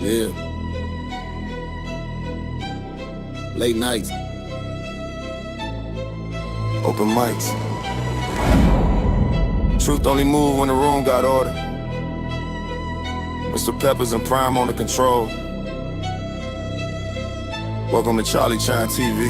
Yeah. Late nights. Open mics. Truth only move when the room got order. Mr. Peppers and Prime on the control. Welcome to Charlie Chine TV.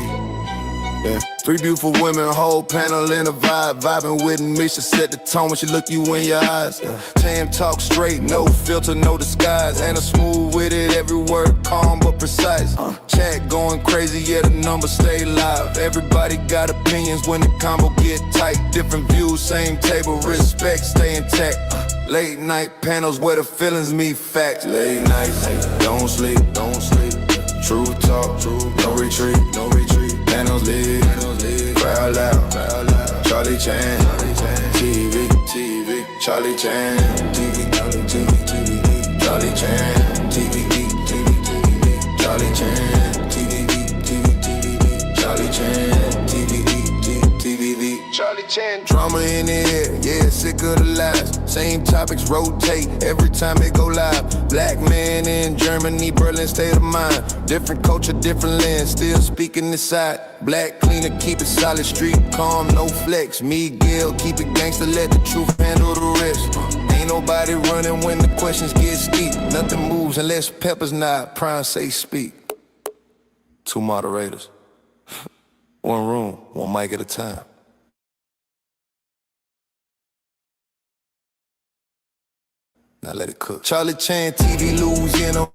Yeah. Three beautiful women, whole panel in a vibe. Vibing with me, she set the tone when she look you in your eyes. Tam talk straight, no filter, no disguise. And a smooth with it, every word calm but precise. Chat going crazy, yeah, the numbers stay live. Everybody got opinions when the combo get tight. Different views, same table, respect, stay intact. Late night panels where the feelings meet facts. Late nights, don't sleep, don't sleep. Truth talk, no retreat, no retreat. Panels lit, crowd loud, Charlie Chan, TV, Charlie Chan, TV, Charlie Chan, TV, Charlie Chan, TV, Charlie Chan, TV, Charlie Chan. Drama in the air, yeah, sick of the lies. Same topics rotate every time it go live. Black man in Germany, Berlin, state of mind. Different culture, different lens, still speaking this side. Black cleaner, keep it solid, street calm, no flex. Miguel, keep it gangster, let the truth handle the rest. Ain't nobody running when the questions get steep. Nothing moves unless Peppers nod, Prime say speak. Two moderators, one room, one mic at a time. Now let it cook. Charlie Chan, TV, Louisiana.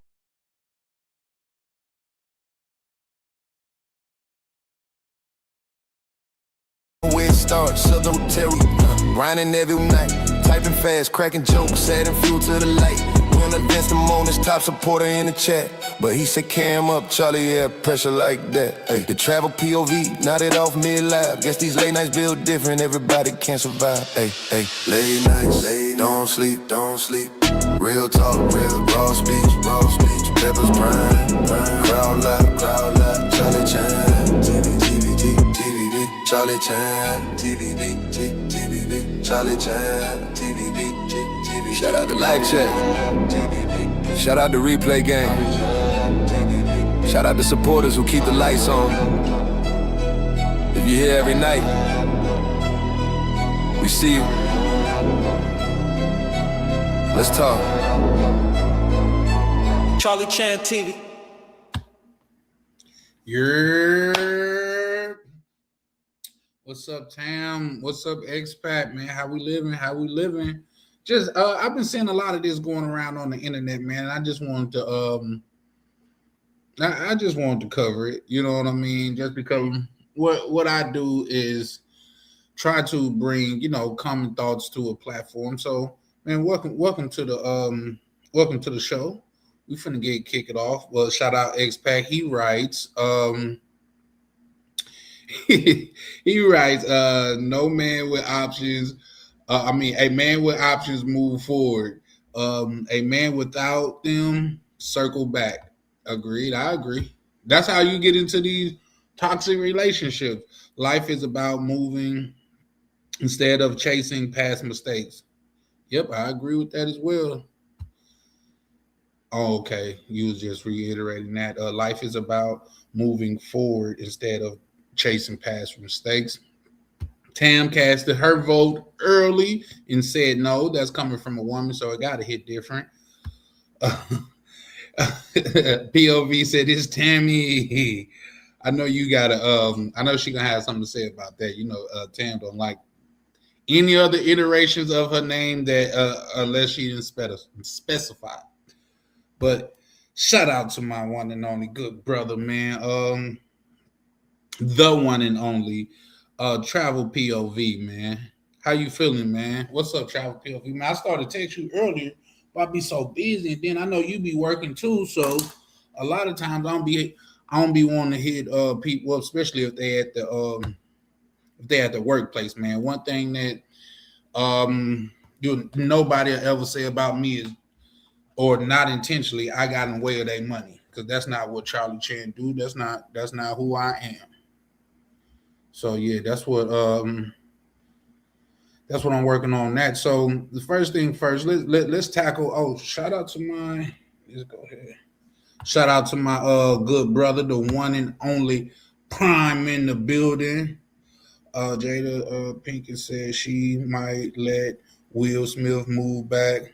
Where it starts, Southern Terry. Grinding every night, typing fast, cracking jokes, adding fuel to the light. When against the moments, top supporter in the chat. But he said, cam up, Charlie, yeah, pressure like that. Ay, the travel POV, nodded off mid-live. Guess these late nights build different, everybody can't survive. Ay, ay. Late nights, don't sleep, don't sleep. Real talk, real raw speech, Peppers Prime, crowd loud, Charlie Chan, TV, Charlie Chan, TV, Charlie Chan, TV. Shout out to Live Chat. Shout out to Replay Gang. Shout out to supporters who keep the lights on. If you're here every night, we see you. Let's talk. Charlie Chan TV. What's up, Tam? What's up, Expat, man? How we living? Just I've been seeing a lot of this going around on the internet, man. I just wanted to I just wanted to cover it. You know what I mean? Just because what I do is try to bring, common thoughts to a platform. So, man, welcome to the show. We finna kick it off. Well, shout out X-Pac. He writes, no man with options. A man with options move forward. A man without them circle back. Agreed. I agree. That's how you get into these toxic relationships. Life is about moving instead of chasing past mistakes. Yep, I agree with that as well. Oh, okay. You was just reiterating that. Life is about moving forward instead of chasing past mistakes. Tam casted her vote early and said no. That's coming from a woman, so it got to hit different. POV said it's Tammy. I know you gotta. I know she gonna have something to say about that. Tam don't like any other iterations of her name that unless she didn't specify. But shout out to my one and only good brother, man. The one and only Travel POV, man. How you feeling, man? What's up, Travel POV, man? I started to text you earlier, but I be so busy, and then I know you be working too. So a lot of times I don't be wanting to hit people up, especially if they at the workplace, man. One thing that nobody will ever say about me is, or not intentionally, I got in the way of their money, because that's not what Charlie Chan do. That's not who I am. So yeah, that's what I'm working on that. So the first thing first, let's tackle. Oh, shout out to let's go ahead. Shout out to my good brother, the one and only Prime in the building. Jada Pinkett said she might let Will Smith move back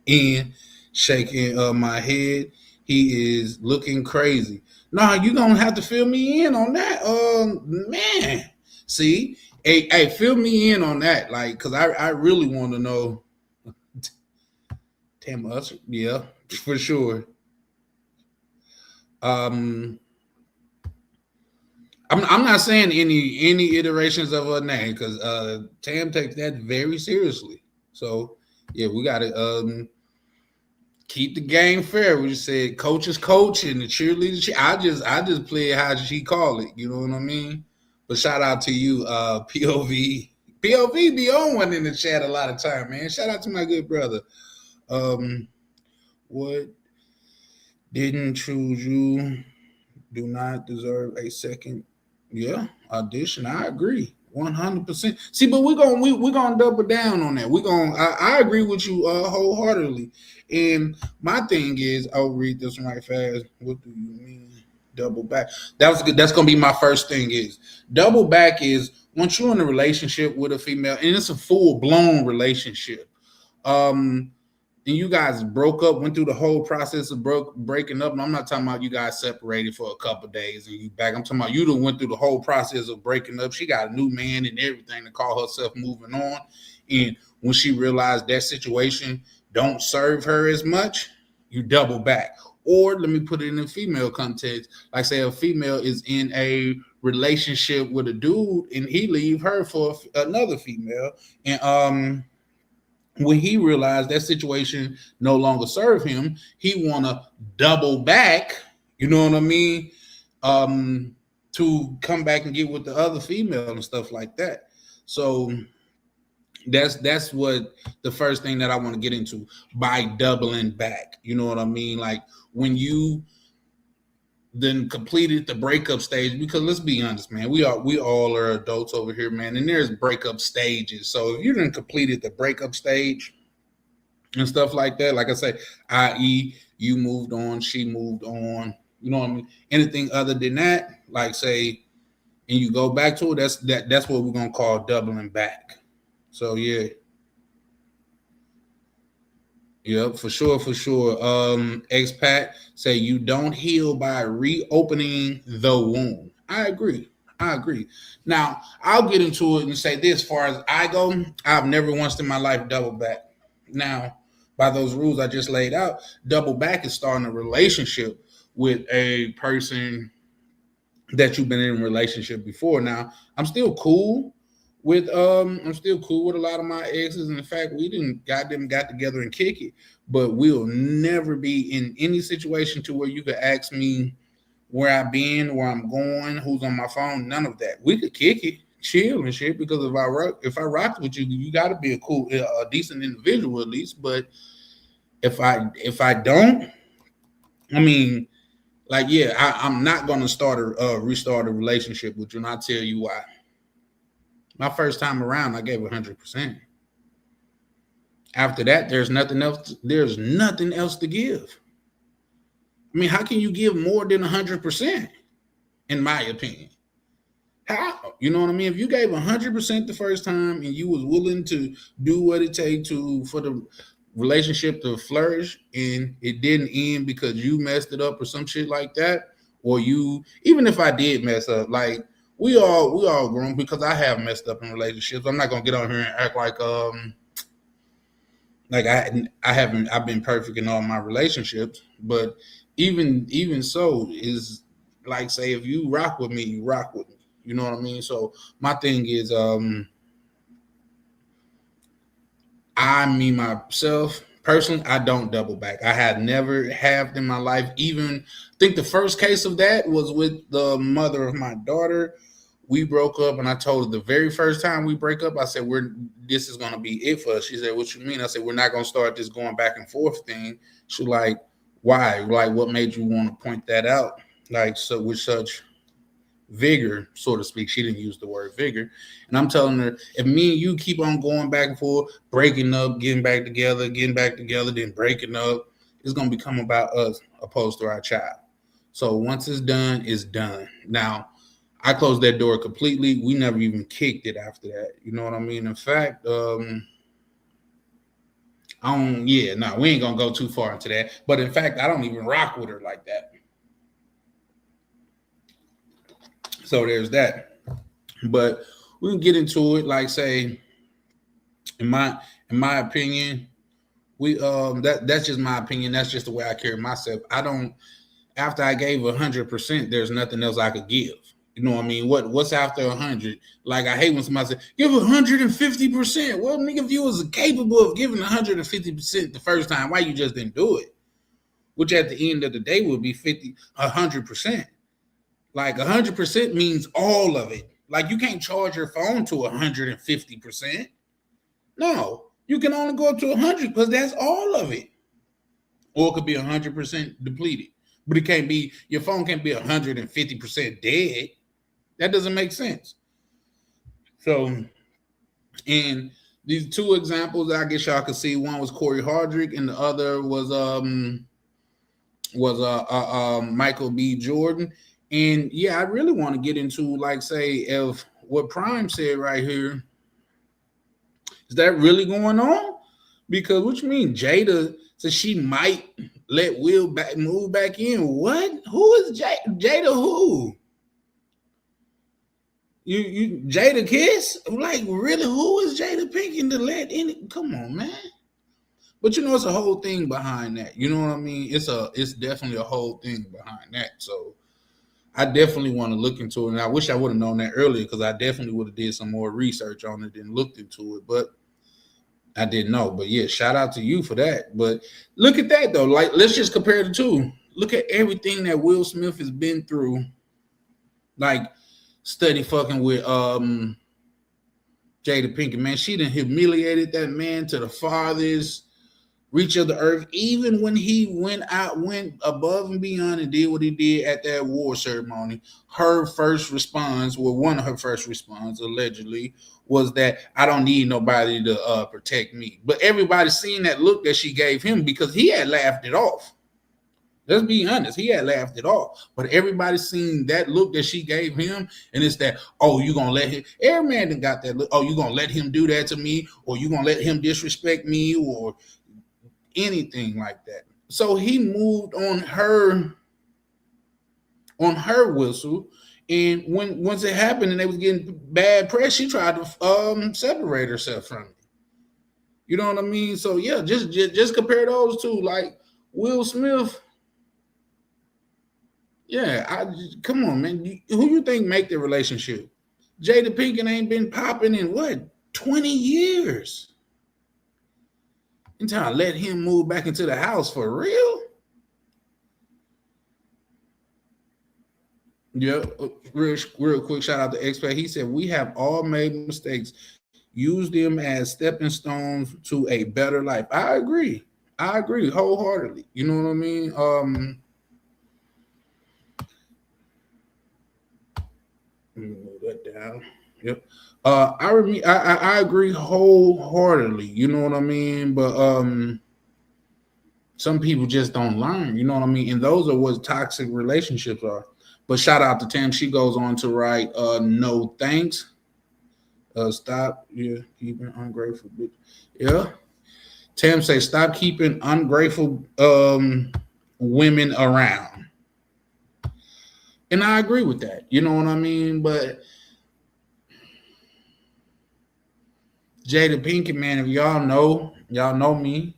in, shaking my head. He is looking crazy. Nah, you gonna have to fill me in on that. Man. See, hey, fill me in on that. Like, cause I really want to know. Tam Usher, yeah, for sure. I'm not saying any iterations of her name because Tam takes that very seriously. So yeah, we gotta keep the game fair. We just said coach is coach and the cheerleader. I just play it how she call it. You know what I mean? But shout out to you, POV. POV be on one in the chat a lot of time, man. Shout out to my good brother. What didn't choose you? Do not deserve a second. Yeah, audition. I agree, 100%. See, but we're gonna double down on that. I agree with you wholeheartedly. And my thing is, I'll read this one right fast. What do you mean double back? That's good. That's gonna be my first thing. Is double back is once you're in a relationship with a female, and it's a full blown relationship. And you guys broke up, went through the whole process of breaking up. And I'm not talking about you guys separated for a couple of days and you back. I'm talking about you done went through the whole process of breaking up. She got a new man and everything to call herself moving on. And when she realized that situation don't serve her as much, you double back. Or let me put it in a female context. Like say a female is in a relationship with a dude and he leave her for another female. And when he realized that situation no longer served him, he want to double back, you know what I mean, to come back and get with the other female and stuff like that. So that's what the first thing that I want to get into by doubling back. You know what I mean? Like when you then completed the breakup stage, because let's be honest, man, we all are adults over here, man, and there's breakup stages. So if you done completed the breakup stage and stuff like that, like I say, i.e. you moved on, she moved on, you know what I mean? Anything other than that, like say, and you go back to it, that's what we're gonna call doubling back. So yeah. Yep, for sure. Expat say you don't heal by reopening the wound. I agree. Now, I'll get into it and say this: as far as I go, I've never once in my life doubled back. Now, by those rules I just laid out, double back is starting a relationship with a person that you've been in a relationship before. Now, I'm still cool with a lot of my exes. And in fact, we didn't got together and kick it, but we'll never be in any situation to where you could ask me where I've been, where I'm going, who's on my phone. None of that. We could kick it, chill and shit, because if I rock with you, you got to be a decent individual at least. But if I don't, I mean, like, yeah, I'm not gonna restart a relationship with you, and I'll tell you why. My first time around, I gave 100%. After that, there's nothing else. There's nothing else to give. I mean, how can you give more than 100%? In my opinion, how? You know what I mean? If you gave 100% the first time and you was willing to do what it takes for the relationship to flourish, and it didn't end because you messed it up or some shit like that, or even if I did mess up, like. We all grown, because I have messed up in relationships. I'm not gonna get on here and act like I've been perfect in all my relationships. But even so, is like, say, if you rock with me, you rock with me. You know what I mean? So my thing is myself personally, I don't double back. I had never have in my life. Even I think the first case of that was with the mother of my daughter. We broke up, and I told her the very first time we break up, I said, this is gonna be it for us. She said, what you mean? I said, we're not gonna start this going back and forth thing. She like, why? Like, what made you want to point that out? Like, so with such vigor, so to speak. She didn't use the word vigor. And I'm telling her, if me and you keep on going back and forth, breaking up, getting back together, then breaking up, it's gonna become about us. opposed to our child. So once it's done, it's done. Now, I closed that door completely. We never even kicked it after that. You know what I mean? In fact, we ain't gonna go too far into that. But in fact, I don't even rock with her like that. So there's that. But we can get into it. Like, say, in my opinion, that's just my opinion. That's just the way I carry myself. After I gave 100%, there's nothing else I could give. You know what I mean? What's after 100? Like, I hate when somebody says, give 150%. Well, nigga, if you was capable of giving 150% the first time, why you just didn't do it? Which at the end of the day would be 100%. Like, 100% means all of it. Like, you can't charge your phone to 150%. No, you can only go up to 100 because that's all of it. Or it could be 100% depleted. But it can't be, your phone can't be 150% dead. That doesn't make sense. So, and these two examples, I guess y'all could see, one was Corey Hardrick and the other was Michael B. Jordan. And yeah, I really want to get into, like, say, if what Prime said right here, is that really going on? Because what you mean, Jada says she might let Will move back in. What? Who is Jada? Who? You Jada Kiss? Like, really? Who is Jada Pinkett to let in? Come on, man. But you know, it's a whole thing behind that. You know what I mean? It's definitely a whole thing behind that. So I definitely want to look into it. And I wish I would have known that earlier, because I definitely would have did some more research on it and looked into it. But I didn't know. But yeah, shout out to you for that. But look at that, though. Like, let's just compare the two. Look at everything that Will Smith has been through. Like, study fucking with Jada Pinkett, man. She done humiliated that man to the farthest reach of the earth. Even when he went above and beyond and did what he did at that war ceremony, her first response, well, one of her first response, allegedly, was that I don't need nobody to protect me. But everybody seen that look that she gave him, because he had laughed it off. Let's be honest, he had laughed it off. But everybody seen that look that she gave him, and it's that, oh, you gonna let him, every man that got that look, oh, you gonna let him do that to me, or you gonna let him disrespect me, or anything like that. So he moved on her whistle, and once it happened and they was getting bad press, she tried to separate herself from it. You know what I mean? So yeah, just compare those two. Like, Will Smith, yeah, come on, man. Who you think make the relationship? Jada Pinkett ain't been popping in what, 20 years? Until I let him move back into the house for real? Yeah, real quick shout out to X-Pac. He said, we have all made mistakes. Use them as stepping stones to a better life. I agree wholeheartedly. You know what I mean? Let me move that down. Yep. I agree wholeheartedly. You know what I mean? But some people just don't learn. You know what I mean? And those are what toxic relationships are. But shout out to Tam. She goes on to write, no thanks. Stop. Yeah, keeping ungrateful. Yeah. Tam says, stop keeping ungrateful women around. And I agree with that. You know what I mean? But Jada Pinkett, man, if y'all know me.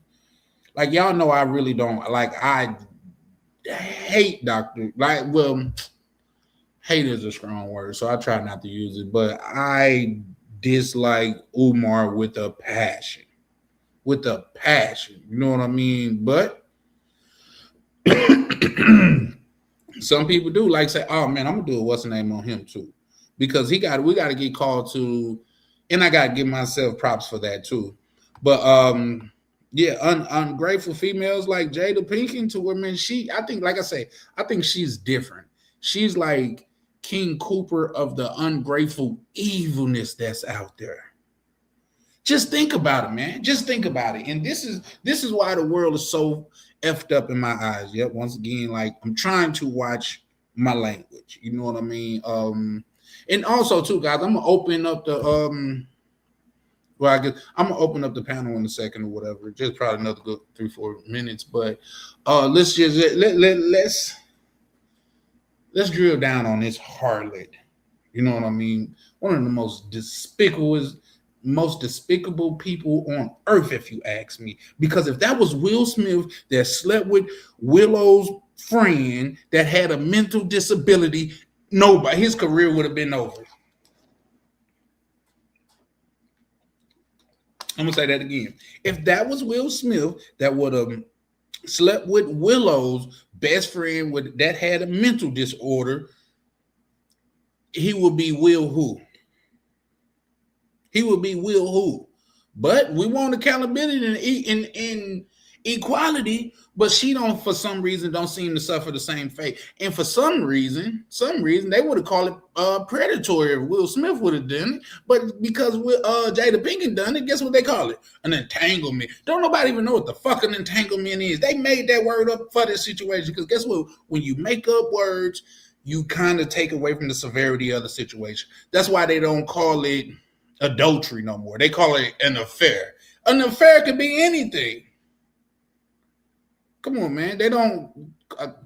Like, y'all know I really don't, like, I hate Dr. Like, well, hate is a strong word, so I try not to use it, but I dislike Umar with a passion. With a passion. You know what I mean? But some people do, like, say, oh man, I'm gonna do a what's the name on him too. Because we gotta get called to, and I gotta give myself props for that too. But yeah, ungrateful females like Jada Pinkett, to women, I think, like I say, I think she's different. She's like King Cooper of the ungrateful evilness that's out there. Just think about it, man. Just think about it. And this is why the world is so effed up in my eyes. Yep. Once again, like I'm trying to watch my language. You know what I mean? And also too, guys, I'm gonna open up the well, I guess I'm gonna open up the panel in a second or whatever. Just probably another good 3-4 minutes. But let's just let's drill down on this harlot. You know what I mean? One of the most despicable people on earth, if you ask me. Because if that was Will Smith that slept with Willow's friend that had a mental disability, nobody, his career would have been over. I'm gonna say that again. If that was Will Smith that would have slept with Willow's best friend that had a mental disorder, he would be Will who? He would be Will who? But we want accountability and equality, but she don't, for some reason, don't seem to suffer the same fate. And for some reason, they would have called it predatory if Will Smith would have done it. But because Jada Pinkett done it, guess what they call it? An entanglement. Don't nobody even know what the fuck an entanglement is. They made that word up for this situation because guess what? When you make up words, you kind of take away from the severity of the situation. That's why they don't call it adultery no more. They call it an affair. An affair could be anything. Come on, man. They don't.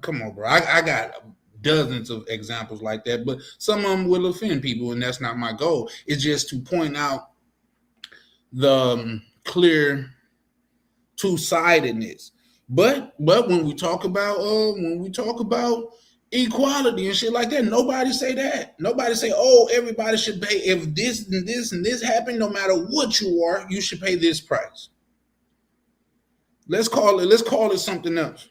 Come on, bro. I got dozens of examples like that, but some of them will offend people, and that's not my goal. It's just to point out the clear two-sidedness. But when we talk about equality and shit like that, nobody say that. Nobody say, oh, everybody should pay. If this and this and this happen, no matter what you are, you should pay this price. Let's call it something else.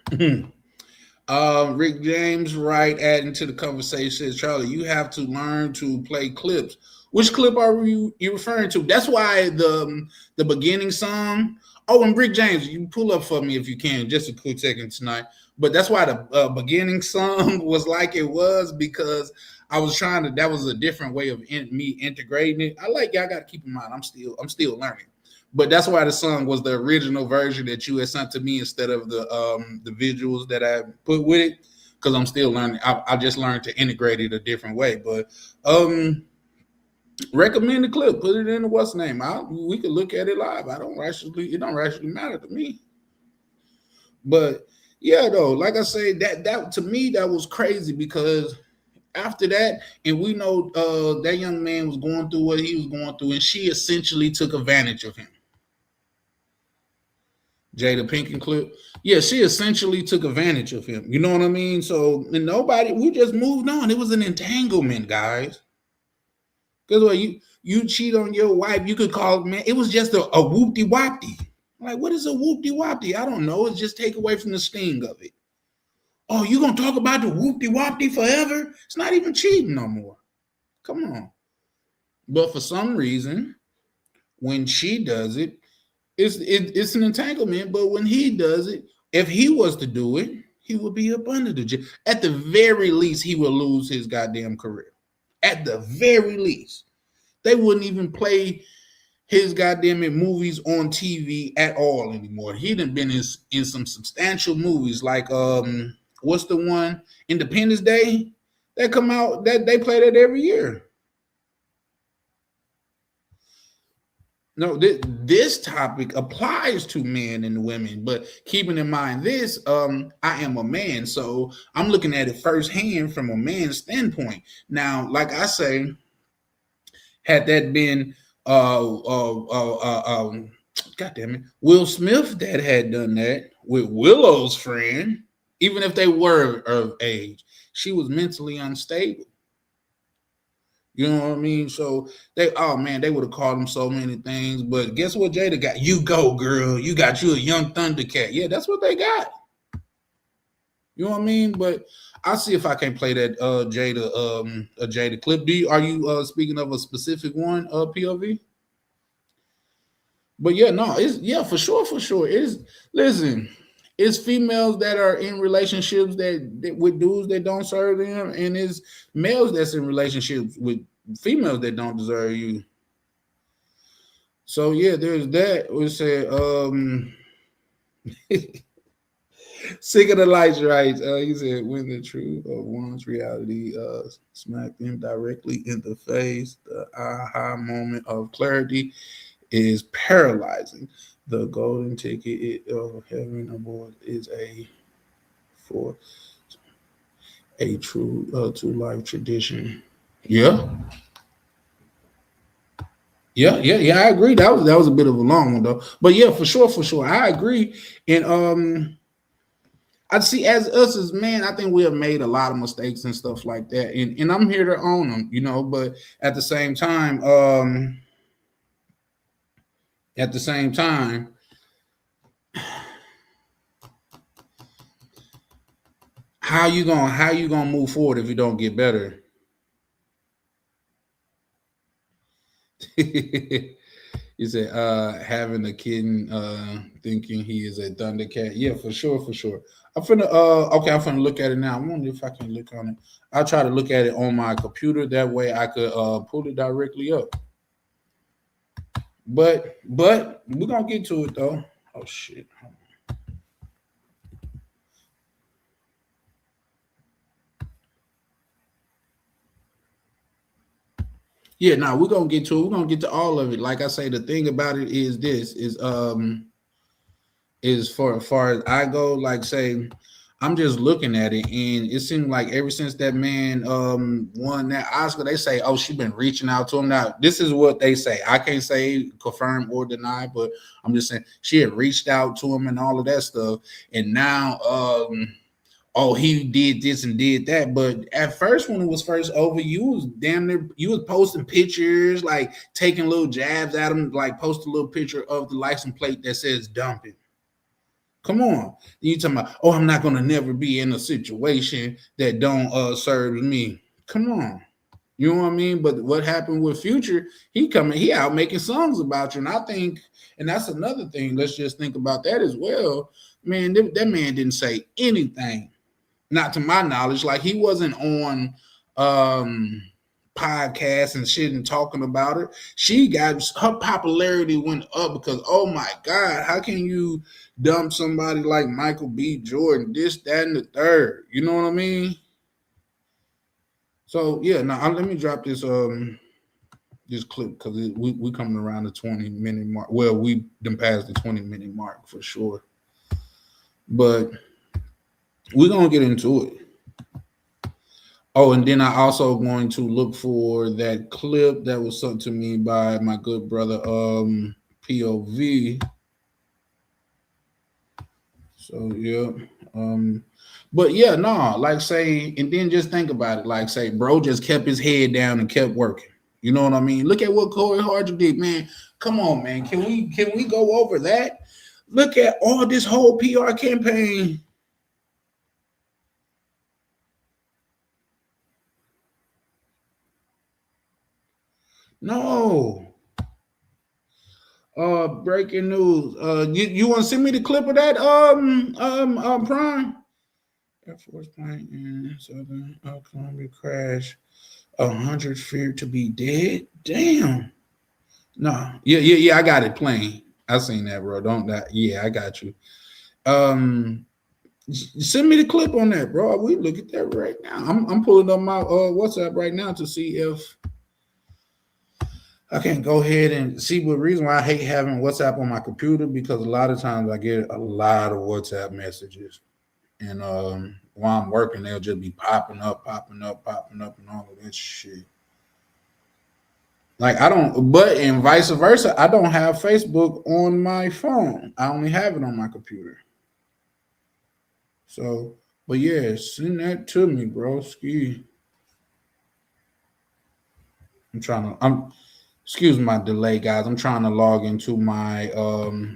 Rick James, right, adding to the conversation, says, Charlie, you have to learn to play clips. Which clip are you referring to? That's why the beginning song. Oh, and Rick James, you pull up for me if you can, just a quick second tonight. But that's why the beginning song was like it was, because I was trying to. That was a different way of me integrating it. I got to keep in mind, I'm still learning. But that's why the song was the original version that you had sent to me instead of the visuals that I put with it, because I'm still learning. I just learned to integrate it a different way. But recommend the clip, put it in the what's name. We could look at it live. It don't actually matter to me. But yeah, though, like I say, that to me that was crazy, because after that, and we know that young man was going through what he was going through, and she essentially took advantage of him. Jada Pinkett clip. Yeah, she essentially took advantage of him. You know what I mean? So we just moved on. It was an entanglement, guys. Because when you cheat on your wife, you could call it, man, it was just a whoop-de-wop-de. Like, what is a whoop-de-wop-de? I don't know. It's just take away from the sting of it. Oh, you going to talk about the whoop-de-wop-de forever? It's not even cheating no more. Come on. But for some reason, when she does it, it's an entanglement. But when he does it, if he was to do it, he would be up under the jail. At the very least, he would lose his goddamn career. At the very least. They wouldn't even play his goddamn movies on TV at all anymore. He done been in some substantial movies, like what's the one? Independence Day? That come out, that they play that every year. No, this topic applies to men and women, but keeping in mind this, I am a man, so I'm looking at it firsthand from a man's standpoint. Now, like I say, had that been God damn it, Will Smith that had done that with Willow's friend, even if they were of age, she was mentally unstable. You know what I mean? So they would have called him so many things. But guess what Jada got? You go, girl. You got you a young Thundercat. Yeah, that's what they got. You know what I mean? But I'll see if I can play that Jada clip. Are you speaking of a specific one, POV? But yeah, no, for sure. Listen, it's females that are in relationships that with dudes that don't serve them, and it's males that's in relationships with females that don't deserve you. So yeah, there's that. We said sick of the lights, right? He said when the truth of one's reality smacked him directly in the face, the aha moment of clarity is paralyzing. The golden ticket of heaven aboard is for a true to life tradition. Yeah. Yeah. I agree. That was a bit of a long one though. But yeah, for sure. I agree. And I see as us as men, I think we have made a lot of mistakes and stuff like that. And I'm here to own them, you know, but at the same time, how you gonna move forward if you don't get better? You said having a kitten thinking he is a Thundercat. Yeah, for sure. I'm finna look at it now. I wonder if I can look on it. I'll try to look at it on my computer. That way I could pull it directly up. But we're gonna get to it though. Oh shit. Yeah, now we're gonna get to it. We're gonna get to all of it. Like I say, the thing about it is this is for as far as I go, like say, I'm just looking at it, and it seems like ever since that man won that Oscar, they say, oh, she been reaching out to him. Now, this is what they say. I can't say confirm or deny, but I'm just saying she had reached out to him and all of that stuff, and now oh, he did this and did that. But at first, when it was first over, you was damn near, you was posting pictures, like taking little jabs at him, like post a little picture of the license plate that says dumping. Come on. You talking about, oh, I'm not gonna never be in a situation that don't serve me. Come on. You know what I mean? But what happened with Future, he out making songs about you. And I think, and that's another thing, let's just think about that as well. Man, that man didn't say anything. Not to my knowledge, like he wasn't on podcasts and shit and talking about it. She got, her popularity went up because, oh my God, how can you dump somebody like Michael B. Jordan, this, that, and the third? You know what I mean? So yeah, now let me drop this this clip because we coming around the 20-minute mark. Well, we done passed the 20-minute mark for sure, but we're gonna get into it. Oh, and then I also going to look for that clip that was sent to me by my good brother POV. So yeah. But yeah, no, like say, and then just think about it. Like say, bro just kept his head down and kept working. You know what I mean? Look at what Corey Hardrick did, man. Come on, man. Can we go over that? Look at all this whole PR campaign. No. Breaking news. You want to send me the clip of that? Prime. Air Force plane in Southern Columbia crash. 100 feared to be dead. Damn. No. Yeah. I got it playing. I seen that, bro. Don't that. Yeah, I got you. Send me the clip on that, bro. We look at that right now. I'm pulling up my WhatsApp right now to see if I can go ahead and see what reason why I hate having WhatsApp on my computer, because a lot of times I get a lot of WhatsApp messages, and while I'm working, they'll just be popping up, and all of that shit. Like I don't, but and vice versa, I don't have Facebook on my phone. I only have it on my computer. So, but yeah, send that to me, bro. Ski. Excuse my delay, guys. I'm trying to log into my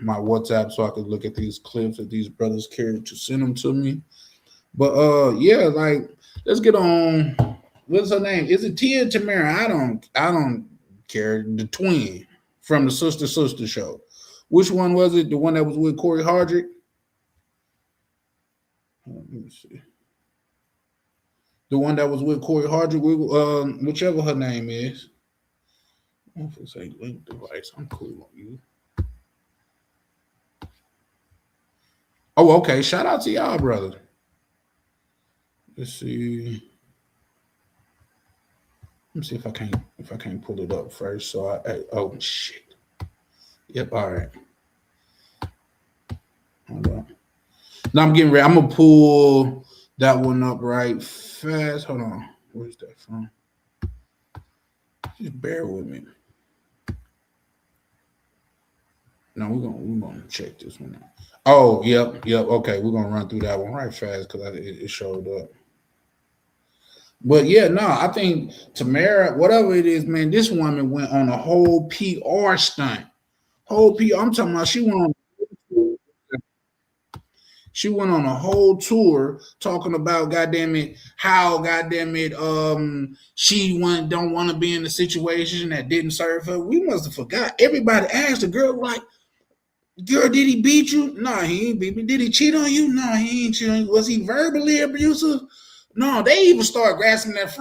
my WhatsApp so I could look at these clips that these brothers cared to send them to me. But yeah, like let's get on. What's her name? Is it Tia Tamara? I don't care. The twin from the Sister show. Which one was it? The one that was with Corey Hardrick? Let me see. The one that was with Corey Hardrick, whichever her name is. If it's a link device, I'm cool on you. Oh, okay. Shout out to y'all, brother. Let's see. Let me see if I can't pull it up first. So oh shit. Yep. All right. Hold on. Now I'm getting ready. I'm gonna pull that one up right fast. Hold on. Where's that from? Just bear with me. No, we're gonna check this one out. Oh, yep. Okay, we're gonna run through that one right fast because it showed up. But yeah, no, I think Tamara, whatever it is, man, this woman went on a whole PR stunt. Whole PR. I'm talking about she went on a whole tour talking about how she don't want to be in a situation that didn't serve her. We must have forgot. Everybody asked the girl, like, girl, did he beat you? No, he ain't beat me. Did he cheat on you? No, he ain't cheat on you. Was he verbally abusive? No, they even start grasping that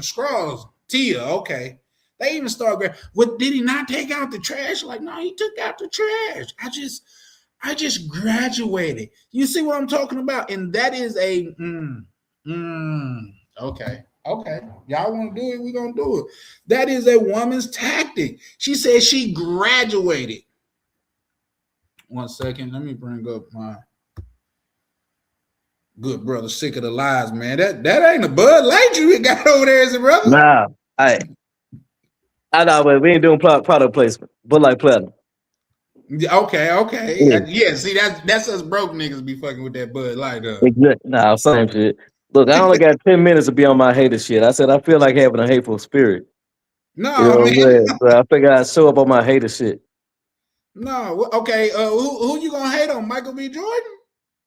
straws. Tia, okay. They even start what did he not take out the trash? Like, no, he took out the trash. I just graduated. You see what I'm talking about? And that is a okay. Y'all want to do it? We're gonna do it. That is a woman's tactic. She said she graduated. 1 second. Let me bring up my good brother, Sick of the Lies, man. That ain't a Bud Light you got over there, is it, brother? Nah, I know, but we ain't doing product placement. Bud Light Platinum. Okay. Yeah, see, that's us broke niggas be fucking with that Bud Light. Nah, same shit. Look, I only got 10 minutes to be on my hater shit. I said I feel like having a hateful spirit. No, you know man. So I figured I'd show up on my hater shit. No, okay. Who you gonna hate on? Michael B. Jordan?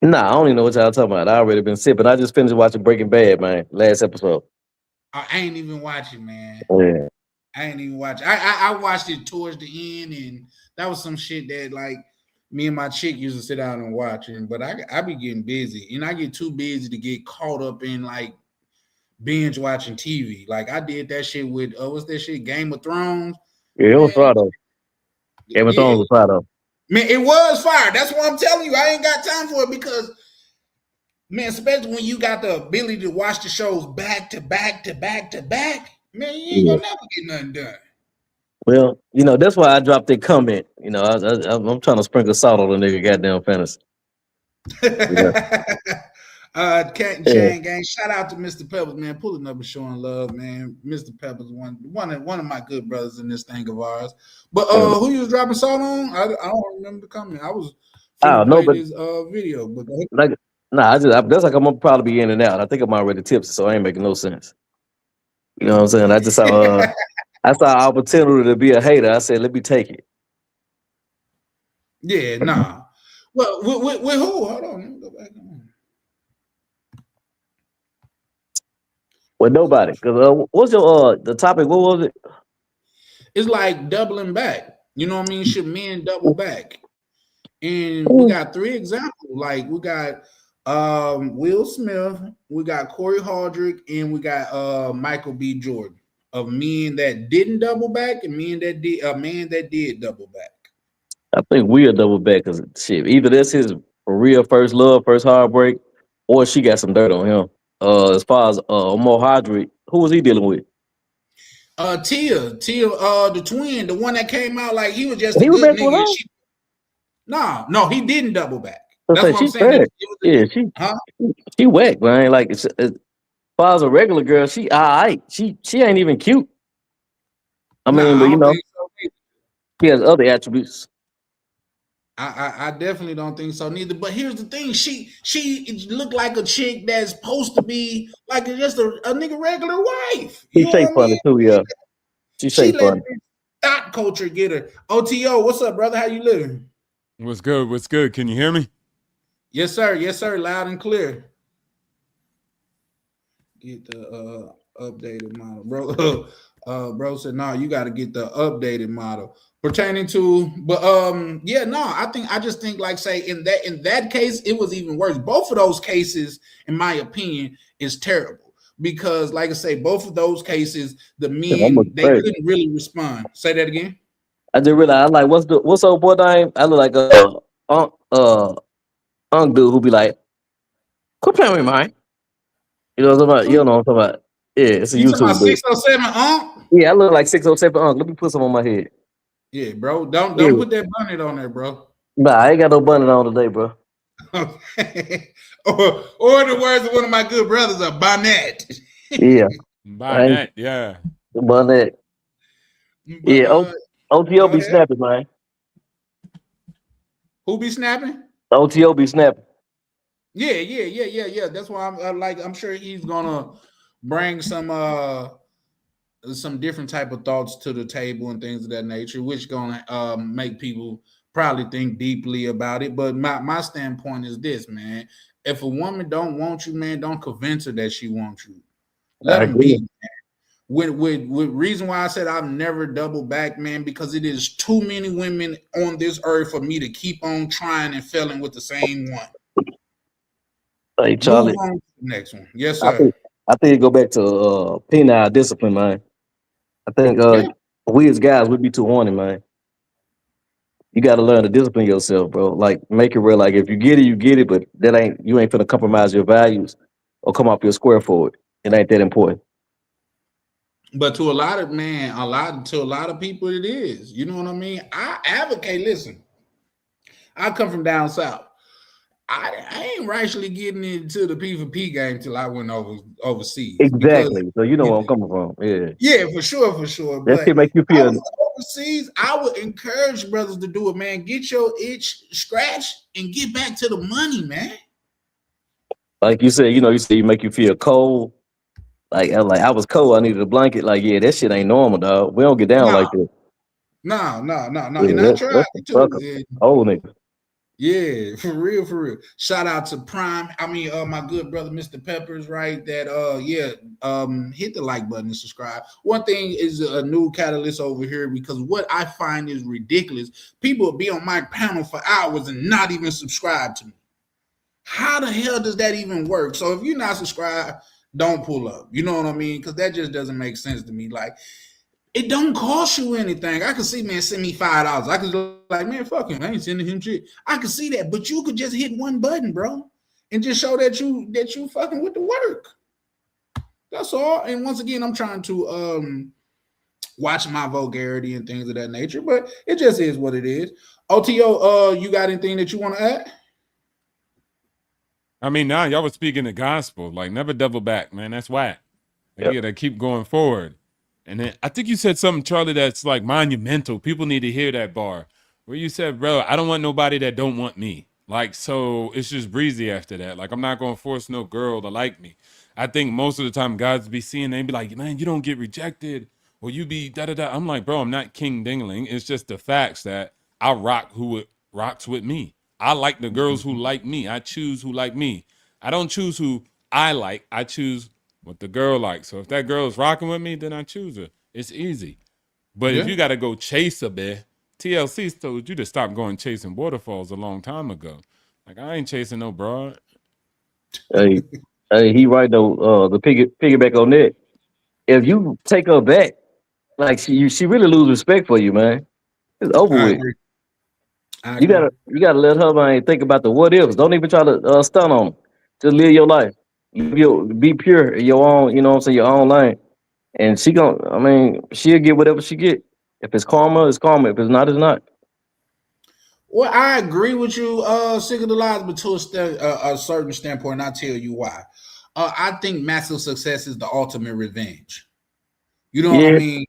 Nah, I don't even know what y'all talking about. I already been sipping. I just finished watching Breaking Bad, man. Last episode. I ain't even watching, man. Yeah. I ain't even watching. I watched it towards the end, and that was some shit that like me and my chick used to sit down and watch. But I be getting busy, and I get too busy to get caught up in like binge watching TV. Like I did that shit with what's that shit? Game of Thrones. Yeah, it was fire though. Game of Thrones was fire though. Man, it was fire. That's what I'm telling you. I ain't got time for it because, man, especially when you got the ability to watch the shows back to back to back to back, man, you ain't gonna never get nothing done. Well, that's why I dropped that comment. I'm trying to sprinkle salt on the nigga goddamn fantasy. Cat and Chain Gang. Shout out to Mr. Pebbles, man, pulling up and showing love, man. Mr. Pebbles, one of my good brothers in this thing of ours. But who you was dropping salt on? I don't remember the comment. I was this video, but like, nah, that's like I'm gonna probably be in and out. I think I'm already tipsy, so I ain't making no sense. You know what I'm saying? I just saw I saw opportunity to be a hater. I said, let me take it. Yeah, nah. Well, with who? Hold on, let me go back on. With nobody. Because what's your the topic? What was it? It's like doubling back. You know what I mean? Should men double back? And we got 3 examples. Like we got Will Smith, we got Corey Hardrick, and we got Michael B. Jordan of men that didn't double back and men that did a man that did double back. I think we'll double back because shit. Either that's his real first love, first heartbreak, or she got some dirt on him. As far as Omar Hardrick, who was he dealing with? Tia, the twin, the one that came out like he was just a good nigga. No, he didn't double back. That's what I'm saying. She whack, man. Like as far as a regular girl, she alright. She ain't even cute. I mean, but she has other attributes. I definitely don't think so neither. But here's the thing: she looked like a chick that's supposed to be like just a nigga regular wife. She say funny too, yeah. She say funny. Thought culture get her. OTO, what's up, brother? How you living? What's good? Can you hear me? Yes, sir. Loud and clear. Get the updated model, bro. Bro said, no, you got to get the updated model pertaining to, but yeah, no, I just think like say in that case, it was even worse. Both of those cases, in my opinion, is terrible because, like I say, both of those cases, the men they couldn't really respond. Say that again. I just realized, I like, what's old boy name? I look like Unk dude who be like, quit playing with me, man. You know what I'm talking about? You don't know what I'm talking about. Yeah, it's a You talking YouTube about dude. 607 Yeah, I look like 607 Unk. Let me put some on my head. Yeah, bro. Don't Yeah. put that bonnet on there, bro. Nah, I ain't got no bonnet on today, bro. or the words of one of my good brothers, a bonnet. Yeah. Bonnet, yeah. Bonnet. But, Yeah, OTO be snapping, man. Who be snapping? OTO be snapping. Yeah. That's why I'm sure he's gonna bring some different type of thoughts to the table and things of that nature, which gonna make people probably think deeply about it. But my standpoint is this, man. If a woman don't want you, man, don't convince her that she wants you. Let them be. With reason why I said I've never doubled back, man, because it is too many women on this earth for me to keep on trying and failing with the same one. Hey, Charlie. Move on to the next one. Yes, sir. I think it go back to penile discipline, man. I think we as guys would be too horny, man. You got to learn to discipline yourself, bro. Like, make it real. Like, if you get it, you get it, but you ain't finna compromise your values or come off your square for it. It ain't that important. But to a lot of people, it is. You know what I mean? I advocate. Listen, I come from down south. I ain't actually getting into the P4P game till I went overseas. Exactly. So you know where I'm coming from. Yeah. Yeah, for sure. That shit make you feel overseas. I would encourage brothers to do it, man. Get your itch scratched and get back to the money, man. Like you said, you make you feel cold. Like I was cold. I needed a blanket. Like, yeah, that shit ain't normal, dog. We don't get down like that. No. Yeah, and I tried to. Old nigga. Yeah, for real. Shout out to Prime. I mean, my good brother, Mr. Peppers, right? That hit the like button and subscribe. One thing is a new catalyst over here because what I find is ridiculous. People will be on my panel for hours and not even subscribe to me. How the hell does that even work? So if you're not subscribed, don't pull up. You know what I mean? Because that just doesn't make sense to me. Like, it don't cost you anything. I can see, man, send me $5. I could like, man, fuck him. I ain't sending him shit. I can see that, but you could just hit one button, bro, and just show that you fucking with the work. That's all. And once again, I'm trying to watch my vulgarity and things of that nature, but it just is what it is. OTO, you got anything that you want to add? I mean, now y'all was speaking the gospel. Like, never double back, man. That's whack. You gotta keep going forward. And then I think you said something, Charlie, that's like monumental. People need to hear that bar where you said, bro, I don't want nobody that don't want me. Like, so it's just breezy after that. Like, I'm not going to force no girl to like me. I think most of the time guys be seeing, they be like, man, you don't get rejected or you be da-da-da. I'm like, bro, I'm not King Dingling. It's just the facts that I rock who rocks with me. I like the girls who like me. I choose who like me. I don't choose who I like. I choose what the girl likes. So if that girl is rocking with me, then I choose her. It's easy. But if you got to go chase a bit, TLC told you to stop going chasing waterfalls a long time ago. Like, I ain't chasing no broad. Hey, he right though. The piggyback on that. If you take her back, like she really lose respect for you, man. It's over with. You gotta let her, man, think about the what ifs. Don't even try to stun on them. Just live your life. Be pure in your own, you know what I'm saying, your own lane. And she'll get whatever she get. If it's karma, it's karma. If it's not, it's not. Well, I agree with you, Sick of the Lies, but to a certain standpoint, and I'll tell you why. I think massive success is the ultimate revenge. You know what I mean?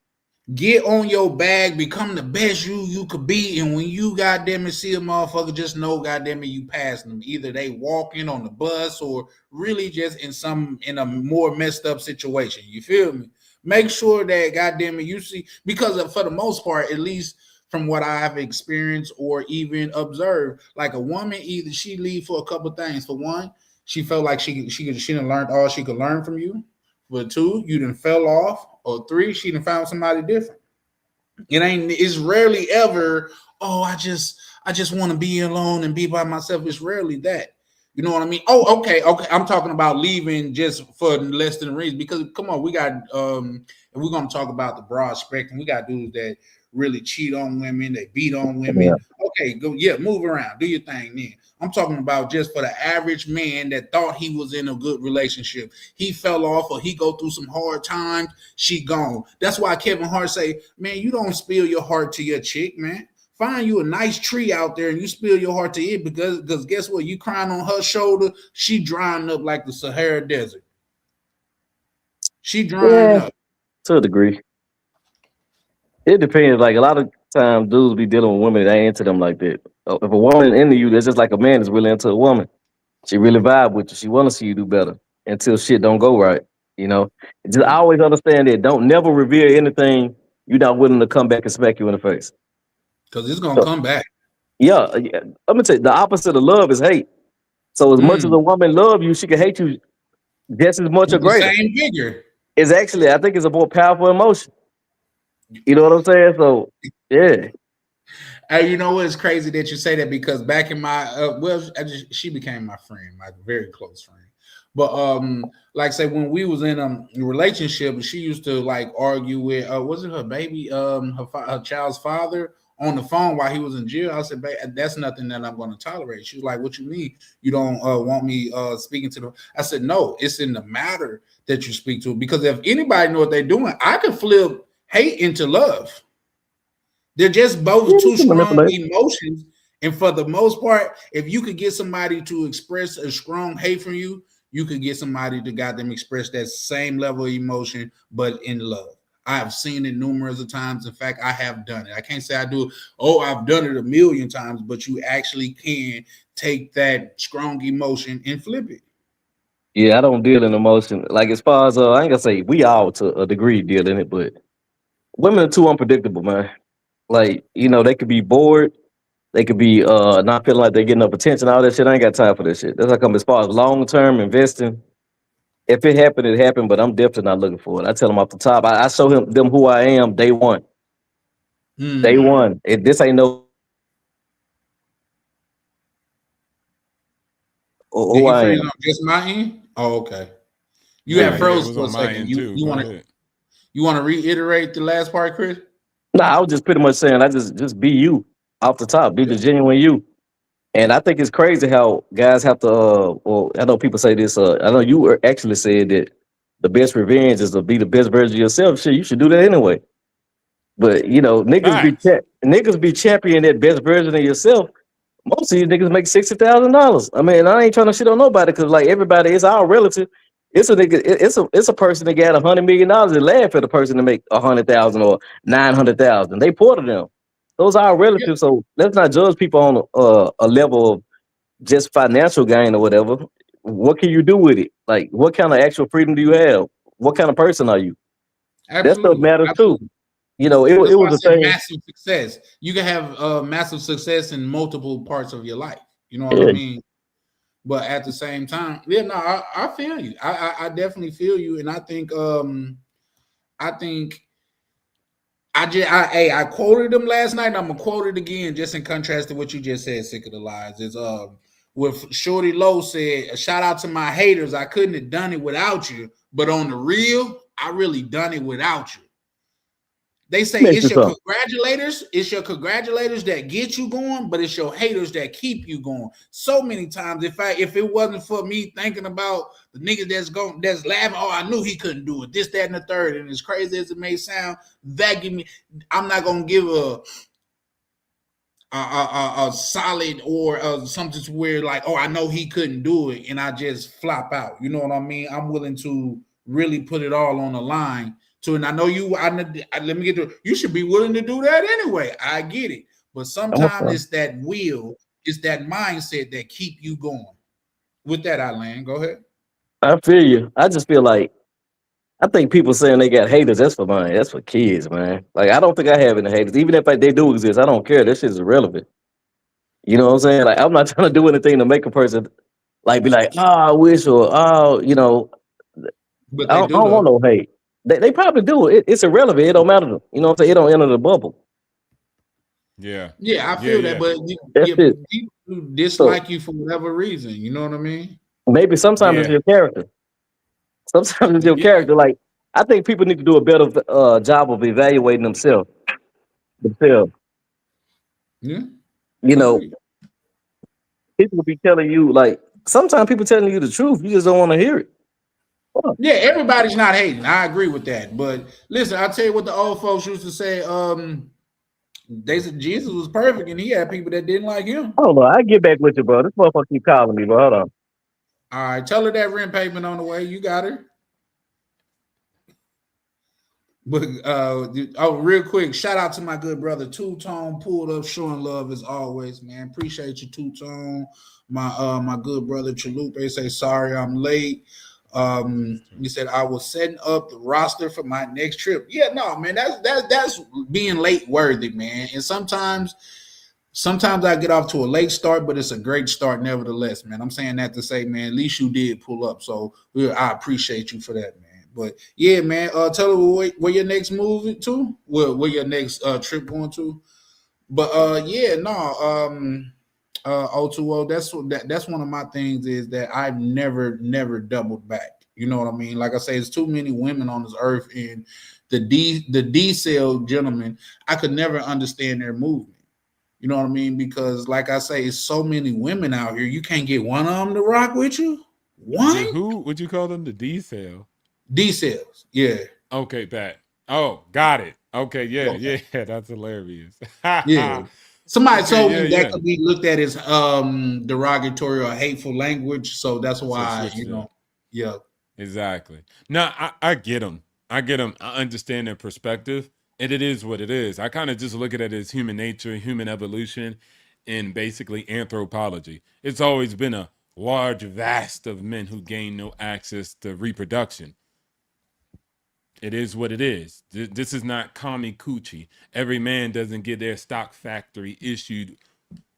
Get on your bag, become the best you could be, and when you goddamn it see a motherfucker, just know goddamn it you passed them. Either they walking on the bus or really just in a more messed up situation. You feel me? Make sure that goddamn it you see, because for the most part, at least from what I've experienced or even observed, like a woman, either she leave for a couple of things. For one, she felt like she done learned all she could learn from you. For two, you done fell off or 3, she done found somebody different. It's rarely ever, oh, I just want to be alone and be by myself. It's rarely that. You know what I mean? Oh, okay. I'm talking about leaving just for less than a reason. Because come on, we got and we're gonna talk about the broad spectrum. We got dudes that really cheat on women, they beat on women. Yeah. Okay, go, move around, do your thing then. I'm talking about just for the average man that thought he was in a good relationship. He fell off or he go through some hard times, she gone. That's why Kevin Hart say, man, you don't spill your heart to your chick, man. Find you a nice tree out there and you spill your heart to it because guess what? You crying on her shoulder, she drying up like the Sahara Desert. She drying up. To a degree. It depends. Like a lot of times dudes be dealing with women that ain't into them like that. If a woman into you, that's just like a man is really into a woman. She really vibe with you. She want to see you do better until shit don't go right. You know, just always understand that. Don't never reveal anything you're not willing to come back and smack you in the face. Because it's gonna come back. Yeah. I'm gonna tell you, the opposite of love is hate. So as much as a woman love you, she can hate you just as much or greater. Same figure. It's actually, I think it's a more powerful emotion. You know what I'm saying? So yeah. Hey, you know what? It's crazy that you say that because back in my she became my friend, my very close friend. But like say when we was in a relationship, she used to like argue with was it her baby, her child's father on the phone while he was in jail. I said, babe, that's nothing that I'm going to tolerate. She was like, what you mean? You don't want me speaking to them? I said, no, it's in the matter that you speak to. Because if anybody know what they're doing, I could flip hate into love. They're just both two strong emotions. And for the most part, if you could get somebody to express a strong hate from you, you could get somebody to got them express that same level of emotion, but in love. I have seen it numerous of times. In fact, I have done it. I can't say I do it. Oh, I've done it a million times, but you actually can take that strong emotion and flip it. Yeah, I don't deal in emotion. Like as far as I ain't gonna say we all to a degree deal in it, but women are too unpredictable, man. Like, you know, they could be bored, they could be not feeling like they're getting enough attention, all that shit. I ain't got time for this shit. That's how come as far as long-term investing, if it happened, it happened, but I'm definitely not looking for it. I tell them off the top. I show them who I am day one. Day one. This ain't no who I am. Just my end? Oh, okay. You have froze for a second. You want to reiterate the last part, Chris? No, I was just pretty much saying I just be you off the top. Be the genuine you. And I think it's crazy how guys have to, well, I know people say this, I know you actually said that the best revenge is to be the best version of yourself. Shit, you should do that anyway. But, you know, niggas be championing that best version of yourself. Most of you niggas make $60,000. I mean, I ain't trying to shit on nobody because, like, everybody is our relative. It's a nigga, it's a person that got $100 million and laugh at a person to make 100,000 or 900,000. They poor to them. Those are our relatives, so let's not judge people on a level of just financial gain or whatever. What can you do with it? Like, what kind of actual freedom do you have? What kind of person are you? Absolutely. That stuff matters too. You know, it was the same. Massive success. You can have massive success in multiple parts of your life. You know what I mean? But at the same time, I feel you. I definitely feel you, and I think I quoted them last night. And I'm gonna quote it again, just in contrast to what you just said. Sick of the lies. It's with Shorty Lowe said, "Shout out to my haters. I couldn't have done it without you, but on the real, I really done it without you." They say it's your congratulators that get you going, but it's your haters that keep you going. So many times, if it wasn't for me thinking about the nigga that's laughing, oh, I knew he couldn't do it, this, that, and the third, and as crazy as it may sound, that give me, I'm not gonna give a solid or something to where like, oh, I know he couldn't do it, and I just flop out. You know what I mean? I'm willing to really put it all on the line. And I know let me get to it. You should be willing to do that anyway. I get it. But sometimes it's that will, it's that mindset that keep you going. With that, Alan, go ahead. I feel you. I just feel like, I think people saying they got haters, that's for mine. That's for kids, man. Like, I don't think I have any haters. Even if they do exist, I don't care. That shit is irrelevant. You know what I'm saying? Like, I'm not trying to do anything to make a person, like, be like, oh, I wish, or, oh, you know, But I don't want no hate. They probably do. It's irrelevant. It don't matter to them. You know what I'm saying? It don't enter the bubble. Yeah. Yeah, I feel that, but That's it. people who dislike you for whatever reason. You know what I mean? Maybe sometimes it's Yeah. your character. Sometimes it's your Yeah. character. Like, I think people need to do a better job of evaluating themselves. Yeah. You know, people will be telling you, like, sometimes people telling you the truth. You just don't want to hear it. Yeah, everybody's not hating. I agree with that. But listen, I'll tell you what the old folks used to say. They said Jesus was perfect, and he had people that didn't like him. Hold on, I get back with you, bro. This motherfucker keep calling me, bro. Hold on. All right, tell her that rent payment on the way. You got her. But real quick, shout out to my good brother Two Tone, pulled up, showing love as always, man. Appreciate you, Two Tone. My good brother Chalupe say sorry I'm late. He said I was setting up the roster for my next trip. Yeah, no, man, that's being late worthy, man. And sometimes I get off to a late start, but it's a great start nevertheless, man. I'm saying that to say, man, at least you did pull up, so I appreciate you for that, man. But yeah, man, tell her where your next move to, where your next trip going to. But yeah, no, O2O, that's one of my things is that I've never doubled back. You know what I mean? Like I say, there's too many women on this earth, and the D-cell gentlemen, I could never understand their movement. You know what I mean? Because like I say, it's so many women out here, you can't get one of them to rock with you. One? Who would you call them? The D-cell? D-cells, yeah. Okay, Pat. Oh, got it. Okay, yeah, Okay. yeah, that's hilarious. Yeah. Somebody told me that yeah. could be looked at as derogatory or hateful language, so that's why, yeah. Exactly. No, I get them. I understand their perspective, and it is what it is. I kind of just look at it as human nature, human evolution, and basically anthropology. It's always been a large vast of men who gain no access to reproduction. It is what it is. This is not kami coochie. Every man doesn't get their stock factory issued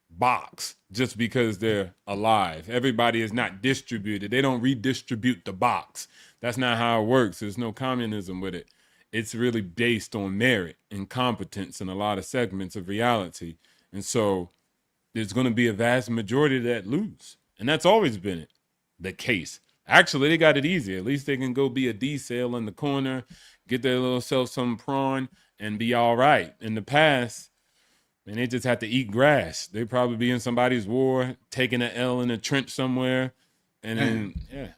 box just because they're alive. Everybody is not distributed. They don't redistribute the box. That's not how it works. There's no communism with it. It's really based on merit and competence in a lot of segments of reality. And so there's going to be a vast majority that lose. And that's always been the case. Actually, they got it easy. At least they can go be a D-cell in the corner, get their little self some prawn, and be all right. In the past, and they just had to eat grass. They'd probably be in somebody's war, taking an L in a trench somewhere. And then,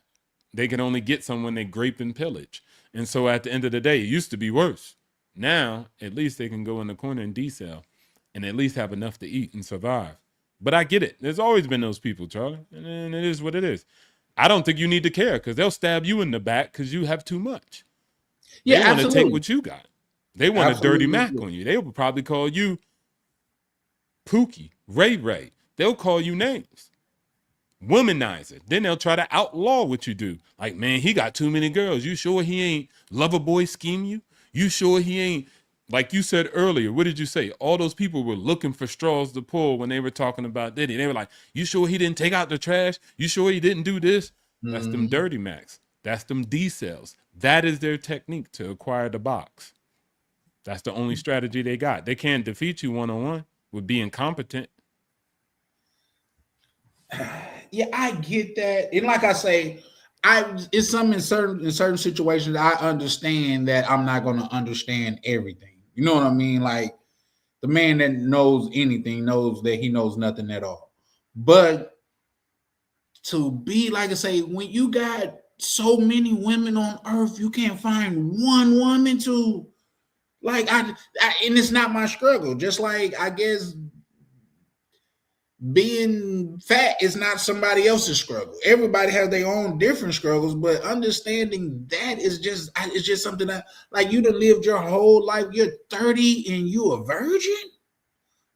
they can only get some when they grape and pillage. And so at the end of the day, it used to be worse. Now, at least they can go in the corner and D-cell and at least have enough to eat and survive. But I get it. There's always been those people, Charlie. And it is what it is. I don't think you need to care because they'll stab you in the back because you have too much. Yeah, they want to take what you got. They want a dirty Mac on you. They will probably call you Pookie, Ray. They'll call you names. Womanizer. Then they'll try to outlaw what you do. Like, man, he got too many girls. You sure he ain't lover boy scheme you? You sure he ain't, like you said earlier, what did you say? All those people were looking for straws to pull when they were talking about Diddy. They were like, you sure he didn't take out the trash? You sure he didn't do this? That's them dirty Macs. That's them D-cells. That is their technique to acquire the box. That's the only strategy they got. They can't defeat you one-on-one with being competent. Yeah, I get that. And like I say, it's some in certain situations I understand that I'm not going to understand everything. You know what I mean? Like the man that knows anything knows that he knows nothing at all. But to be, like I say, when you got so many women on earth, you can't find one woman to like, and it's not my struggle. Just like, I guess being fat is not somebody else's struggle. Everybody has their own different struggles, but understanding that is just, it's just something that, like, you done lived your whole life. You're 30 and you a virgin?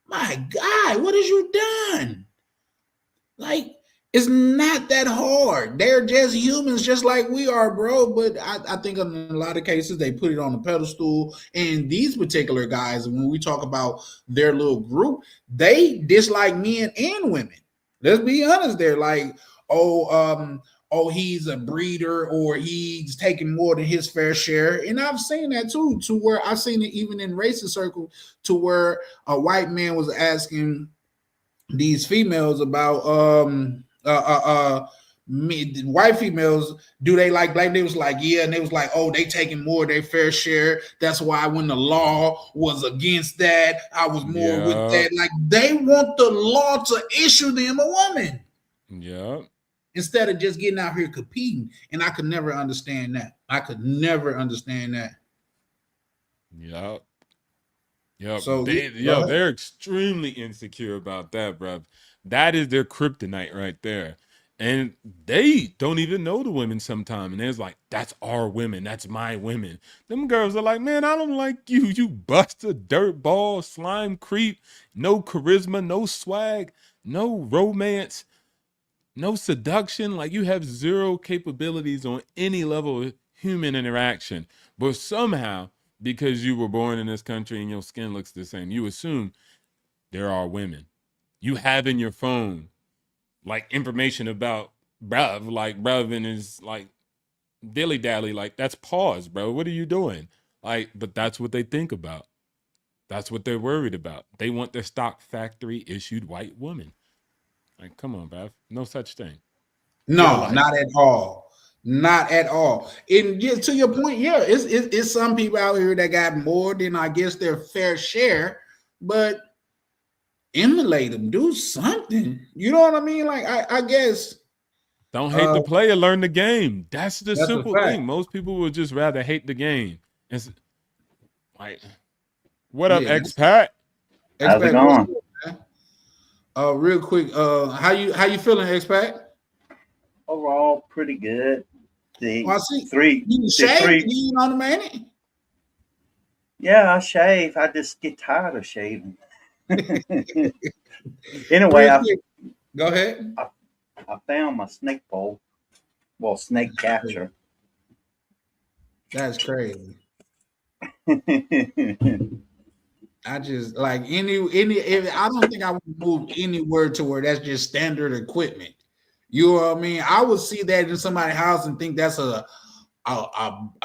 My God, what has you done? Like, it's not that hard. They're just humans just like we are, bro. But I think in a lot of cases, they put it on the pedestal. And these particular guys, when we talk about their little group, they dislike men and women. Let's be honest. They're like, oh, he's a breeder or he's taking more than his fair share. And I've seen that too, to where I've seen it even in racist circles, to where a white man was asking these females about white females, do they like black? They was like, yeah, and they was like, oh, they taking more their fair share. That's why when the law was against that, I was more with that. Like they want the law to issue them a woman. Yeah. Instead of just getting out here competing. And I could never understand that. Yeah. Yeah. So they're extremely insecure about that, bro. That is their kryptonite right there. And they don't even know the women sometimes. And it's like, that's our women. That's my women. Them girls are like, man, I don't like you. You buster, dirt ball, slime creep, no charisma, no swag, no romance, no seduction. Like you have zero capabilities on any level of human interaction. But somehow, because you were born in this country and your skin looks the same, you assume there are women. You have in your phone like information about bruv, like bruv and his like dilly dally, like that's pause, bro. What are you doing? Like, but that's what they think about. That's what they're worried about. They want their stock factory issued white woman. Like, come on, bruv. No such thing. No, not at all. Not at all. And yeah, to your point, yeah, it's some people out here that got more than I guess their fair share, but emulate them, do something. You know what I mean? Like I guess don't hate the player, learn the game. That's the simple thing. Most people would just rather hate the game. It's like, what up, expat? How's it going? Real quick, how you feeling, expat? Overall, pretty good. I see. Three. You shave? You on the man? Yeah, I shave. I just get tired of shaving. Anyway, go ahead. I found my snake pole. Well, snake catcher. That's crazy. I just like any. I don't think I would move anywhere to where that's just standard equipment. You know what I mean? I would see that in somebody's house and think that's a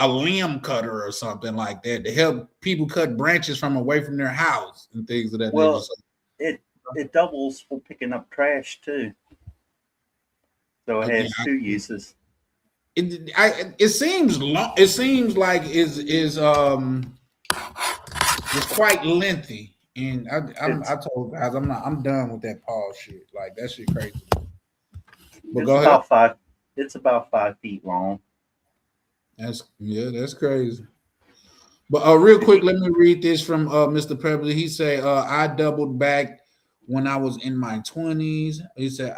limb cutter or something like that to help people cut branches from away from their house and things of that nature. Well, it doubles for picking up trash too. So it has two uses. It seems long. It seems like it's quite lengthy, and I told guys I'm done with that pause shit. Like that shit crazy. But it's go about ahead. It's about 5 feet long. That's crazy. But real quick, let me read this from Mr. Prebley. He said, I doubled back when I was in my 20s. He said,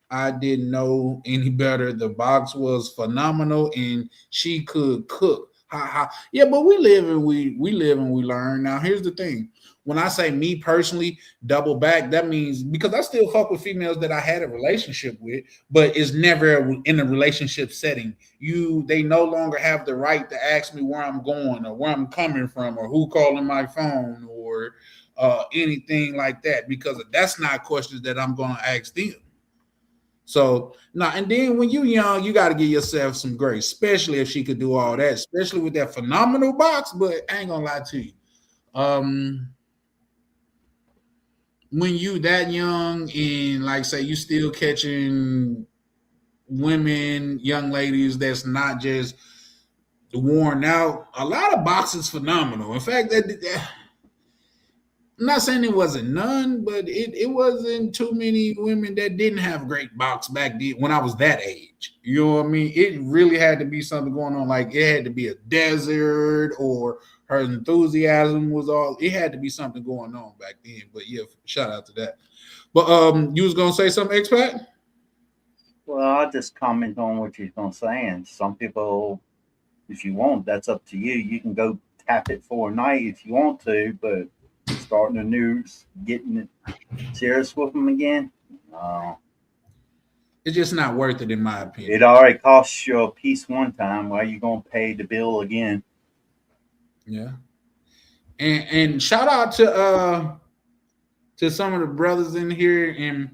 I didn't know any better. The box was phenomenal and she could cook. Yeah, but we live and we learn. Now, here's the thing. When I say me personally, double back, that means because I still fuck with females that I had a relationship with, but it's never in a relationship setting. They no longer have the right to ask me where I'm going or where I'm coming from or who calling my phone or anything like that, because that's not questions that I'm going to ask them. So now, and then when you young, you got to give yourself some grace, especially if she could do all that, especially with that phenomenal box. But I ain't gonna lie to you, when you that young and like say you still catching women, young ladies that's not just worn out, a lot of boxes phenomenal. In fact, I'm not saying it wasn't none, but it wasn't too many women that didn't have great box back then when I was that age. You know what I mean? It really had to be something going on. Like it had to be a desert or her enthusiasm was all. It had to be something going on back then. But yeah, shout out to that. But you was gonna say something, expat? Well, I'll just comment on what you're gonna say. And some people, if you want, that's up to you. You can go tap it for a night if you want to, but starting the news, getting it serious with them again. It's just not worth it, in my opinion. It already cost you a piece one time. Why are you going to pay the bill again? Yeah. And shout out to some of the brothers in here. And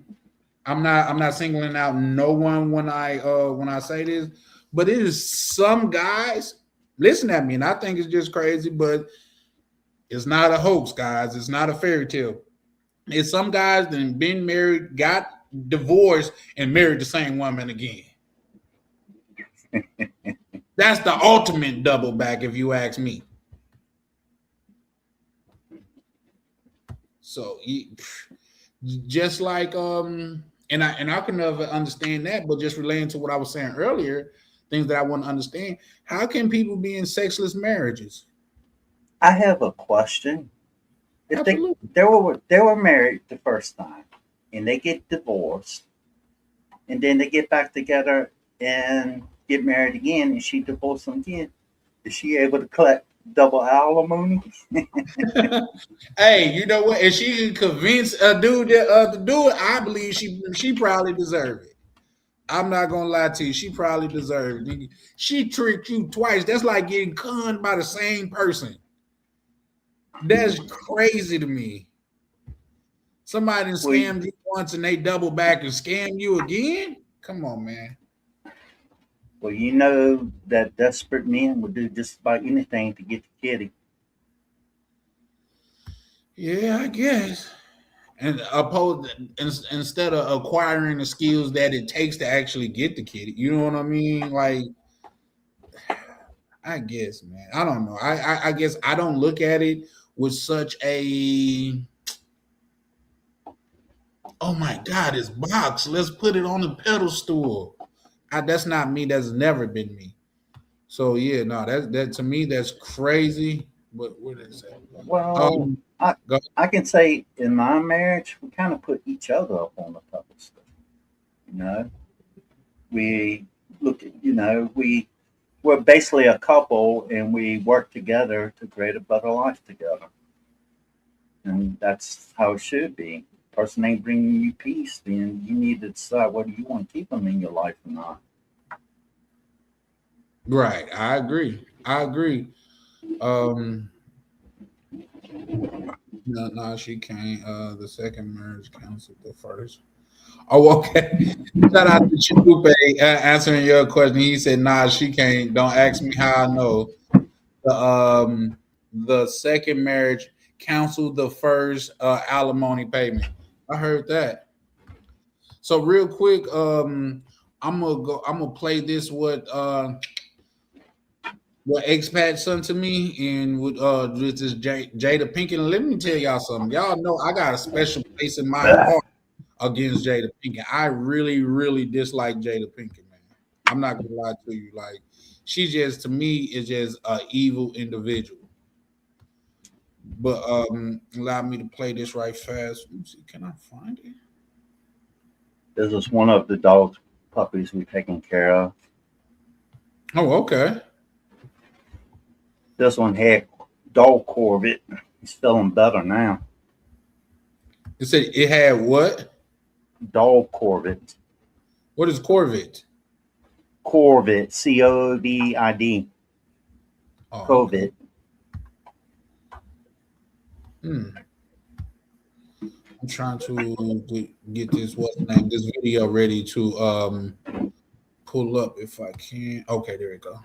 I'm not singling out no one when I say this, but it is some guys. Listen at me, and I think it's just crazy, but it's not a hoax, guys. It's not a fairy tale. It's some guys that been married, got divorced, and married the same woman again. That's the ultimate double back, if you ask me. So just like and I can never understand that, but just relating to what I was saying earlier, things that I want to understand. How can people be in sexless marriages? I have a question. If they were married the first time and they get divorced and then they get back together and get married again and she divorced them again, is she able to collect double alimony? Hey, you know what? If she can convince a dude to do it, I believe she probably deserves it. I'm not gonna lie to you. She probably deserves it. She tricked you twice. That's like getting conned by the same person. That's crazy to me. Somebody scammed you once and they double back and scam you again? Come on, man. Well, you know that desperate men would do just about anything to get the kitty. Yeah, I guess. And instead of acquiring the skills that it takes to actually get the kitty, you know what I mean? Like, I guess, man. I don't know. I guess I don't look at it with such a, oh my God, it's box. Let's put it on the pedestal. That's not me. That's never been me. So yeah, no, that to me that's crazy. What is that? Well, I can say in my marriage, we kind of put each other up on the pedestal. You know, we look at, we're basically a couple and we work together to create a better life together. And that's how it should be. Person ain't bringing you peace, then you need to decide whether you want to keep them in your life or not. Right. I agree. No, she can't. The second marriage counts as the first. Oh, okay. Shout out to Chupe answering your question. He said, "Nah, she can't. Don't ask me how I know." The second marriage canceled the first alimony payment. I heard that. So real quick, I'm gonna play this what expat sent to me and with this Jada Pinkett. And let me tell y'all something. Y'all know I got a special place in my heart against Jada Pinkett. I really, really dislike Jada Pinkett, man. I'm not gonna lie to you. Like, she just, to me, is just an evil individual. But allow me to play this right fast. Let me see, can I find it? This is one of the dog puppies we're taking care of. Oh, okay. This one had dog Corvette. He's feeling better now. It said it had what? Dog Corvette. What is Corvette? Corvette, COVID. Oh, Corvette. I'm trying to get this this video ready to pull up if I can. Okay, there we go.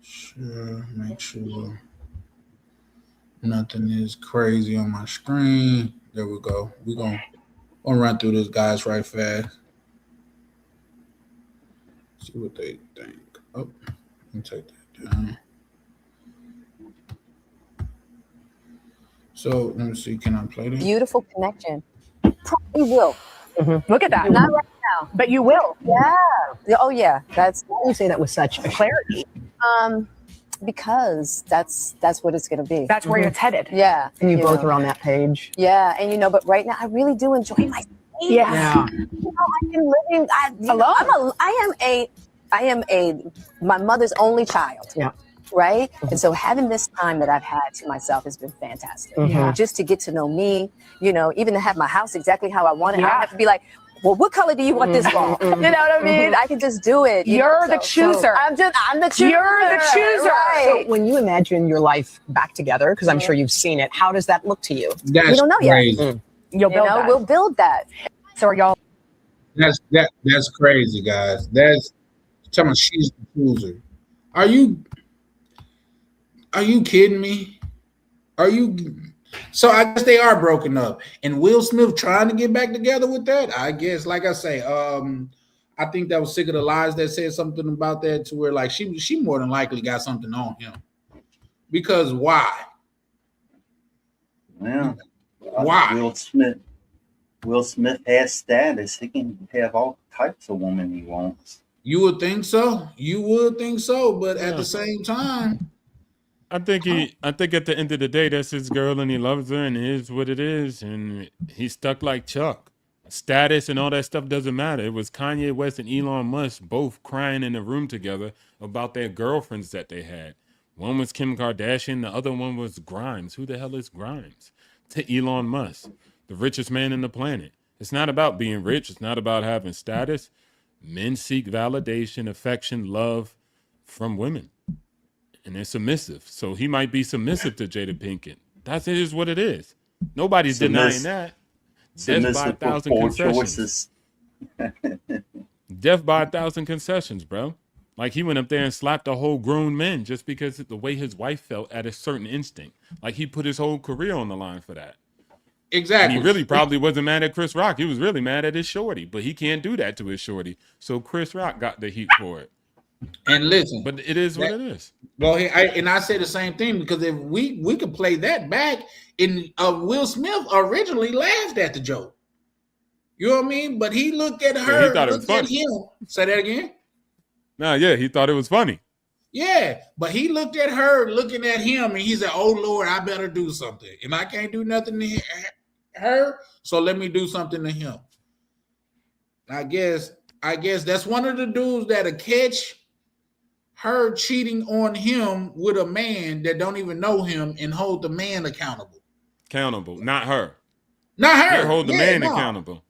Sure, make sure nothing is crazy on my screen. There we go. We're gonna run through this guys right fast. See what they think. Oh, let me take that down. So let me see. Can I play this? Beautiful connection. Probably will. Mm-hmm. Look at that. Not right now. But you will. Yeah. Oh yeah. That's You say that with such clarity. Because that's what it's gonna be. That's where it's headed. Yeah. And you both know. are on that page. Yeah, and but right now I really do enjoy my space. Yeah. I've been living Alone. I am my mother's only child. Yeah. Right? And so having this time that I've had to myself has been fantastic. Yeah. Just to get to know me, even to have my house exactly how I want it. I Yeah. don't have to be like, well, what color do you want this wall? You know what I mean? I can just do it. You're the chooser. I'm the chooser. You're the chooser. Right. So when you imagine your life back together, because I'm sure you've seen it, how does that look to you? That's We don't know yet. crazy. You'll build that. We'll build that. So are y'all? That's crazy, guys. That's talking about she's the chooser. Are you kidding me? Are you? So I guess they are broken up, and Will Smith trying to get back together with that. I guess, like I say, I think that was Sick of the Lies that said something about that, to where like she more than likely got something on him. Because why? Well, Why? Will Smith has status. He can have all types of women he wants. You would think so. You would think so, but at the same time, I think at the end of the day, that's his girl and he loves her and it is what it is. And he's stuck like Chuck. Status and all that stuff doesn't matter. It was Kanye West and Elon Musk both crying in a room together about their girlfriends that they had. One was Kim Kardashian, the other one was Grimes. Who the hell is Grimes? To Elon Musk, the richest man on the planet. It's not about being rich. It's not about having status. Men seek validation, affection, love from women. And they're submissive. So he might be submissive to Jada Pinkett. That is what it is. Nobody's denying that. Death by 1,000 concessions. Death by 1,000 concessions, bro. Like he went up there and slapped a whole grown man just because of the way his wife felt at a certain instinct. Like he put his whole career on the line for that. exactly. And he really probably wasn't mad at Chris Rock. He was really mad at his shorty, but he can't do that to his shorty. So Chris Rock got the heat for it. And listen, But it is what it is. well, I say the same thing, because if we could play that back, in Will Smith originally laughed at the joke. You know what I mean? But he looked at her, he thought it was looked at funny. him. Say that again. Nah, yeah, he thought it was funny. Yeah, but he looked at her, looking at him, and he said, "Oh Lord, I better do something, and I can't do nothing to her, so let me do something to him." I guess that's one of the dudes that'll catch her cheating on him with a man that don't even know him and hold the man accountable. Accountable, not her. Not her. He'll hold the man no. accountable.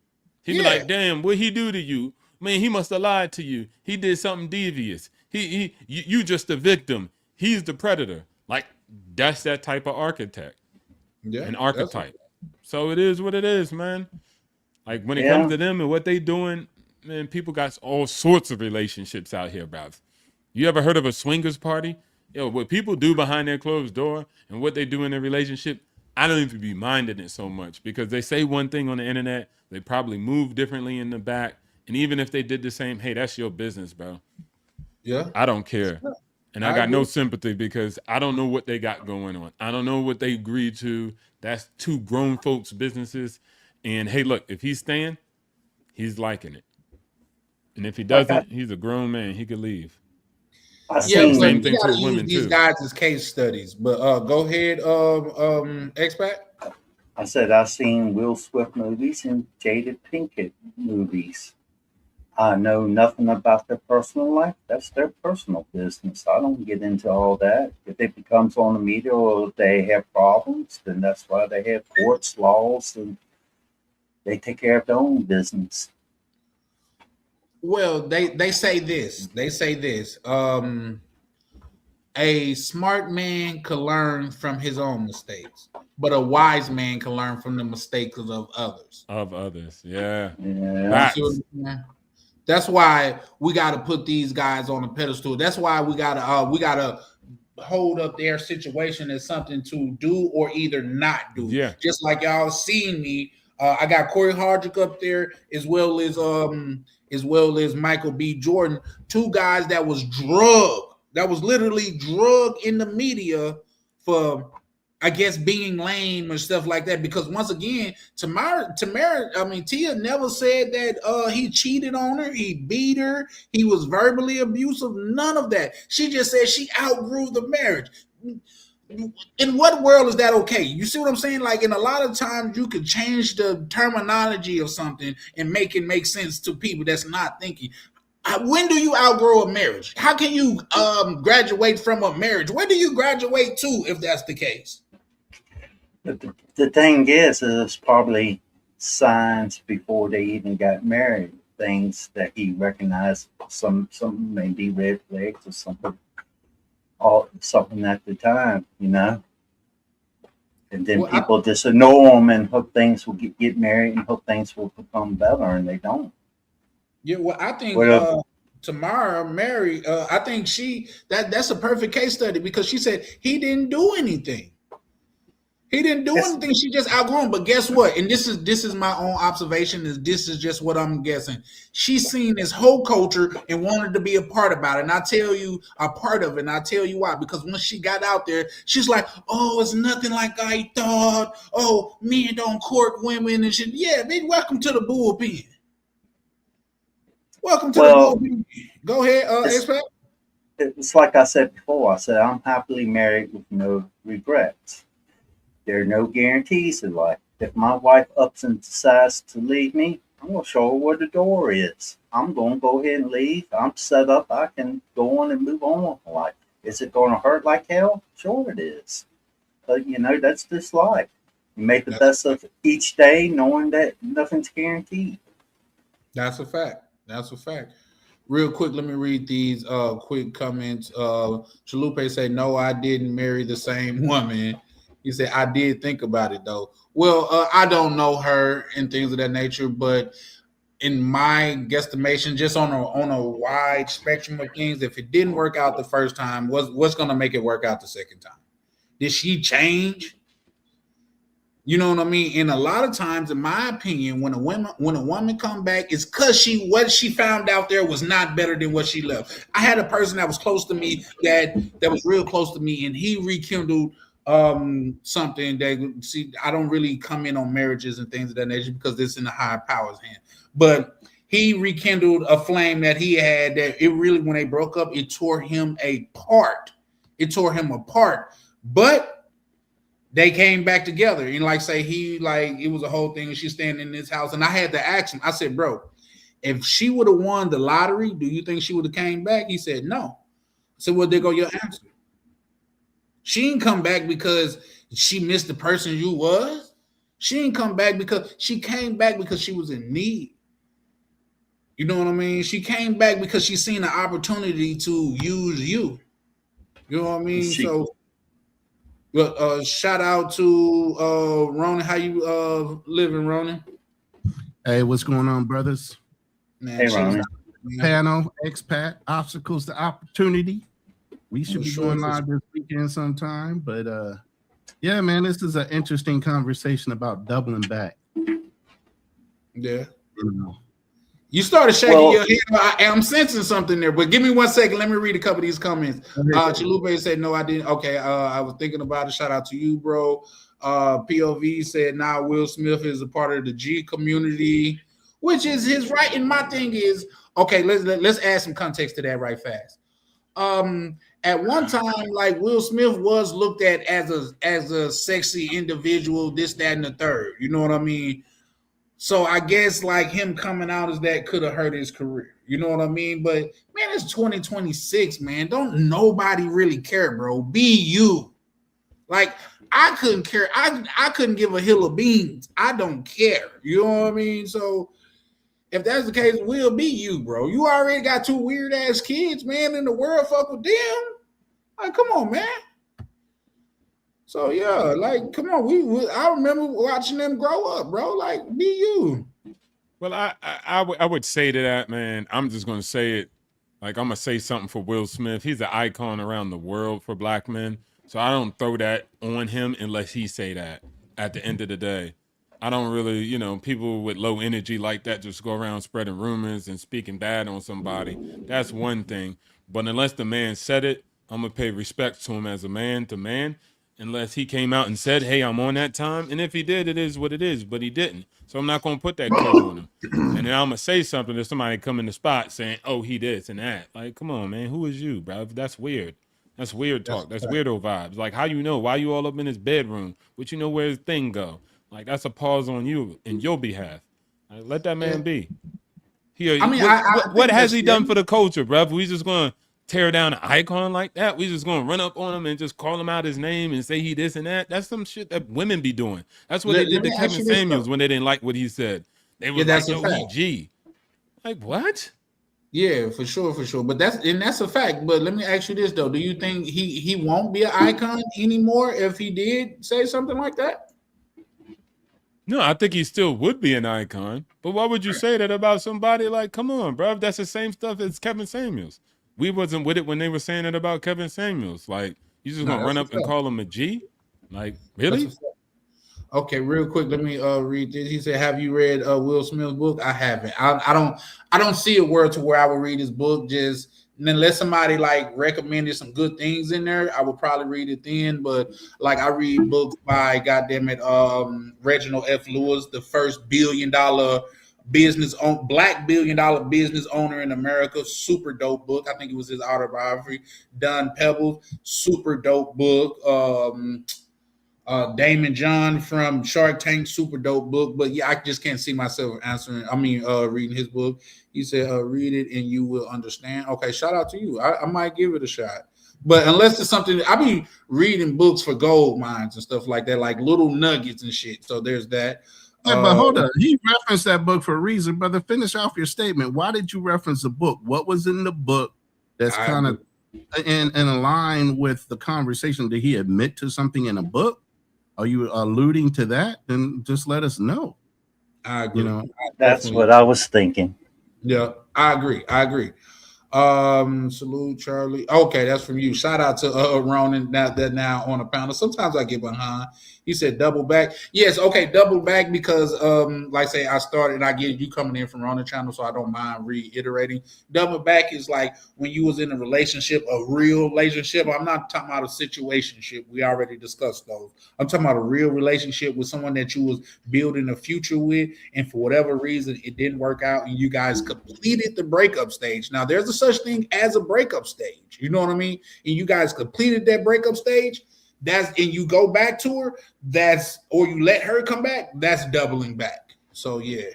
He'd be Yeah. like, damn, what he do to you? Man, he must have lied to you. He did something devious. You just the victim. He's the predator. Like, that's that type of architect. Yeah, An archetype. So it is what it is, man. Like when it comes to them and what they doing, man, people got all sorts of relationships out here, bruv. You ever heard of a swingers party? Yo, what people do behind their closed door and what they do in their relationship, I don't even be minding it so much, because they say one thing on the internet, they probably move differently in the back. And even if they did the same, hey, that's your business, bro. Yeah. I don't care. And I got no sympathy, because I don't know what they got going on. I don't know what they agreed to. That's two grown folks' businesses. And hey, look, if he's staying, he's liking it. And if he doesn't, he's a grown man. He could leave. Yeah, same thing you gotta for use women these too. guys as case studies. But go ahead, expat. I said I've seen Will Smith movies and Jada Pinkett movies. I know nothing about their personal life. That's their personal business. I don't get into all that. If it becomes on the media or they have problems, then that's why they have courts, laws, and they take care of their own business. Well, they say this. They say this. A smart man can learn from his own mistakes, but a wise man can learn from the mistakes of others. Of others, yeah. Yeah. Facts. You see what I'm saying? That's why we got to put these guys on a pedestal. That's why we gotta hold up their situation as something to do or either not do. Yeah. Just like y'all seen me. I got Corey Hardrick up there, as well as Michael B. Jordan, two guys that was literally drugged in the media for, I guess, being lame or stuff like that. Because once again, Tia never said that he cheated on her, he beat her, he was verbally abusive, none of that. She just said she outgrew the marriage. In what world is that okay? You see what I'm saying? Like, in a lot of times you could change the terminology of something and make it make sense to people that's not thinking. When do you outgrow a marriage? How can you graduate from a marriage? Where do you graduate to, if that's the case? But the thing is, it's probably signs before they even got married, things that he recognized, some maybe red flags or something. Or something at the time, you know. And then Well, people just ignore them and hope things will get married and hope things will become better, and they don't. I think Well, Tamara Mary, I think that's a perfect case study because she said he didn't do anything. He didn't do Yes. anything. She just outgrew him. But guess what? And this is my own observation. This is just what I'm guessing. She's seen this whole culture and wanted to be a part about it. And I tell you, a part of it. And I tell you why. Because when she got out there, she's like, "Oh, it's nothing like I thought. Oh, men don't court women and shit." Yeah, man. Welcome to the bullpen. Welcome to the bullpen. Go ahead, Expert. It's like I said before. I said I'm happily married with no regrets. There are no guarantees in life. If my wife ups and decides to leave me, I'm going to show her where the door is. I'm going to go ahead and leave. I'm set up. I can go on and move on with my life. Is it going to hurt like hell? Sure it is. But, that's just life. You make the best of each day knowing that nothing's guaranteed. That's a fact. That's a fact. Real quick, let me read these quick comments. Chalupe said, "No, I didn't marry the same woman." He said, "I did think about it though." Well, I don't know her and things of that nature, but in my guesstimation, just on a wide spectrum of things, if it didn't work out the first time, what's going to make it work out the second time? Did she change? You know what I mean? And a lot of times, in my opinion, when a woman come back, it's because what she found out there was not better than what she left. I had a person that was close to me that was real close to me, and he rekindled something that, see, I don't really come in on marriages and things of that nature because it's in the higher power's hand. But he rekindled a flame that he had that it really, when they broke up, it tore him apart. It tore him apart. But they came back together, and it was a whole thing. And she's standing in his house, and I had to ask him. I said, "Bro, if she would have won the lottery, do you think she would have came back?" He said, "No." I said, "Well, there go your answer. She didn't come back because she missed the person you was. She didn't come back because she came back because she was in need. You know what I mean? She came back because she seen an opportunity to use you. You know what I mean? Shout out to Ronan. How you living, Ronan? Hey, what's going on, brothers? Man, Hey, Ronan. Panel, expat, obstacles to opportunity. We should be sure going live this weekend sometime, but yeah, man, this is an interesting conversation about doubling back. Yeah. You know. You started shaking your head. I'm sensing something there, but give me 1 second. Let me read a couple of these comments. Chalupe said, "No, I didn't." Okay, I was thinking about it. Shout out to you, bro. POV said, "Now Will Smith is a part of the G community," which is his right. And my thing is, okay, let's add some context to that right fast. At one time, like, Will Smith was looked at as a sexy individual, this, that, and the third. You know what I mean? So I guess like him coming out as that could have hurt his career. You know what I mean? But man, it's 2026, man. Don't nobody really care, bro. Be you. Like, I couldn't care. I couldn't give a hill of beans. I don't care. You know what I mean? So if that's the case, Will, be you, bro. You already got 2 weird ass kids, man, in the world. Fuck with them. Like, come on, man. So yeah, like, come on. I remember watching them grow up, bro. Like, be you. Well, I would say to that, man. I'm just gonna say it. Like, I'm gonna say something for Will Smith. He's an icon around the world for black men. So I don't throw that on him unless he say that. At the end of the day, I don't really, people with low energy like that just go around spreading rumors and speaking bad on somebody. That's one thing. But unless the man said it, I'm gonna pay respect to him as a man to man. Unless he came out and said, "Hey, I'm on that time." And if he did, it is what it is, but he didn't. So I'm not going to put that coat on him. And then I'm going to say something to somebody come in the spot saying, "Oh, he this and that." Like, come on, man. Who is you, bro? That's weird. That's weird talk. That's weirdo vibes. Like, how you know? Why you all up in his bedroom? But you know where his thing go? Like, that's a pause on you in your behalf. Like, let that man be. What has he done for the culture, bro? We just going to tear down an icon like that? We just gonna run up on him and just call him out his name and say he this and that? That's some shit that women be doing. That's what they did to Kevin Samuels when they didn't like what he said. They were like, "Yo, he G." Like, what? Yeah, for sure, for sure. But that's a fact. But let me ask you this though: do you think he won't be an icon anymore if he did say something like that? No, I think he still would be an icon. But why would you say that about somebody like, come on, bro? That's the same stuff as Kevin Samuels. We wasn't with it when they were saying it about Kevin Samuels. Like, you just No, gonna that's run a up and fact. call him a G? Like, That's a really? fact. Okay, real quick, let me read this. He said, "Have you read Will Smith's book?" I haven't. I don't see a word to where I would read his book. Just unless somebody like recommended some good things in there, I would probably read it then. But like I read books by goddamn it, Reginald F. Lewis, the first billion-dollar black billion-dollar business owner in America. Super dope book. I think it was his autobiography. Don Pebbles, super dope book. Damon John from Shark Tank, super dope book. But yeah, I just can't see myself reading his book. He said, read it and you will understand. Okay, shout out to you. I might give it a shot. But unless it's something, I be reading books for gold mines and stuff like that, like little nuggets and shit. So there's that. Yeah, but hold up. He referenced that book for a reason, brother. Finish off your statement. Why did you reference the book? What was in the book that's kind of in line with the conversation? Did he admit to something in a book? Are you alluding to that? Then just let us know. I agree. You know, That's what I was thinking. Yeah, I agree. Salute Charlie. Okay, that's from you. Shout out to Ronan now on a panel. Sometimes I get behind. He said double back. Yes, okay, double back because like I say, I started and I get you coming in from Ronan channel, so I don't mind reiterating. Double back is like when you was in a relationship, a real relationship. I'm not talking about a situationship. We already discussed those. I'm talking about a real relationship with someone that you was building a future with, and for whatever reason it didn't work out, and you guys completed the breakup stage. Now there's a such thing as a breakup stage. You know what I mean? And you guys completed that breakup stage. And you go back to her. Or you let her come back. That's doubling back. So yeah.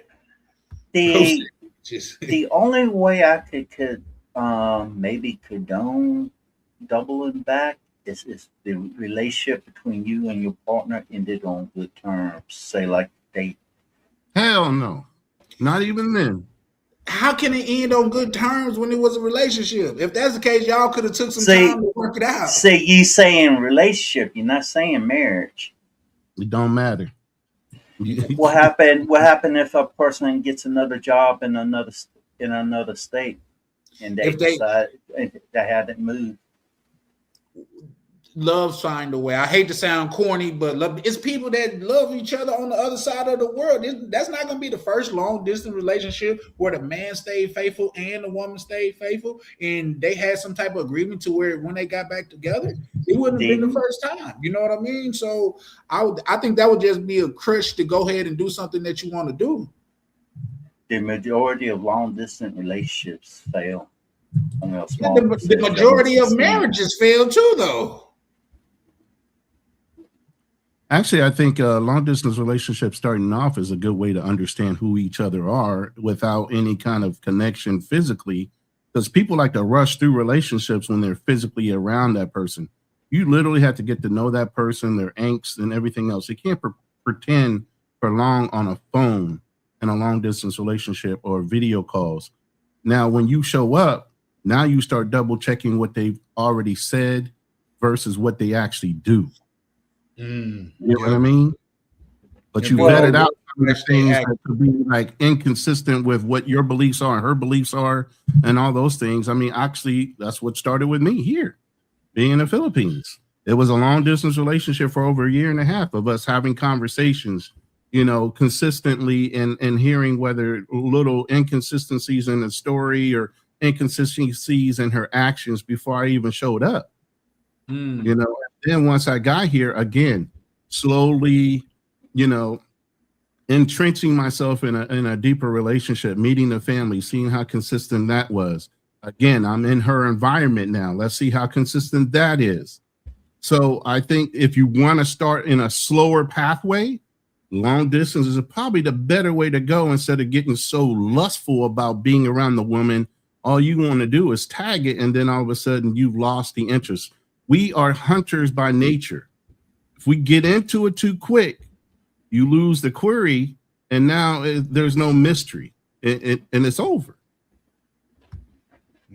The only way I could maybe condone doubling back is the relationship between you and your partner ended on good terms. Say like date. Hell no. Not even then. How can it end on good terms when it was a relationship? If that's the case, y'all could have took some time to work it out. See, you saying relationship, you're not saying marriage. It don't matter. What happened if a person gets another job in another state and they decide they haven't moved? Love find a way. I hate to sound corny, but it's people that love each other on the other side of the world. That's not going to be the first long distance relationship where the man stayed faithful and the woman stayed faithful, and they had some type of agreement to where when they got back together, it wouldn't have been the first time. You know what I mean? So I think that would just be a crush to go ahead and do something that you want to do. The majority of long distance relationships fail. The majority of marriages fail too, though. Actually, I think long distance relationship starting off is a good way to understand who each other are without any kind of connection physically, because people like to rush through relationships when they're physically around that person. You literally have to get to know that person, their angst and everything else. You can't pretend for long on a phone in a long distance relationship or video calls. Now, when you show up, now you start double checking what they've already said versus what they actually do. You know what I mean? But you vetted out some of the things that could be like inconsistent with what your beliefs are and her beliefs are and all those things. I mean, actually, that's what started with me here, being in the Philippines. It was a long distance relationship for over 1.5 years of us having conversations, you know, consistently and hearing whether little inconsistencies in the story or inconsistencies in her actions before I even showed up. You know, then once I got here, again, slowly, you know, entrenching myself in a deeper relationship, meeting the family, seeing how consistent that was. Again, I'm in her environment now. Let's see how consistent that is. So I think if you want to start in a slower pathway, long distance is probably the better way to go instead of getting so lustful about being around the woman. All you want to do is tag it, and then all of a sudden you've lost the interest. We are hunters by nature. If we get into it too quick, you lose the query, and now there's no mystery, and it's over.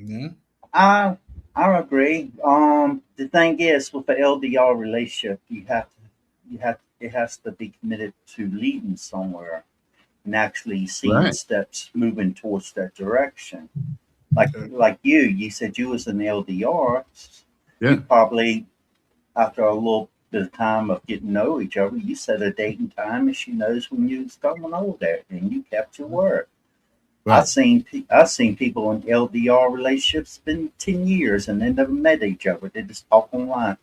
Yeah. I agree. The thing is, with the LDR relationship, it has to be committed to leading somewhere and actually seeing Right. steps moving towards that direction. Okay. Like you said you was in LDR. Yeah. You probably, after a little bit of time of getting to know each other, you set a date and time, and she knows when you was coming over there, and you kept your word. Right. I've seen people in LDR relationships spend 10 years and they never met each other. They just talk online.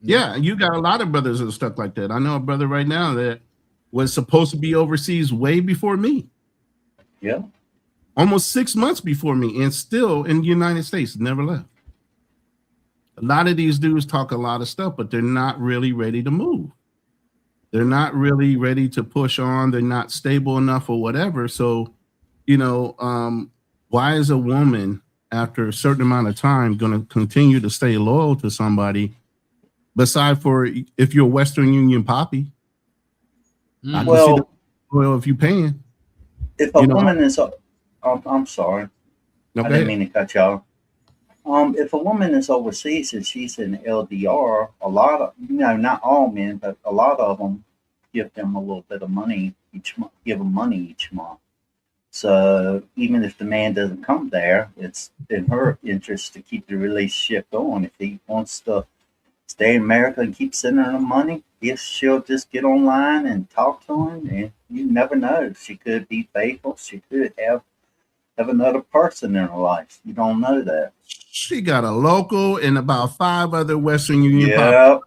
Yeah, you got a lot of brothers that are stuck like that. I know a brother right now that was supposed to be overseas way before me, Yeah. almost 6 months before me, and still in the United States, never left. A lot of these dudes talk a lot of stuff, but they're not really ready to move. They're not really ready to push on. They're not stable enough or whatever. So, why is a woman after a certain amount of time going to continue to stay loyal to somebody? Beside for if you're a Western Union poppy, I can see the Well, loyal if you paying. if a You know- woman is, I'm sorry, No, I go didn't ahead. mean to cut you off. If a woman is overseas and she's in LDR, a lot of, not all men, but a lot of them give them a little bit of money each month, give them money each month. So even if the man doesn't come there, it's in her interest to keep the relationship going. If he wants to stay in America and keep sending her money, yes, she'll just get online and talk to him, and you never know. She could be faithful. She could have another person in her life. You don't know that. She got a local and about 5 other Western Union poppy.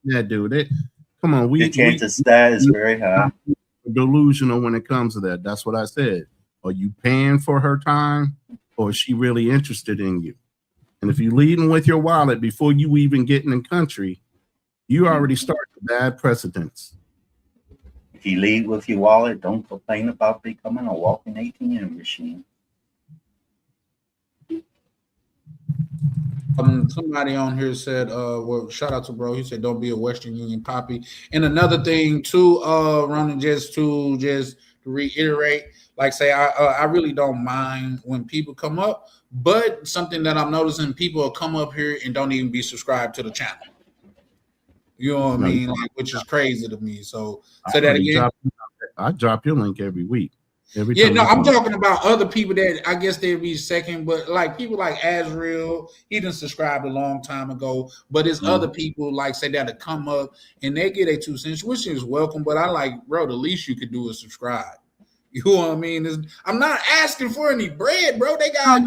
Yeah, Yeah, dude. Come on, the chances that is very high. delusional when it comes to that. That's what I said. Are you paying for her time, or is she really interested in you? And if you leading with your wallet before you even get in the country, you already start the bad precedents. If you lead with your wallet, don't complain about becoming a walking ATM machine. Somebody on here said, well, shout out to bro. He said, don't be a Western Union poppy. And another thing too, Ronan, just to reiterate, like say, I really don't mind when people come up, but something that I'm noticing, people will come up here and don't even be subscribed to the channel. You know what I mean? Like, which is crazy to me. So say that again. I drop your link every week. Yeah, no, I'm talking about other people that I guess they'd be second, but like people like Azrael, he didn't subscribe a long time ago. But it's other people like say that to come up and they get a 2 cents, which is welcome. But I like, bro, the least you could do is subscribe. You know what I mean? I'm not asking for any bread, bro. They got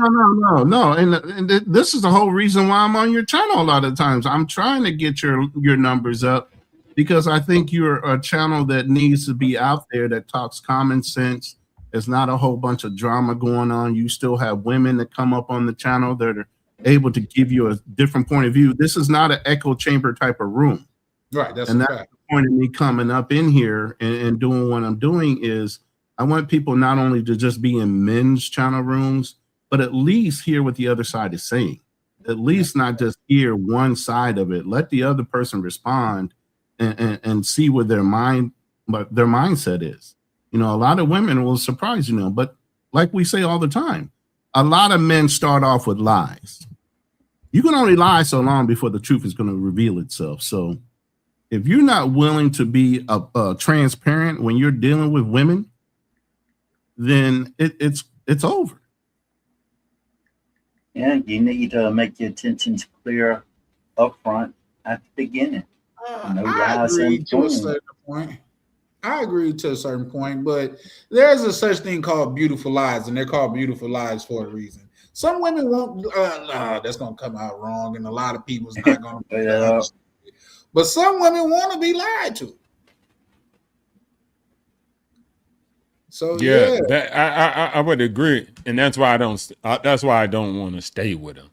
no. And this is the whole reason why I'm on your channel a lot of times. I'm trying to get your numbers up because I think you're a channel that needs to be out there that talks common sense. There's not a whole bunch of drama going on. You still have women that come up on the channel that are able to give you a different point of view. This is not an echo chamber type of room. right. That's And a that's fact. the point of me coming up in here and doing what I'm doing is I want people not only to just be in men's channel rooms, but at least hear what the other side is saying. At least not just hear one side of it. Let the other person respond and see what their mindset is. You know, a lot of women will surprise you, but like we say all the time, a lot of men start off with lies. You can only lie so long before the truth is going to reveal itself. So if you're not willing to be transparent when you're dealing with women, then it's over. Yeah, you need to make your intentions clear up front at the beginning. No I lies agree in to a between. certain point. I agree to a certain point, but there's a such thing called beautiful lies, and they're called beautiful lies for a reason. Some women won't. That's gonna come out wrong, and a lot of people's not gonna. Yeah. But some women want to be lied to. So Yeah, that I would agree, and that's why I don't. That's why I don't want to stay with them.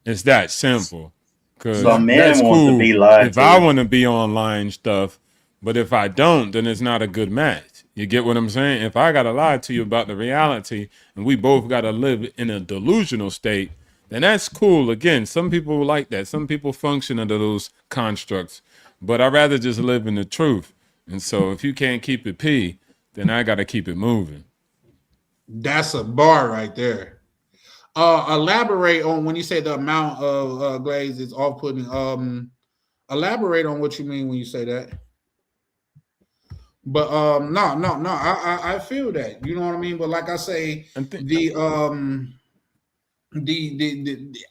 It's that simple. Because Some men that's want to cool be lied if to. I want to be online stuff, but if I don't, then it's not a good match. You get what I'm saying? If I gotta lie to you about the reality, and we both gotta live in a delusional state, then that's cool. Again, some people like that. Some people function under those constructs, but I'd rather just live in the truth. And so, if you can't keep it P, then I gotta keep it moving. That's a bar right there. Elaborate on when you say the amount of glaze is off-putting. Elaborate on what you mean when you say that. But no. I feel that. You know what I mean? But like I say, the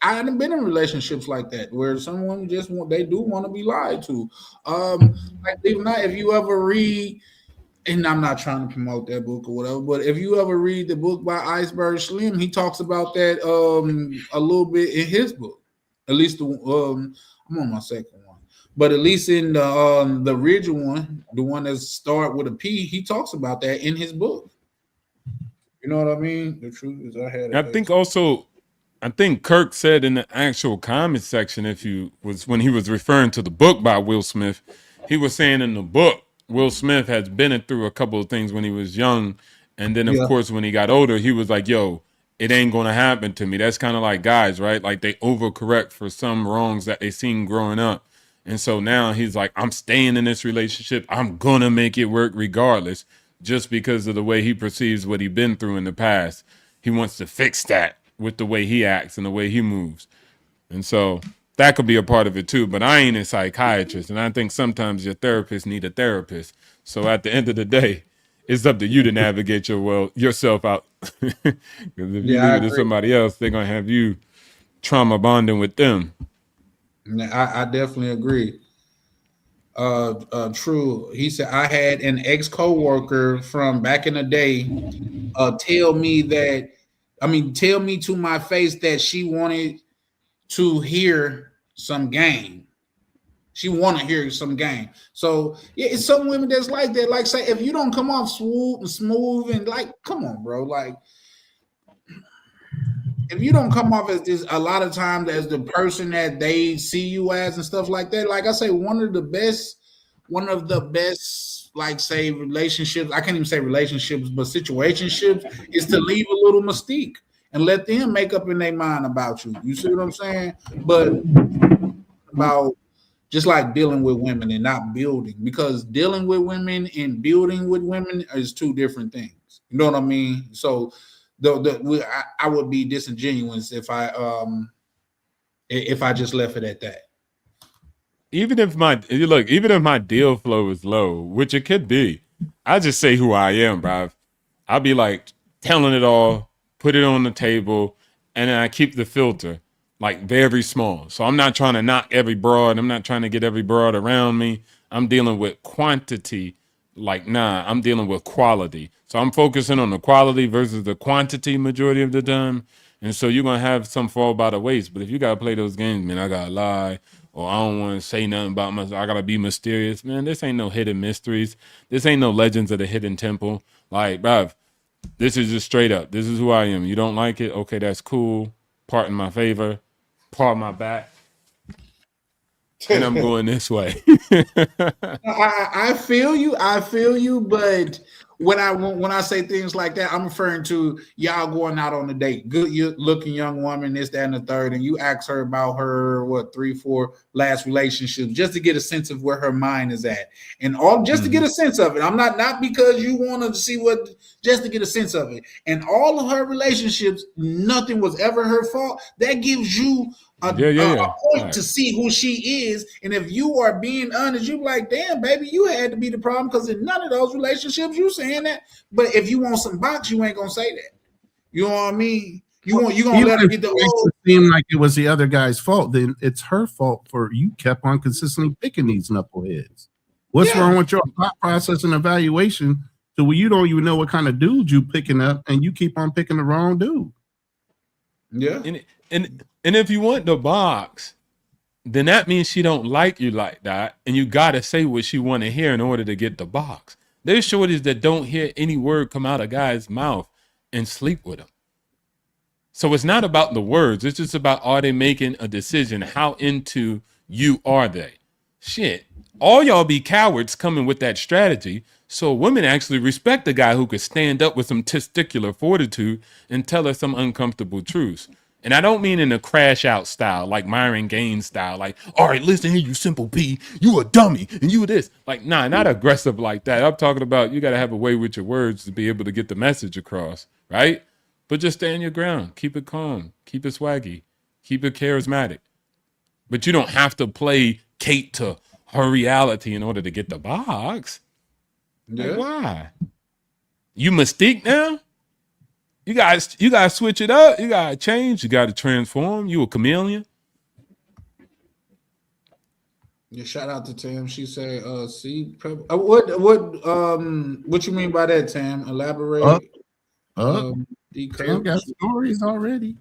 I haven't been in relationships like that where some women just they do want to be lied to. Like even not if you ever read, and I'm not trying to promote that book or whatever, but if you ever read the book by Iceberg Slim, he talks about that a little bit in his book. At least I'm on my second one, but at least in the original one, the one that start with a P, he talks about that in his book. You know what I mean? The truth is, I think Kirk said in the actual comment section, when he was referring to the book by Will Smith, he was saying in the book, Will Smith has been through a couple of things when he was young. And then, of course, when he got older, he was like, yo, it ain't going to happen to me. That's kind of like guys, right? Like they overcorrect for some wrongs that they seen growing up. And so now he's like, I'm staying in this relationship. I'm going to make it work regardless, just because of the way he perceives what he's been through in the past. He wants to fix that with the way he acts and the way he moves. And so that could be a part of it too, but I ain't a psychiatrist. And I think sometimes your therapist need a therapist. So at the end of the day, it's up to you to navigate yourself out. Because if you leave it to somebody else, they're going to have you trauma bonding with them. I definitely agree. True. He said, I had an ex-coworker from back in the day tell me to my face that she wanted to hear some game. She want to hear some game. So yeah, it's some women that's like that. Like say, if you don't come off smooth and like, come on, bro. Like, if you don't come off as this a lot of times as the person that they see you as and stuff like that, like I say, one of the best, like say relationships, I can't even say relationships, but situationships is to leave a little mystique and let them make up in their mind about you. You see what I'm saying? But about just like dealing with women and not building, because dealing with women and building with women is two different things. You know what I mean? So I would be disingenuous if I just left it at that. Even if my deal flow is low, which it could be, I just say who I am, bro. I'll be like telling it all, put it on the table, and then I keep the filter like very small. So I'm not trying to knock every broad. I'm not trying to get every broad around me. I'm dealing with quantity. I'm dealing with quality. So I'm focusing on the quality versus the quantity majority of the time. And so you're going to have some fall by the waist. But if you got to play those games, man, I got to lie, or I don't want to say nothing about myself, I got to be mysterious. Man, this ain't no hidden mysteries. This ain't no Legends of the Hidden Temple. Like, bruv, this is just straight up. This is who I am. You don't like it? Okay, that's cool. Part in my favor. Part my back. And I'm going this way. I feel you, but when I say things like that, I'm referring to y'all going out on a date, good looking young woman, this, that, and the third, and you ask her about her 3-4 last relationships just to get a sense of where her mind is at, and all just to get a sense of it. I'm not because you want to see just to get a sense of it. And all of her relationships, nothing was ever her fault. That gives you a point to see who she is. And if you are being honest, you're like, damn, baby, you had to be the problem, because in none of those relationships you saying that. But if you want some box, you ain't gonna say that. You know what I mean? You gonna let her get the seem like it was the other guy's fault, then it's her fault for you kept on consistently picking these knuckleheads. What's wrong with your thought process and evaluation to where you don't even know what kind of dude you picking up and you keep on picking the wrong dude? Yeah. And if you want the box, then that means she don't like you like that, and you gotta say what she want to hear in order to get the box. There's shorties that don't hear any word come out of guy's mouth and sleep with him. So it's not about the words. It's just about, are they making a decision? How into you are they? Shit. All y'all be cowards coming with that strategy. So women actually respect the guy who could stand up with some testicular fortitude and tell her some uncomfortable truths. And I don't mean in a crash out style, like Myron Gaines style, like, all right, listen here, you simple P, you a dummy, and you this. Like, nah, not aggressive like that. I'm talking about you got to have a way with your words to be able to get the message across, right? But just stand your ground. Keep it calm. Keep it swaggy. Keep it charismatic. But you don't have to play Kate to her reality in order to get the box. Yeah. Like, why? You Mystique now? You gotta switch it up. You gotta change. You gotta transform. You a chameleon. Yeah, shout out to Tam. She said, see, what you mean by that, Tam? Elaborate. Tam got stories already.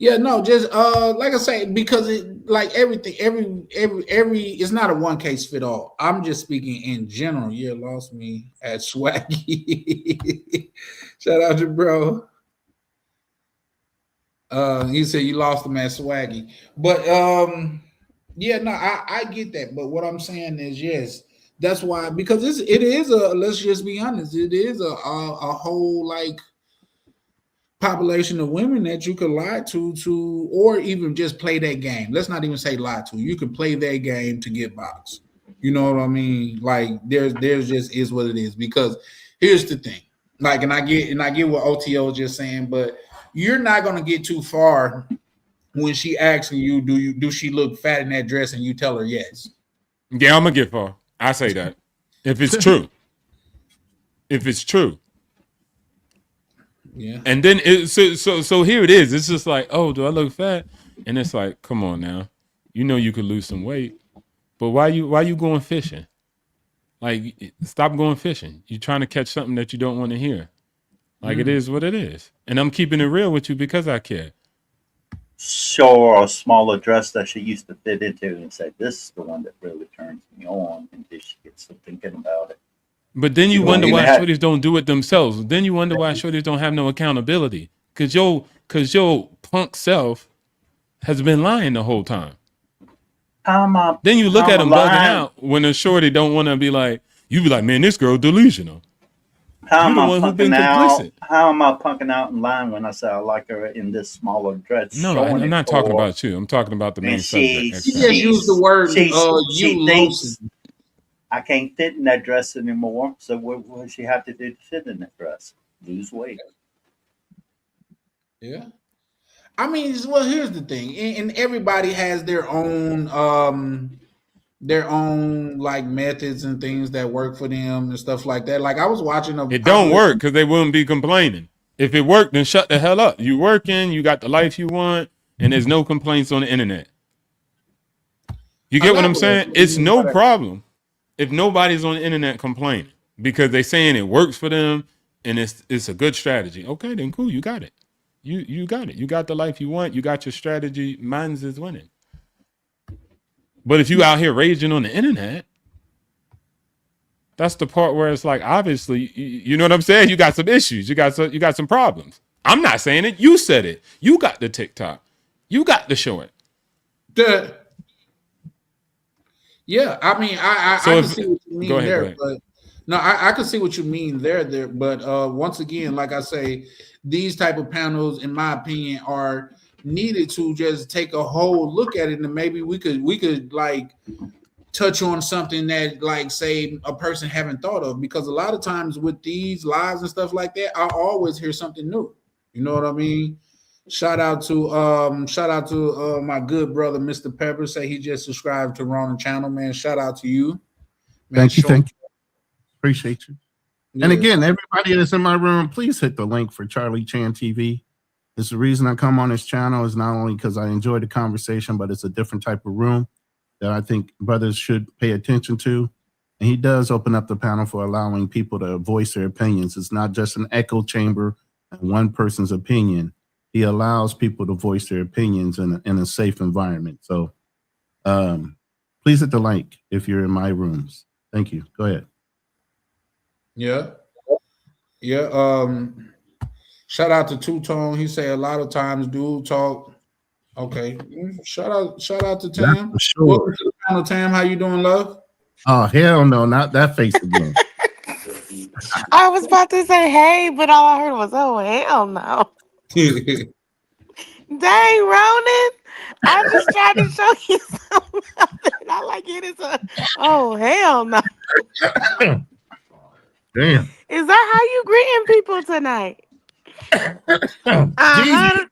Yeah, no, just like I say, because it like everything, every it's not a one case fit all. I'm just speaking in general. Yeah, lost me at Swaggy. Shout out to bro. He said you lost him at Swaggy. But yeah, no, I get that. But what I'm saying is yes, that's why, because it is a, let's just be honest, it is a whole like population of women that you could lie to, or even just play that game. Let's not even say lie to. You can play that game to get boxed. You know what I mean? Like there's just is what it is. Because here's the thing. Like, and I get what OTO is just saying, but you're not gonna get too far when she asking you, do she look fat in that dress, and you tell her yes. Yeah, I'm gonna get far. I say that if it's true. If it's true. Yeah. And then so here it is. It's just like, oh, do I look fat? And it's like, come on now. You know you could lose some weight. But why you going fishing? Like, stop going fishing. You're trying to catch something that you don't want to hear. Like, it is what it is. And I'm keeping it real with you because I care. Show her a smaller dress that she used to fit into and say, this is the one that really turns me on, and then she gets to thinking about it. But then you wonder why shorties don't do it themselves. Then you wonder why shorties don't have no accountability. Cause your punk self has been lying the whole time. Then you look at them bugging out when a shorty don't want to be like, you be like, man, this girl delusional. How am I punking out and lying when I say I like her in this smaller dress? No, I'm not talking about you. I'm talking about the main subject. She just used the word she thinks I can't fit in that dress anymore. So what does she have to do to fit in that dress? Lose weight. Yeah. I mean, well, here's the thing, and everybody has their own like methods and things that work for them and stuff like that. Like I was watching it don't work because they wouldn't be complaining. If it worked, then shut the hell up. You working, you got the life you want, and there's no complaints on the internet. You get what I'm saying? It's no problem if nobody's on the internet complaining because they saying it works for them and it's a good strategy. Okay, then cool, you got it. You got it. You got the life you want. You got your strategy. Mine's is winning. But if you out here raging on the internet, that's the part where it's like, obviously, you know what I'm saying? You got some issues. You got some problems. I'm not saying it. You said it. You got the TikTok. You got the short. Yeah, I mean, I can see what you mean there, but no, I can see what you mean there. But once again, like I say, these type of panels, in my opinion, are needed to just take a whole look at it, and maybe we could like touch on something that, like, say a person haven't thought of, because a lot of times with these lives and stuff like that, I always hear something new. You know what I mean? Shout out to my good brother, Mr. Pepper. Say he just subscribed to Ronan channel, man. Shout out to you. Man, thank you. Appreciate you. Yeah. And again, everybody that's in my room, please hit the link for Charlie Chan TV. It's the reason I come on this channel is not only because I enjoy the conversation, but it's a different type of room that I think brothers should pay attention to. And he does open up the panel for allowing people to voice their opinions. It's not just an echo chamber and one person's opinion. He allows people to voice their opinions in a safe environment. So please hit the like if you're in my rooms. Thank you. Go ahead. Yeah. Shout out to Two Tone. He say a lot of times dude talk. Okay. Shout out to Tam. Sure. Welcome to the panel, Tam. How you doing, love? Oh, hell no, not that face again. I was about to say hey, but all I heard was, oh, hell no. Dang, Ronan. I just tried to show you something. I like it. It's a oh hell no. Damn. Is that how you greeting people tonight? Jesus.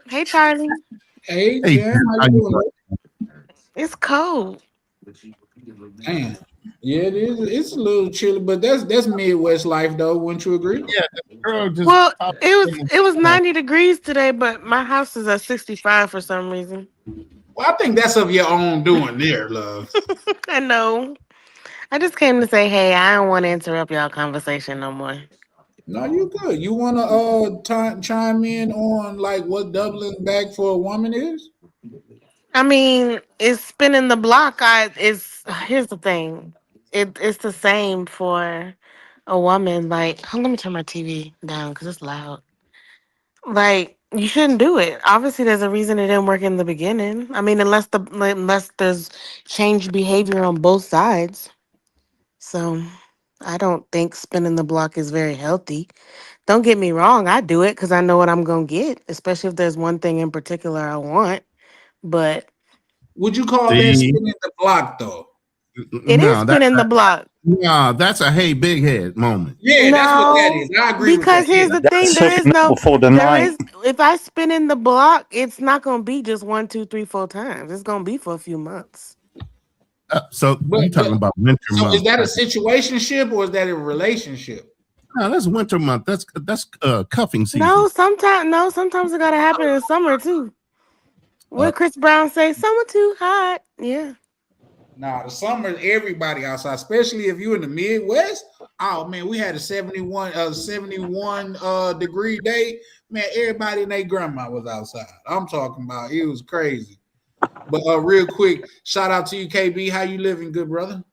Hey Charlie. Hey, Hey, Jam, how how you you doing? It's cold. Man, yeah, it is. It's a little chilly, but that's Midwest life, though. Wouldn't you agree? Yeah, the girl just Well, popped it in was the- 90 degrees today, but my house is at 65 for some reason. Well, I think that's of your own doing there, love. I know. I just came to say, hey, I don't want to interrupt y'all conversation no more. No, you good. You want to chime in on like what doubling back for a woman is? I mean, it's spinning the block. Here's the thing. It's the same for a woman. Like, let me turn my TV down because it's loud. Like, you shouldn't do it. Obviously, there's a reason it didn't work in the beginning. I mean, unless there's changed behavior on both sides. So, I don't think spinning the block is very healthy. Don't get me wrong. I do it because I know what I'm gonna get, especially if there's one thing in particular I want. But Would you call that See, spinning the block though? it is no, spinning the block. that's a hey big head moment. Yeah, that's what that No, is. I agree with because that. here's Yeah. the thing: there is Signal no, for the there night. is. If I spin in the block, it's not gonna be just 1, 2, 3, 4 times. It's gonna be for a few months. So you talking about winter So is month? that a situationship or is that a relationship? No, that's winter month. That's cuffing season. Sometimes it gotta happen in summer too. What Chris Brown say? Summer too hot. Yeah. Nah, the summer everybody outside, especially if you're in the Midwest. Oh man, we had a 71 degree day. Man, everybody and their grandma was outside. I'm talking about it was crazy. But real quick, shout out to you, KB. How you living, good brother?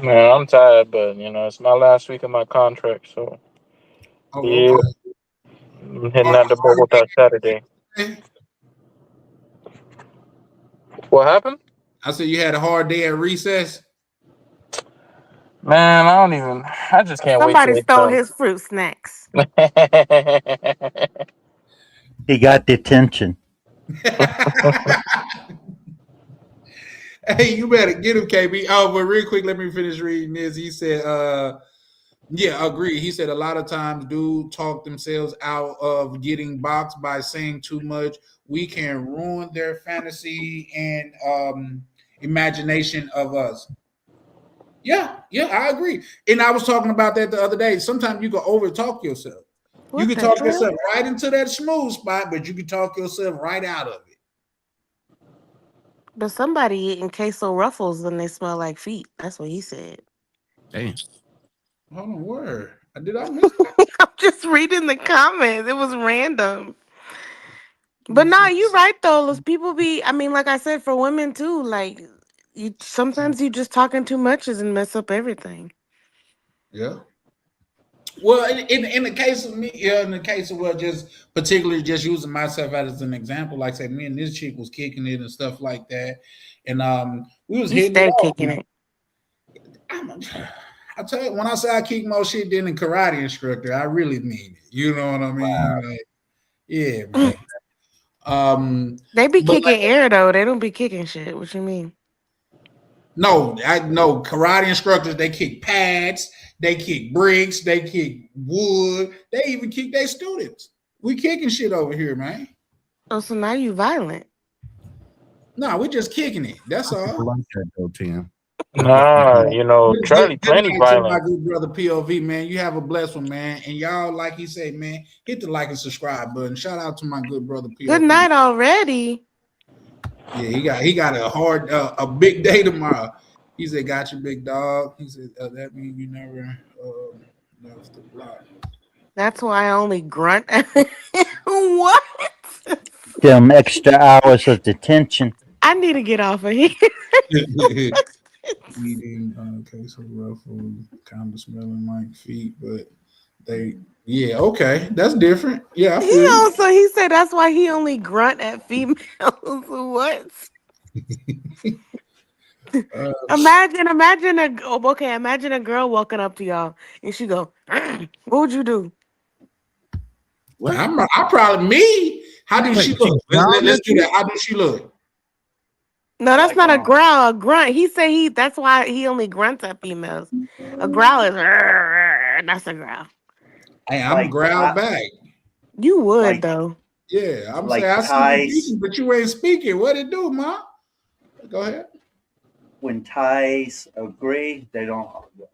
Man, I'm tired, but it's my last week of my contract, so Oh, yeah, okay. I'm heading out to Bogota Saturday. What happened? I said you had a hard day at recess. Man, I just can't wait Somebody till stole it's his fruit snacks. done. He got detention. Hey, you better get him, KB. Oh, but real quick, let me finish reading this. He said, yeah, agree. He said a lot of times dudes talk themselves out of getting boxed by saying too much. We can ruin their fantasy and imagination of us. Yeah, I agree. And I was talking about that the other day. Sometimes you can over talk yourself. You can talk yourself right into that smooth spot, but you can talk yourself right out of it. But somebody eating queso ruffles when they smell like feet. That's what he said. Damn. Hold on, word. Did I miss that? I'm just reading the comments. It was random. But nah, you're right though. Those people I mean, like I said, for women too, like sometimes you just talking too much and mess up everything. Yeah. Well, in the case of me, in the case of just particularly just using myself as an example, like I said, me and this chick was kicking it and stuff like that, and we was hitting it off. Kicking it. I tell you, when I say I kick more shit than a karate instructor, I really mean it. You know what I mean? Wow. Like, yeah, man. They be kicking air though. They don't be kicking shit. What you mean? No, I know karate instructors. They kick pads. They kick bricks. They kick wood. They even kick their students. We kicking shit over here, man. Oh, so now you violent? No, we're just kicking it. That's all. I like that though, Tim. Nah, Charlie plenty My violent. good brother POV, man. You have a blessed one, man. And y'all, like he said, man, hit the like and subscribe button. Shout out to my good brother POV. Good night already. Yeah, he got a hard a big day tomorrow. He said, "Got you, big dog." He said, "That means you never left the block." That's why I only grunt. What? Them extra hours of detention. I need to get off of here. Eating case of ruffles, kind of smelling like feet, but yeah, okay, that's different. Yeah, He said that's why he only grunt at females. What? Imagine a girl walking up to y'all and she go, "What would you do?" What? I'm probably me. How do she Wait, look? she growled Let's at do you? that. How do she look? No, that's Like, not a growl. A grunt. He said that's why he only grunts at females. A growl is that's a growl. Hey, I'm like, growl back. You would like, though. Yeah, I'm like saying I see you Thais. speaking, but you ain't speaking. What it do, ma? Go ahead. When Thais agree, they don't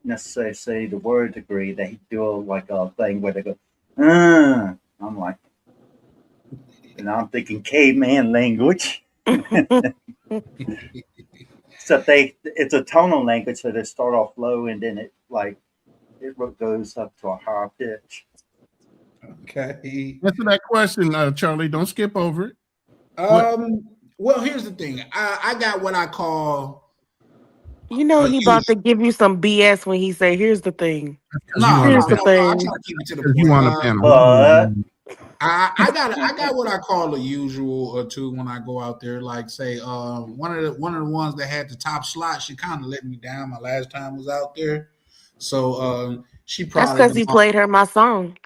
necessarily say the word agree. They do like a thing where they go, I'm like, and I'm thinking caveman language. Except it's a tonal language, so they start off low and then it goes up to a higher pitch. Okay. Answer that question, Charlie. Don't skip over it. Well, here's the thing. I got what I call You know he about to give you some BS when he say, "Here's the thing." no. Here's the I thing. try to keep it to the Because point. you want to panel. But I got what I call a usual or two when I go out there. Like say, one of the ones that had the top slot, she kind of let me down my last time was out there. So she That's probably because he played her my song.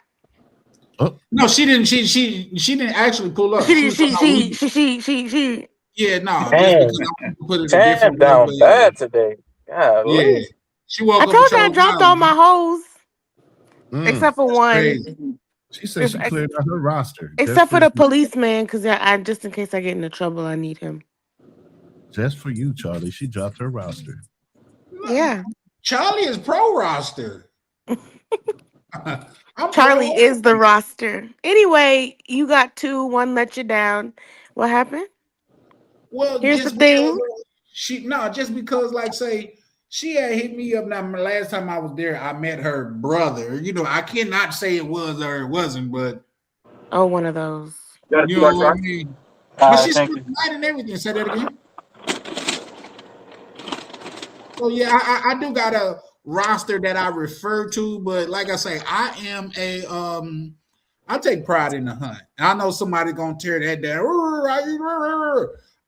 no, she didn't. She didn't actually pull up. She was talking about She. yeah, no, just Damn, because I want to put it a Tam different way. down But bad today. yeah, Golly. she woke I up told and you I chose dropped all violence. my hoes except for That's one. crazy. She said she cleared out her roster. Except for the policeman, because I just in case I get into trouble, I need him. Just for you, Charlie. She dropped her roster. Yeah. Charlie is pro roster. Charlie is the roster. Anyway, you got 2, 1 let you down. What happened? Well, Here's the just thing. just because, like, say she had hit me up. Now, last time I was there, I met her brother. You know, I cannot say it was or it wasn't, but Oh, one of those. you know what I mean. But she's still right and everything. Say that again. So yeah, I do got a roster that I refer to, but like I say, I am I take pride in the hunt. I know somebody gonna tear that down.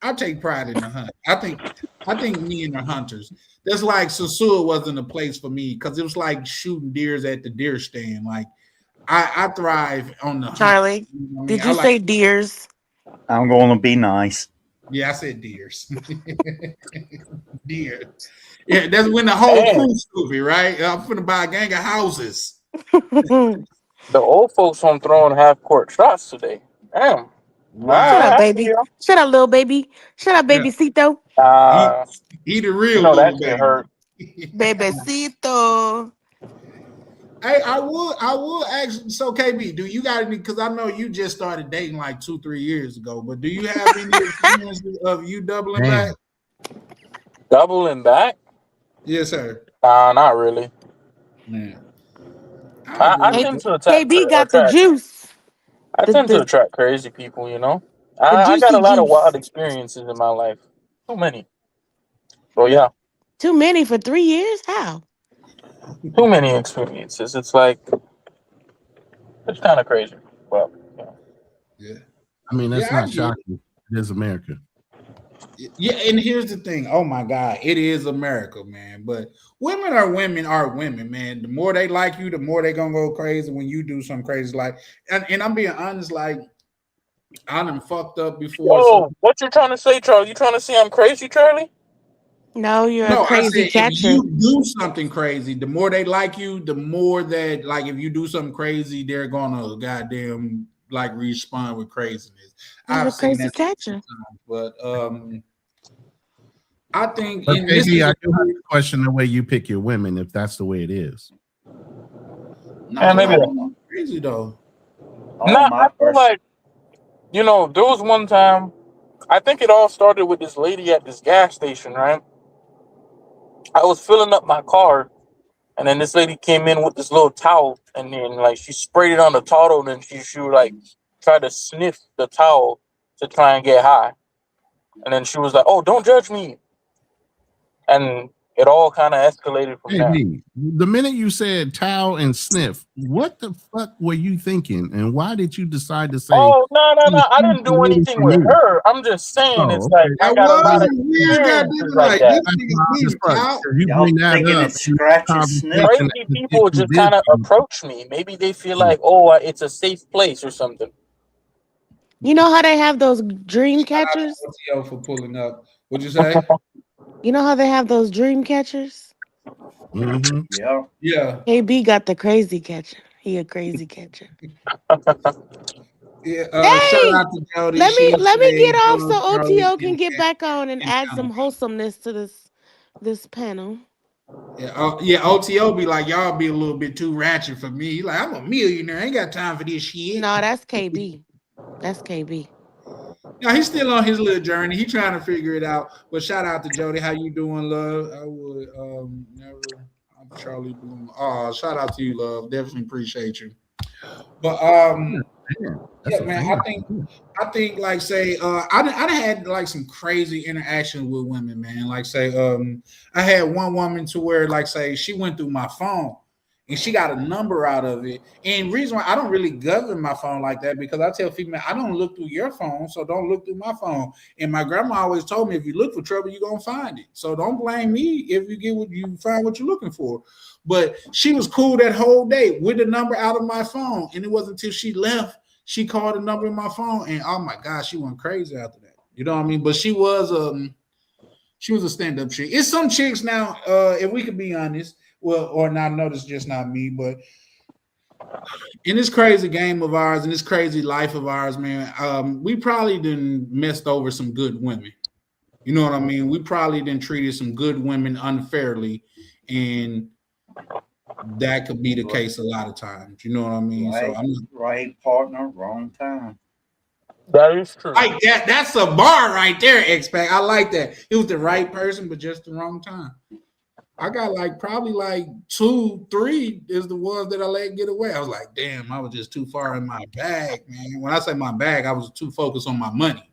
I take pride in the hunt. I think me and the hunters. That's like Sasua wasn't a place for me because it was like shooting deers at the deer stand. Like I thrive on the Charlie, hunt. You know what I did mean? you say deers? I'm going to be nice. Yeah, I said deers. Deer. Yeah, that's when the whole crew stupid, right? I'm finna buy a gang of houses. The old folks home throwing half court shots today. Damn. Wow. Shut up, baby. Shut up, little baby. Shut up, babysito. He the real know little that shit baby. hurt. Babysito. Hey, I would ask. So, KB, do you got any? Because I know you just started dating like 2-3 years ago, but do you have any experiences of you doubling back? Doubling back? Yes, sir. Not really. Man. I tend to KB got the attract. juice. I tend to attract crazy people. You know, I got juicy a lot of juice. wild experiences in my life. Too many. So yeah. Too many for 3 years? How? Too many experiences. It's like it's kind of crazy. But yeah. I mean, that's Yeah, I not get shocking. It is America. Yeah, and here's the thing. Oh my God, it is America, man. But women are women, man. The more they like you, the more they gonna go crazy when you do something crazy. Like, and I'm being honest, like I done fucked up before. Whoa, what you trying to say, Charlie? You trying to say I'm crazy, Charlie? No, you're No, a crazy I said catcher. if you do something crazy, the more they like you, the more that like if you do something crazy, they're gonna goddamn like respond with craziness. You're I've a seen crazy that catcher. sometimes, but I think But and this maybe is I do have to question the way you pick your women if that's the way it is. Maybe crazy though. No, I feel like there was one time. I think it all started with this lady at this gas station, right? I was filling up my car, and then this lady came in with this little towel, and then like she sprayed it on the towel, and she would like try to sniff the towel to try and get high, and then she was like, "Oh, don't judge me," and it all kind of escalated from Hey, there. B, the minute you said towel and sniff, what the fuck were you thinking, and why did you decide to say? Oh no, I "She's didn't do waiting anything for with me"? her. I'm just saying Oh, it's okay. like I That got a lot was of a weird goddamn experiences like like that. this nigga's Just weird, fuck. Kyle. You Y'all bring that thinking up. it's scratch and sniff? Conversation Crazy as if people you just did kind of something. approach me. Maybe they feel like, oh, it's a safe place or something. You know how they have those dream catchers? OTO for pulling up. What'd you say? You know how they have those dream catchers? Mm-hmm. Yeah. Yeah. KB got the crazy catcher. He a crazy catcher. Yeah. Hey, Shout out to Jody. let me She get off said, so Charlie OTO can and get back on and and add Channel. some wholesomeness to this panel. Yeah, OTO be like, y'all be a little bit too ratchet for me. Like, I'm a millionaire. I ain't got time for this shit. No, that's KB. That's KB. No, he's still on his little journey. He trying to figure it out. But shout out to Jody. How you doing, love? I would never. I'm Charlie Bloom. Oh, shout out to you, love. Definitely appreciate you. But yeah, man. I think like say I done had like some crazy interactions with women, man. Like say I had one woman to where like say she went through my phone and she got a number out of it. And reason why I don't really govern my phone like that because I tell female I don't look through your phone, so don't look through my phone. And my grandma always told me if you look for trouble, you're gonna find it. So don't blame me if you get what you find what you're looking for. But she was cool that whole day with the number out of my phone, and it wasn't until she left. She called the number in my phone, and oh my gosh, she went crazy after that. You know what I mean? But she was a stand-up chick. It's some chicks now, if we could be honest, well, or not notice, just not me, but in this crazy game of ours, in this crazy life of ours, man, we probably done messed over some good women. You know what I mean? We probably done treated some good women unfairly, and that could be the case a lot of times. You know what I mean? Right, So right partner, wrong time. That is true. Like that. That's a bar right there, X-Pac. I like that. It was the right person, but just the wrong time. I got like probably like 2, 3 is the ones that I let get away. I was like, damn, I was just too far in my bag, man. When I say my bag, I was too focused on my money.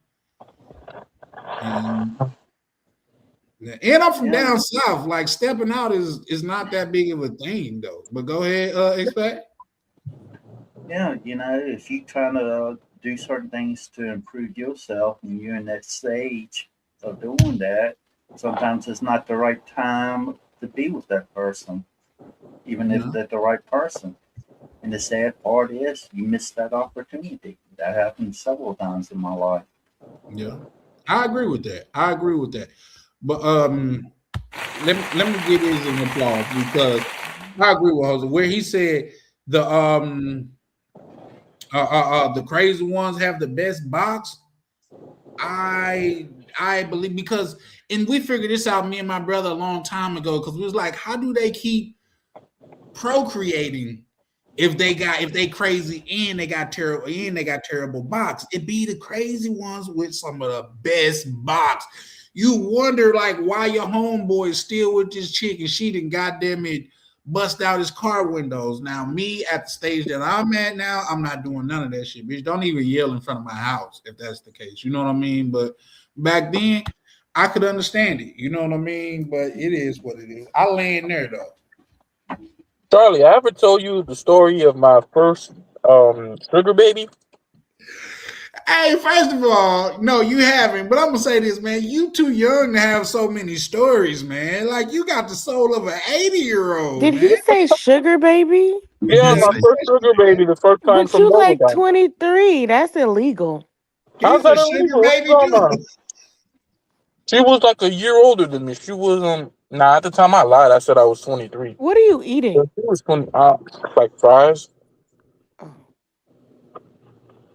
And I'm from down south. Like stepping out is not that big of a thing, though. But go ahead, X-Pac. Yeah, you know, if you trying to do certain things to improve yourself and you're in that stage of doing that, sometimes it's not the right time to be with that person, even if they're the right person. And the sad part is you missed that opportunity. That happened several times in my life. Yeah, I agree with that. But let me give this an applause because I agree with Jose where he said the crazy ones have the best box. I believe because and we figured this out, me and my brother, a long time ago, because we was like, how do they keep procreating if they crazy and they got terrible box? It be the crazy ones with some of the best box. You wonder like why your homeboy is still with this chick and she didn't goddamn it bust out his car windows. Now, me at the stage that I'm at now, I'm not doing none of that shit, bitch. Don't even yell in front of my house if that's the case. You know what I mean? But back then, I could understand it. You know what I mean? But it is what it is. I lay in there though. Charlie, I ever told you the story of my first sugar baby? Hey, first of all, no, you haven't. But I'm gonna say this, man. You too young to have so many stories, man. Like you got the soul of an 80-year-old. Did he say sugar baby? Yeah, my first sugar baby, the first time But from you like Bogota. 23. That's illegal. How's that illegal? What's going on? She was like a year older than me. She was at the time I lied. I said I was 23. What are you eating? She was 20, like fries.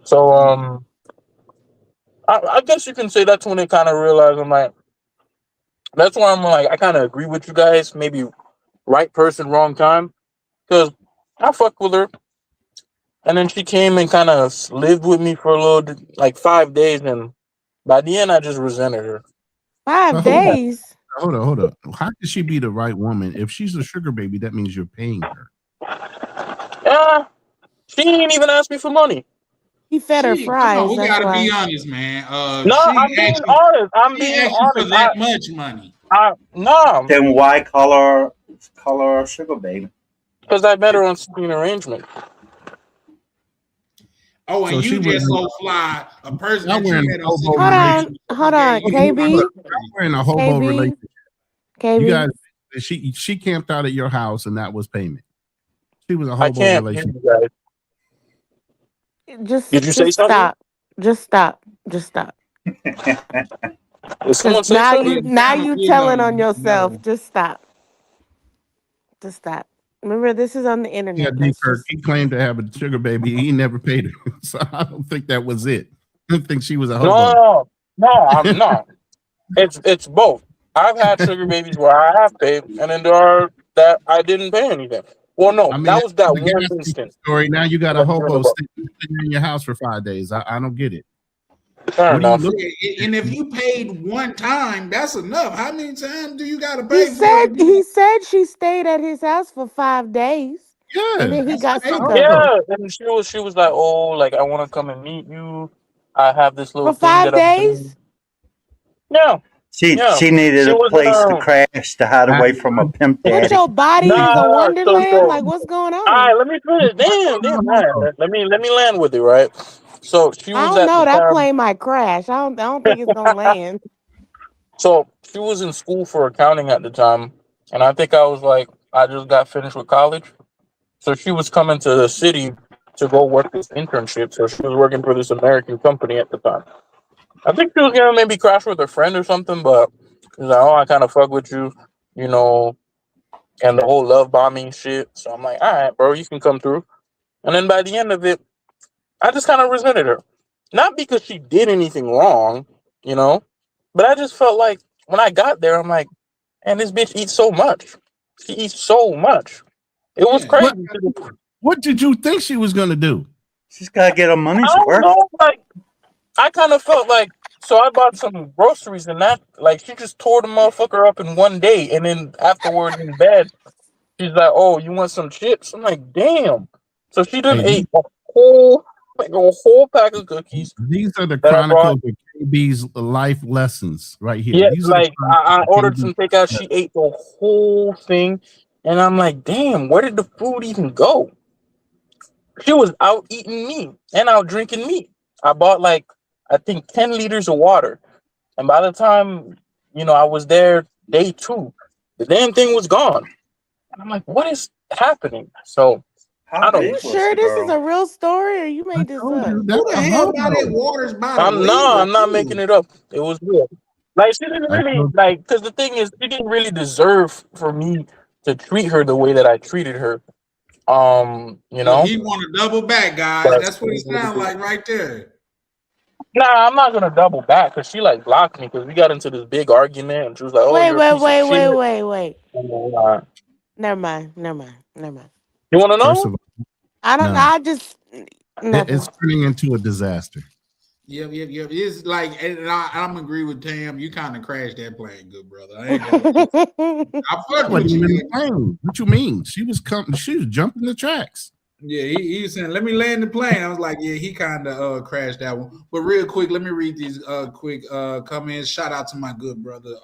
So I guess you can say that's when they kind of realized I'm like, that's why I'm like, I kind of agree with you guys. Maybe right person, wrong time. Because I fucked with her. And then she came and kind of lived with me for a little, like 5 days. And by the end, I just resented her. 5 days? Hold on. How could she be the right woman? If she's a sugar baby, that means you're paying her. Yeah. She didn't even ask me for money. He fed her fries. We gotta be honest, man. No, I'm being honest. I'm being honest. For that much money. No, Then why call her a sugar baby? because I met her on speaking arrangement. Oh, and So she you just was so fly a person y'all that you wearing met a on hobo Secret relationship. Hold on, KB, Y'all wearing a hobo KB, relationship. You KB. guys, she camped out at your house, and that was payment. She was a I hobo can't hear relationship. you guys. Just Did you say something? stop. Just stop. Just stop. Did someone Because say something? now you telling on No. yourself. Just stop. Just stop. Remember, this is on the Yeah, internet. D. Let's Kirk, just he claimed to have a sugar baby. He never paid her, so I don't think that was it. I don't think she was a hobo. No, I'm not. It's both. I've had sugar babies where I have paid, and then there are that I didn't pay anything. Well, no, I mean, that was that the one gas station instance. story. Now you got a Like, you're hobo about- sitting in your house for 5 days. I don't get it. Fair What do you enough. look? And if you paid one time, that's enough. How many times do you gotta He pay for said it? she stayed at his house for 5 days, and Yeah, then he That's got sick crazy. of it. Yeah, and she was like, "Oh, like I want to come and meet you. I have this little For thing 5 that I'm days? doing." Yeah, yeah. She needed She a was place to crash to hide away from a pimp What daddy. your body is a nah. wonderland? Like, what's going All right, on? let me finish. Damn, man. Let me land with it, right? So she I was don't at know. the That time. plane might crash. I don't think it's gonna land. So she was in school for accounting at the time, and I think I was like, I just got finished with college. So she was coming to the city to go work this internship. So she was working for this American company at the time. I think she was gonna maybe crash with her friend or something, but she's like, "Oh, I kind of fuck with you, you know," and the whole love bombing shit. So I'm like, "All right, bro, you can come through." And then by the end of it, I just kind of resented her, not because she did anything wrong, you know, but I just felt like when I got there, I'm like, "And this bitch eats so much. She eats so much. It was Yeah. crazy." What did you think she was gonna do? She's got to get her money's I don't worth. know, like I kind of felt like so I bought some groceries and that like she just tore the motherfucker up in one day, and then afterwards in bed, she's like, "Oh, you want some chips?" I'm like, "Damn!" So she done Hey, ate a whole pack of cookies these are the that I brought. chronicles of KB's life lessons right here. Yeah, These are like the I ordered chronicles some of takeout. KB. She ate the whole thing, and I'm like, "Damn, where did the food even go?" She was out eating me and out drinking me. I bought like I think 10 liters of water. And by the time, I was there day 2, the damn thing was gone. And I'm like, what is happening? So I How don't big know. was Sure, the this is girl? a real story, or you made this Told up? you, Who that's the a hell buy that hobo. waters by the I'm not making it up. It was real. Like she didn't I really told like because the thing is she didn't really deserve for me to treat her the way that I treated her. You Look, know? he want to double back, guys. But That's what it sounds like right there. nah, I'm not gonna double back because she like blocked me because we got into this big argument and she was like, "Oh, Wait, you're a piece of shit." wait. Uh, Never mind. You want to First know? of all, I don't. no. I just nothing. It's turning into a disaster. Yep. It's like, and I'm agree with Tam. You kind of crashed that plane, good brother. I ain't gonna. I fuck with Wasn't even you. the plane. What you mean? She was jumping the tracks. Yeah, he was saying, "Let me land the plane." I was like, "Yeah, he kind of crashed that one." But real quick, let me read these quick comments. Shout out to my good brother,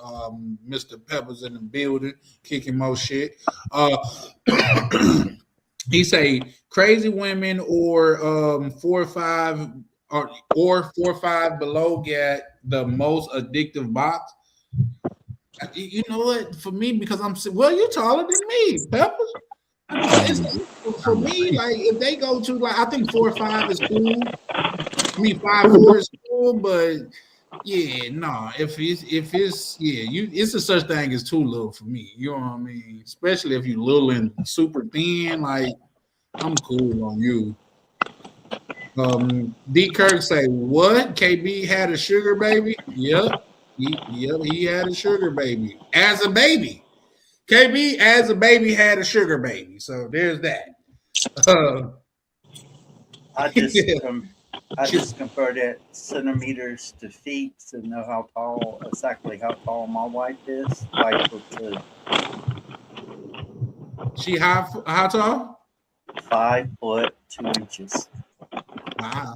Mr. Peppers in the building, kicking more shit. He say crazy women or 4 or 5 or 4 or 5 below get the most addictive box. You know what? For me, because you're taller than me, Peppers. For me, like if they go to like I think 4 or 5 is cool. I mean 5'4" is cool, but yeah, no. If it's it's a such thing as too little for me. You know what I mean? Especially if you little and super thin, like I'm cool on you. D Kirk say what? KB had a sugar baby? Yep. He had a sugar baby as a baby. KB as a baby had a sugar baby. So there's that. I just compared it centimeters to feet to know exactly how tall my wife is. 5'2". She how tall? 5 foot 2 inches. Wow.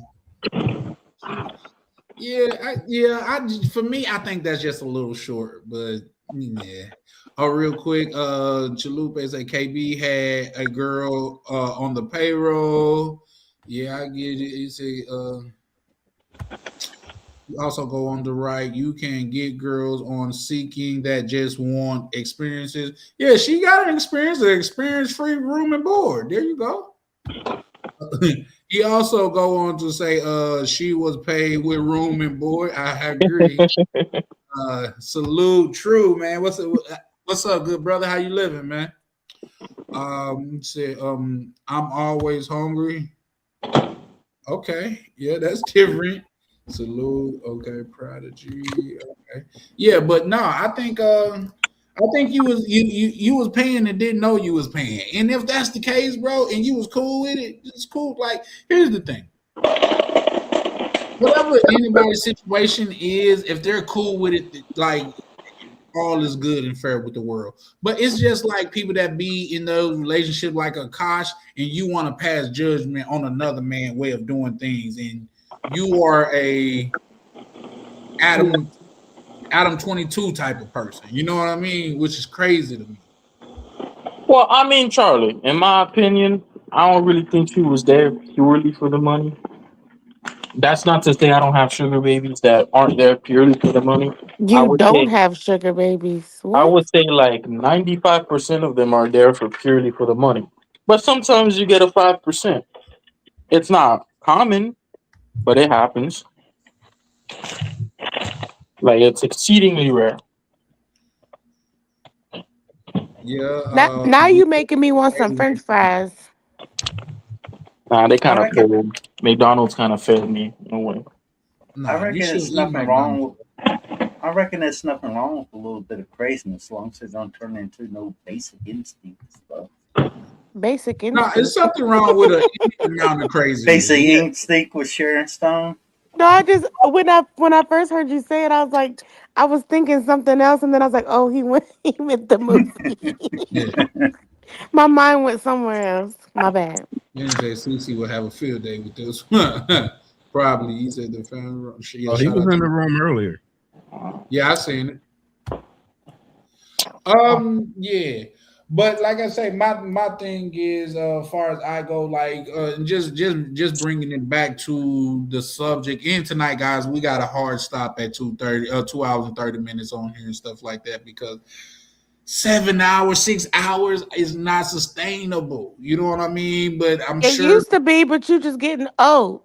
For me, I think that's just a little short, but Yeah. Oh, real quick, Chalupa say KB had a girl on the payroll. Yeah, I get it. You say you also go on the right. You can get girls on Seeking that just want experiences. Yeah, she got an experience-free room and board. There you go. He also go on to say she was paid with room and board. I agree. Salute, true, man. What's up, good brother? How you living, man? I'm always hungry. Okay, yeah, that's different. Salute, okay, prodigy, okay, yeah, but no, I think you was paying and didn't know you was paying, and if that's the case, bro, and you was cool with it, it's cool. Like, here's the thing. Whatever anybody's situation is, if they're cool with it, like all is good and fair with the world. But it's just like people that be in those relationships like a Kosh, and you want to pass judgment on another man's way of doing things, and you are a Adam 22 type of person. You know what I mean? Which is crazy to me. Well, I mean, Charlie, in my opinion, I don't really think she was there purely for the money. That's not to say I don't have sugar babies that aren't there purely for the money. You don't have sugar babies. I What? would say like 95% of them are there for purely for the money. But sometimes you get a 5%. It's not common, but it happens. Like, it's exceedingly rare. Yeah. Now you making me want some French fries. Nah, they kind of failed. McDonald's kind of failed me in a way. I reckon there's nothing wrong. I reckon there's nothing wrong with a little bit of craziness, as long as it don't turn into no basic instinct stuff. Basic No, instinct. there's something wrong with an amount of crazy. Basic instinct with Sharon Stone. No, I just when I first heard you say it, I was thinking something else, and then I was like, oh, he meant the movie. My mind went somewhere else. My bad. CC will have a field day with this one. Probably. He said the fan. Yeah, he was in the room earlier. Yeah, I seen it. Yeah, but like I say, my thing is, as far as I go, like, just bringing it back to the subject. And tonight, guys, we got a hard stop at 2:30, 2 hours and 30 minutes on here and stuff like that, because 7 hours, 6 hours is not sustainable. You know what I mean? But I'm It sure used to be, but you just getting old.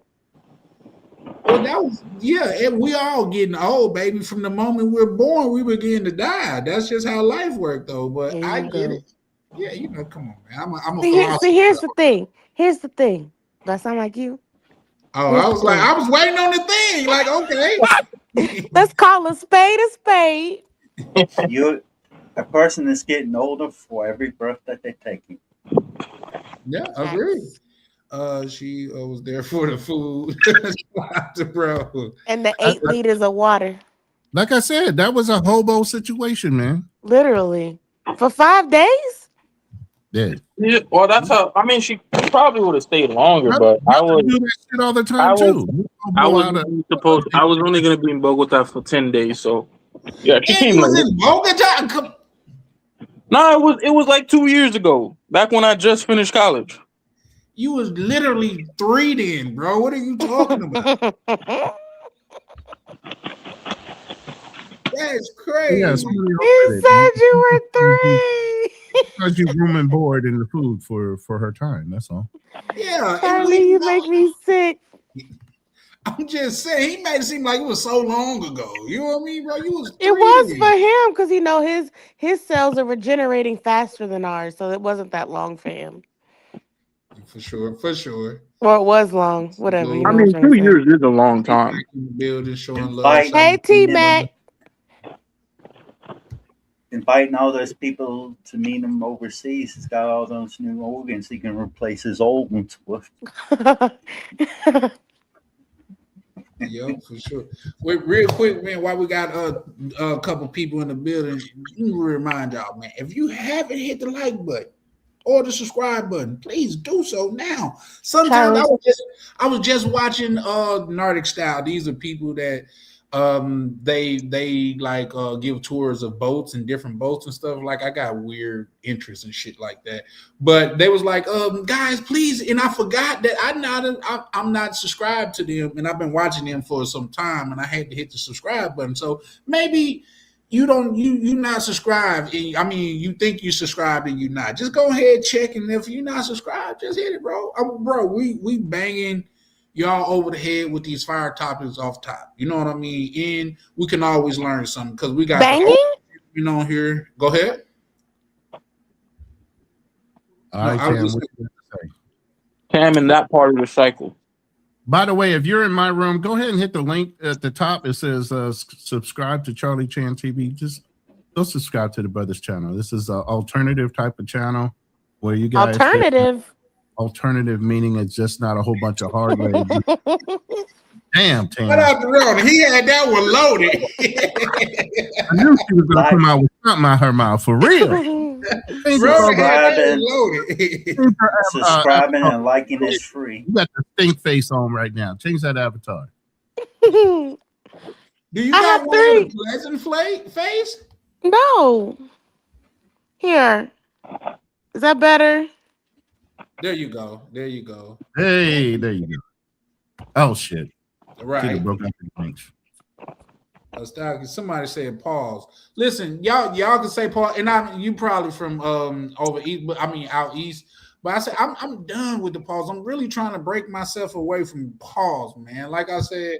Well, that was we all getting old, baby. From the moment we're born, we were getting to die. That's just how life worked, though. But I get it. Yeah, come on, man. I'm a See, here's the thing. Here's the thing. Do I sound like you? Oh, I was like, I was waiting on the thing. Like, okay. Let's call a spade a spade. You're a person that's getting older for every breath that they're taking. Yeah, agreed. She was there for the food, bro. And the 8 liters of water. Like I said, that was a hobo situation, man. Literally. For 5 days? Yeah. Well, that's how. I mean, she probably would have stayed longer, but I would do that shit all the time too. I was only going to be in Bogota for 10 days, so yeah, she came was late. in Bogota. No, it was like 2 years ago, back when I just finished college. You was literally 3 then, bro. What are you talking about? That's crazy. Yeah, he said you were 3. Because you room and board in the food for her time. That's all. Yeah, Charlie, you make me sick. I'm just saying, he made it seem like it was so long ago. You know what I mean, bro? It was for him because his cells are regenerating faster than ours, so it wasn't that long for him. For sure. Or it was long, whatever. I mean, 2 years is a long time. Building, showing love. Hey, T-Mac. Inviting all those people to meet him overseas. He's got all those new organs he can replace his old ones with. Yo, for sure. Wait, real quick, man, while we got a couple people in the building, let me remind y'all, man, if you haven't hit the like button or the subscribe button, please do so now. Sometimes I was just watching Nardic Style. These are people that they like give tours of boats and different boats and stuff. Like I got weird interests and shit like that. But they was like, guys, please, and I forgot that I'm not subscribed to them, and I've been watching them for some time, and I had to hit the subscribe button. So maybe you not subscribed. I mean, you think you subscribed and you're not. Just go ahead, check, and if you're not subscribed, just hit it, bro. Bro, we banging y'all over the head with these fire topics off top. You know what I mean? And we can always learn something because we got banging. You know, here. Go ahead. All right, Tam, what you got to say? Tam in that part of the cycle. By the way, if you're in my room, go ahead and hit the link at the top. It says subscribe to Charlie Chan TV. Just go subscribe to the brother's channel. This is an alternative type of channel where you guys alternative meaning it's just not a whole bunch of hard legs. Damn, Tam. What up, Ron? He had that one loaded. I knew she was gonna come out with something out her mouth for real. Subscribing and liking is free. You got the stink face on right now. Change that avatar. Do you got one with a pleasant face? No. Here. Is that better? There you go. There you go. Hey, there you go. Oh shit. Right. Broke out the bench. Somebody said pause. Listen, y'all can say pause, and you probably from over east, but I mean out east. But I said I'm done with the pause. I'm really trying to break myself away from pause, man. Like I said,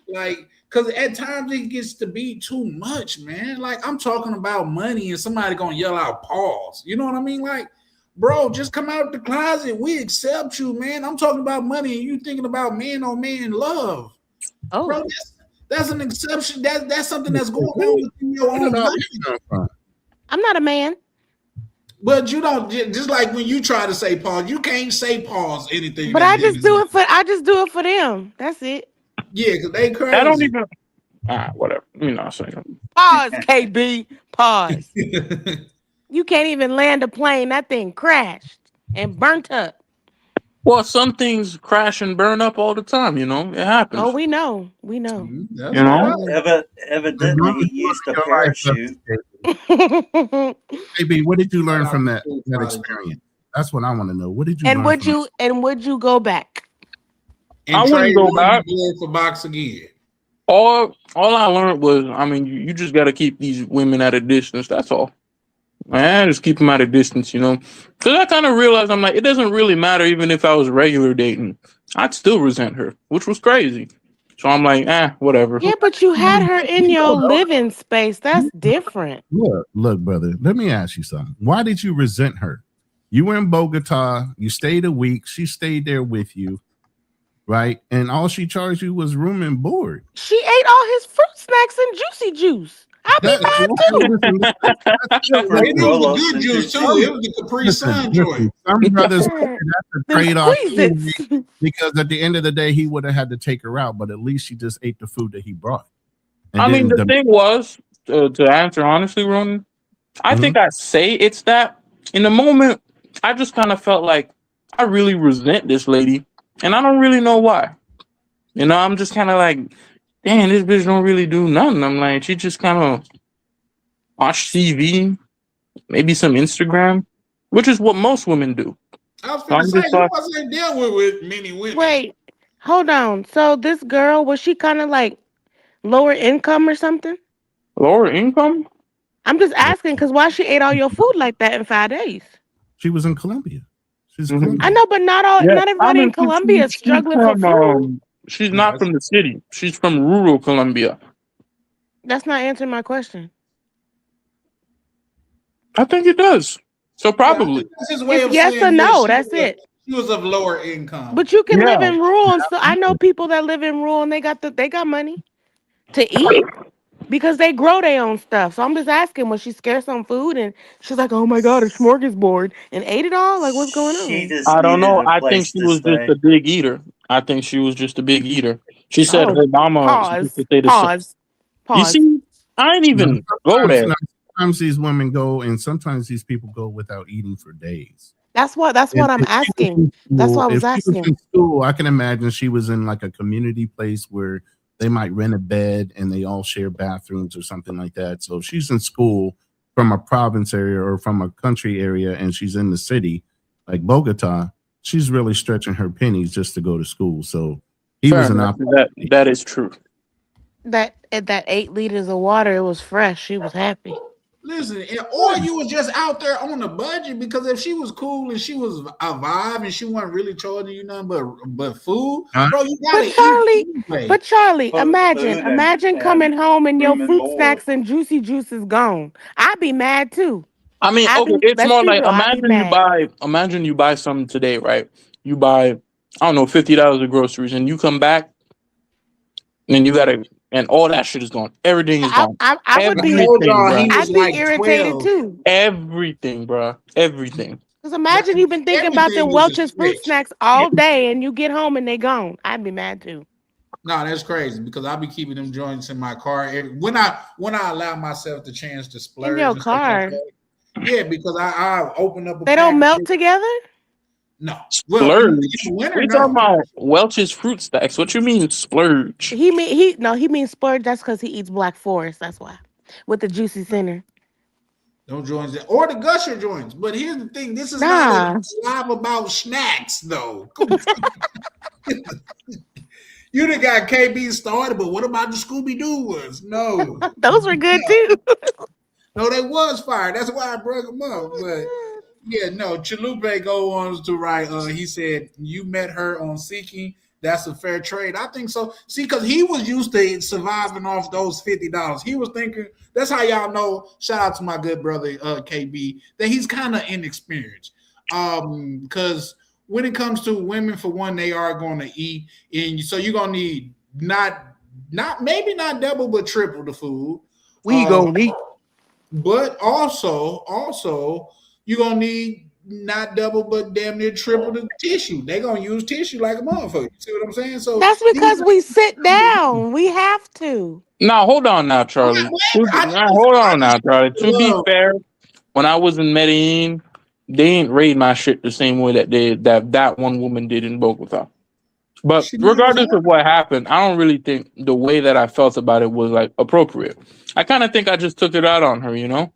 like because at times it gets to be too much, man. Like I'm talking about money, and somebody gonna yell out pause. You know what I mean? Like, bro, just come out the closet. We accept you, man. I'm talking about money, and you thinking about man on man love. Oh, bro, that's an exception. That's something that's going on within your own life. I'm not a man. But you don't, just like when you try to say pause, you can't say pause anything. But I just do it for them. That's it. Yeah, because they crazy. I don't even. Whatever. You're not saying. Pause, KB. Pause. You can't even land a plane. That thing crashed and burnt up. Well, some things crash and burn up all the time. You know, it happens. Oh, we know. We know. You know, evidently he used a parachute. AB, what did you learn from that experience? That's what I want to know. What did you? And would you go back? And I wouldn't go back for box again. All I learned was, I mean, you just got to keep these women at a distance. That's all. Man, just keep them at a distance, you know. Because I kind of realized, I'm like, it doesn't really matter even if I was regular dating. I'd still resent her, which was crazy. So I'm like, whatever. Yeah, but you had her in your living space. That's different. Look, brother, let me ask you something. Why did you resent her? You were in Bogota. You stayed a week. She stayed there with you, right? And all she charged you was room and board. She ate all his fruit snacks and juicy juice. I'll be mad too. It was the good juice too. It was the Capri Sun joint. Some brothers, that's a trade-off because at the end of the day, he would have had to take her out, but at least she just ate the food that he brought. And I mean, the thing was, to answer honestly, Ronan, I think I say it's that. In the moment, I just kind of felt like I really resent this lady, and I don't really know why. You know, I'm just kind of like, damn, this bitch don't really do nothing. I'm like, she just kind of watch TV, maybe some Instagram, which is what most women do. I was going to say, you wasn't dealing with many women. Wait, hold on. So this girl, was she kind of like lower income or something? Lower income? I'm just asking because why she ate all your food like that in 5 days? She was in Colombia. She's I know, but not everybody in Colombia is struggling for food. She's not from the city. She's from rural Colombia. That's not answering my question. I think it does. So probably. It's yes or no. That's it. She was of lower income. But you can live in rural. So I know people that live in rural and they got money to eat because they grow their own stuff. So I'm just asking, was she scarce on food? And she's like, oh my God, a smorgasbord, and ate it all? Like, what's going on? I don't know. I think she was just a big eater. She said her mama. Pause. You see, I ain't even go there. Sometimes these women go, and sometimes these people go without eating for days. That's what I'm asking. That's what I was asking. In school, I can imagine she was in like a community place where they might rent a bed and they all share bathrooms or something like that. So if she's in school from a province area or from a country area and she's in the city, like Bogota, she's really stretching her pennies just to go to school. So he Fair was an enough. opportunity. That is true. That 8 liters of water, it was fresh. She was happy. Listen, or you was just out there on a budget, because if she was cool and she was a vibe and she wasn't really charging you nothing but food, bro, you gotta But Charlie, Food imagine and coming home and your room and fruit board. snacks and juicy juice is gone. I'd be mad too. I mean, okay, it's let's more be like real, I'd be mad. imagine you buy something today, right? You buy, I don't know, $50 of groceries, and you come back, and you gotta, and all that shit is gone. Everything is gone. I would be, Everything, bruh. I'd be irritated too. Everything, bro. Everything. Because imagine you've been thinking about them Everything was a Welch's fruit stretch. snacks all day and you get home and they gone. I'd be mad too. No, that's crazy, because I'll be keeping them joints in my car when I allow myself the chance to splurge. In your and stuff like car? that. Yeah, because I open up. They don't melt together? No. Splurge. in the winter, We no. talking about Welch's fruit stacks. What you mean splurge? He means splurge. That's because he eats Black Forest. That's why. With the juicy center. Don't joints or the Gusher joints. But here's the thing: this is Nah. not a live about snacks, though. You done got KB started, but what about the Scooby Doo ones? No, Those were good too. no, they was fire. That's why I brought them up. But yeah, no, Chalupe go on to write. He said you met her on Seeking. That's a fair trade. I think so. See, because he was used to surviving off those $50. He was thinking, that's how y'all know. Shout out to my good brother KB, that he's kind of inexperienced. Because when it comes to women, for one, they are going to eat, and so you're gonna need not maybe not double but triple the food. We gonna eat, but also you're gonna need not double but damn near triple the tissue. They're gonna use tissue like a motherfucker. You see what I'm saying? So That's because we sit down. We have to. Now hold on now, Charlie. Hold on now, Charlie. To be fair, when I was in Medellin, they ain't raid my shit the same way that one woman did in Bogota. But regardless of what happened, I don't really think the way that I felt about it was like appropriate. I kind of think I just took it out on her, you know.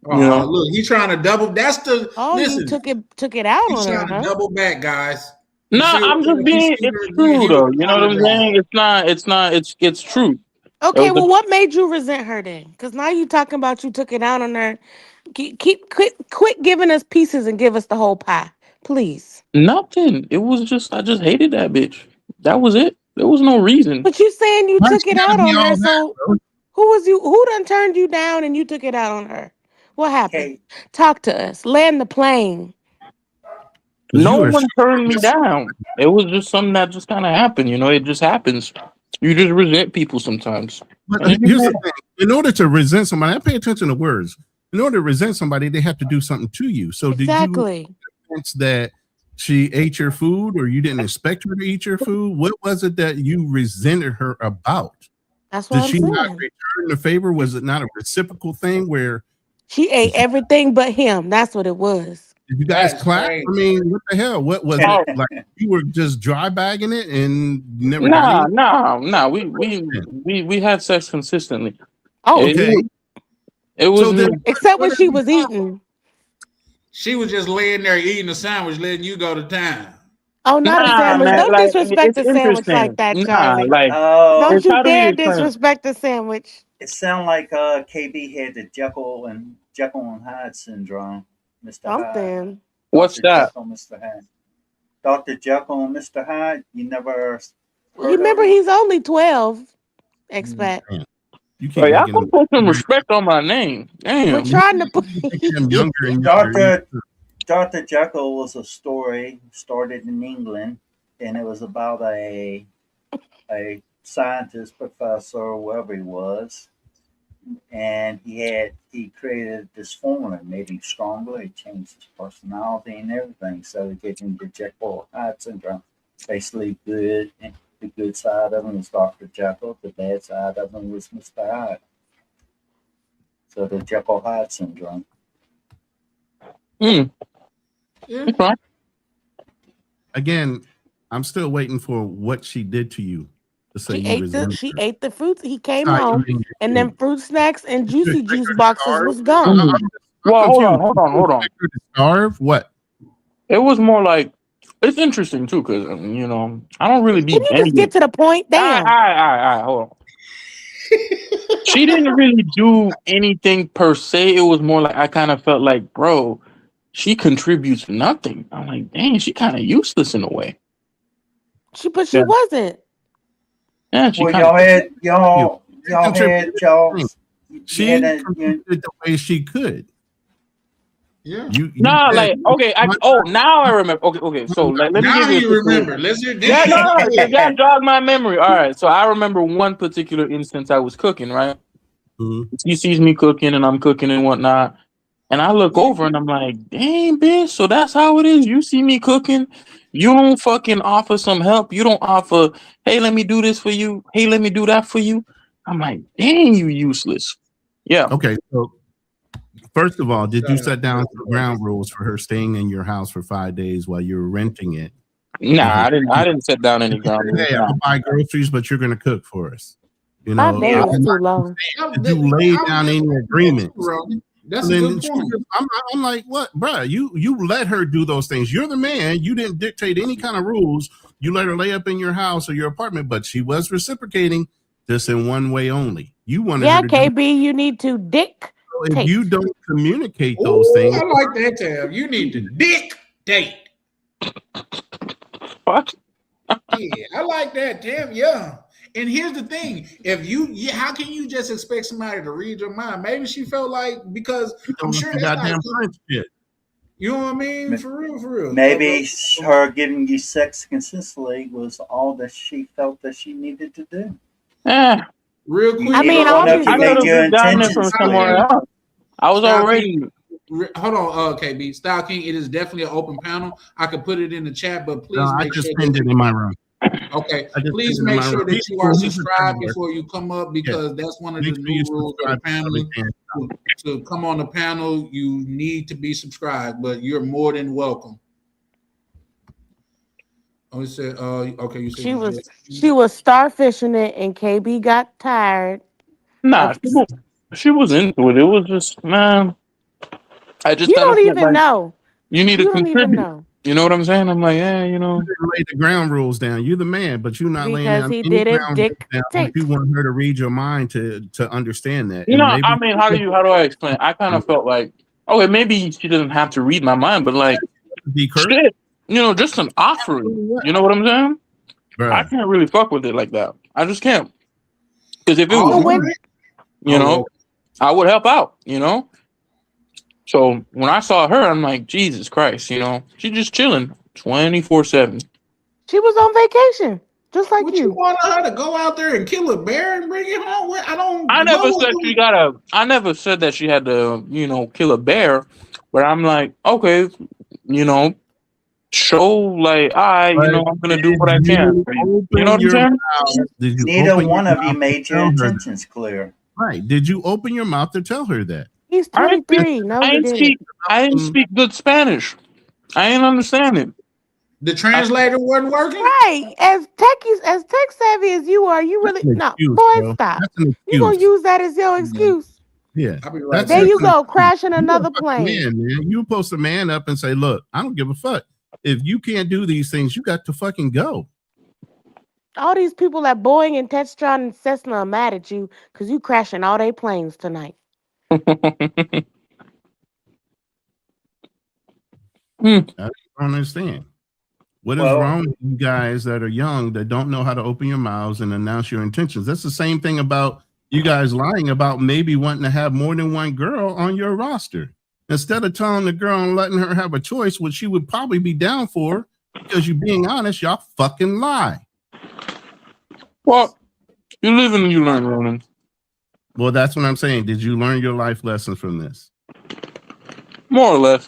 Look, he's trying to double. That's the you took it out he's on her, trying to huh? double back, guys. No, I'm just being. It's true though. You know what I'm saying? It's true. Okay, well, what made you resent her then? Because now you talking about you took it out on her. Quit giving us pieces and give us the whole pie, please. Nothing. It was just I just hated that bitch. That was it. There was no reason. But you saying you took it out on her, so who done turned you down and you took it out on her? What happened? Talk to us. Land the plane. No one turned me down. It was just something that just kind of happened. You know, it just happens. You just resent people sometimes. But here's the thing. In order to resent somebody, I pay attention to words. In order to resent somebody, they have to do something to you. So did you sense that she ate your food, or you didn't expect her to eat your food? What was it that you resented her about? That's what Did she not return the favor? Was it not a reciprocal thing where she ate everything but him? That's what it was. did you guys clap? I mean, what the hell? What was it? Like you were just dry bagging it and you never got it? We had sex consistently. Oh, okay. It was except when she was eating. She was just laying there eating a sandwich, letting you go to town. Oh, not a sandwich. Man, Don't disrespect the sandwich like that, Charlie. Don't you dare disrespect the sandwich. It sounded like KB had the Jekyll and Hyde syndrome, Mr. Something. What's that? Jekyll, Mr. Hyde. Dr. Jekyll and Mr. Hyde. You never. Remember, he's only 12. Expat. Y'all gonna put some respect on my name. Damn. We're trying to put him younger and younger. Dr. Jekyll was a story started in England, and it was about a scientist, professor, whoever he was, and he created this formula, made him stronger. He changed his personality and everything, so he gave him the Jekyll Hyde syndrome. Basically, the good side of him was Dr. Jekyll. The bad side of him was Mr. Hyde. So the Jekyll Hyde syndrome. Again, I'm still waiting for what she did to you. to say She you ate resent she her. ate the fruits. He came How you home, mean and you then did? fruit snacks and You juicy expect juice her to boxes starve? was gone. I'm Well, hold confused. on. You expect her to starve? What? It was more like it's interesting too, because you know I don't really be Can you just get banging. to the point? Damn. Hold on. She didn't really do anything per se. It was more like I kind of felt like, bro, she contributes nothing. I'm like, dang, she kind of useless in a way. She Yeah, wasn't. yeah, she Well, kind of. y'all Contributed everything. She had a, contributed the way she could. Yeah. You Nah, said like okay, now I remember. Okay. So like, let me Now give you a you situation. remember. Let's hear Yeah, no, this. that jogged my memory. All right, so I remember one particular instance I was cooking, right? She sees me cooking and I'm cooking and whatnot. And I look over and I'm like, dang, bitch, so that's how it is. You see me cooking. You don't fucking offer some help. You don't offer, hey, let me do this for you. Hey, let me do that for you. I'm like, dang, you useless. Yeah. Okay, so first of all, did you set down some ground rules for her staying in your house for 5 days while you were renting it? Nah, I didn't set down any ground rules. Hey, I'll buy groceries, but you're gonna cook for us. You 5 know, days is too long. did you lay down any agreements? That's And a then good she point. just- I'm like, what, bruh? You let her do those things. You're the man. You didn't dictate any kind of rules. You let her lay up in your house or your apartment, but she was reciprocating just in one way only. You wanted Yeah, her to do. KB, you need to So if you don't communicate those Ooh, things, I like that, Tab. You need to dictate. What? Yeah, I like that, Tab. Yeah. And here's the thing: if how can you just expect somebody to read your mind? Maybe she felt like because I'm sure that's not goddamn French shit. You know what I mean? For real. maybe her giving you sex consistently was all that she felt that she needed to do. Yeah. Real quick. I mean, I I could have gotten it from somewhere else. I was Style already. King, hold on, KB. Style King, it is definitely an open panel. I could put it in the chat, but please I make just sure pinned it in my room. Okay, I just please pinned it in make my sure room. that you are He's a subscribed follower. before you come up because that's one of Make the sure new you rules of the subscribe to panel. Charlie Pan. To come on the panel, you need to be subscribed, but you're more than welcome. Oh, you said, okay, you said she was starfishing it, and KB got tired. Nah, she was into it. It was just, man. I just You kind of don't felt even like know. you need to You don't even contribute. know. You know what I'm saying? I'm like, yeah, you know. You didn't lay the ground rules down. You're the man, but you're not laying Because down he any didn't ground rules down. dictate. You want her to read your mind to understand that. You And know, maybe I mean, how do I explain? I kind of felt like, okay, maybe she doesn't have to read my mind, but like, shit, you know, just an offering. You know what I'm saying? Bruh. I can't really fuck with it like that. I just can't. Because if it Oh, was, you know, I would help out. You know. So when I saw her, I'm like, Jesus Christ, you know, she's just chilling 24/7. She was on vacation, just like you want her to go out there and kill a bear and bring it home? I never said that she had to, you know, kill a bear, but I'm like, okay, you know, show like you know, I'm gonna do what I can. You know what I'm saying? Neither one of you made your intentions clear. Right. Did you open your mouth to tell her that? He's 23. No, I he didn't speak good Spanish. I ain't understand it. The translator wasn't working. Right. As tech savvy as you are, you really boy, stop. You gonna use that as your excuse? Yeah. There you go, crashing another plane. Man, you post a man up and say, look, I don't give a fuck. If you can't do these things, you got to fucking go. All these people at Boeing and Textron and Cessna are mad at you because you crashing all their planes tonight. I don't understand. What is wrong with you guys that are young that don't know how to open your mouths and announce your intentions? That's the same thing about you guys lying about maybe wanting to have more than one girl on your roster. Instead of telling the girl and letting her have a choice, which she would probably be down for, because you're being honest, y'all fucking lie. Well, you live and you learn, Ronan. Well, that's what I'm saying. Did you learn your life lessons from this? More or less.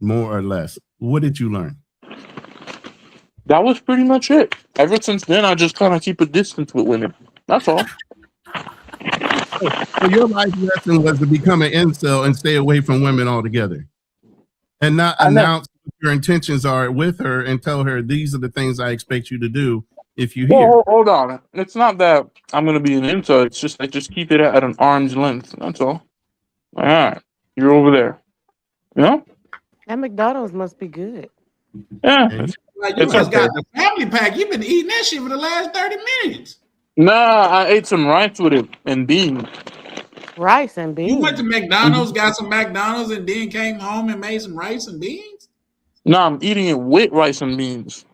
More or less. What did you learn? That was pretty much it. Ever since then, I just kind of keep a distance with women. That's all. So your life lesson was to become an incel and stay away from women altogether, and not announce what your intentions are with her and tell her these are the things I expect you to do, if you hear. Well, hold on. It's not that I'm gonna be an insult. It's just like just keep it at an arm's length. That's all. All right, you're over there. You know? That McDonald's must be good. Yeah. And Like you It's just okay. got the family pack. You've been eating that shit for the last 30 minutes. Nah, I ate some rice with it and beans. Rice and You went beans. to McDonald's, got some McDonald's, and then came home and made some rice and beans? No, I'm eating it with rice and beans.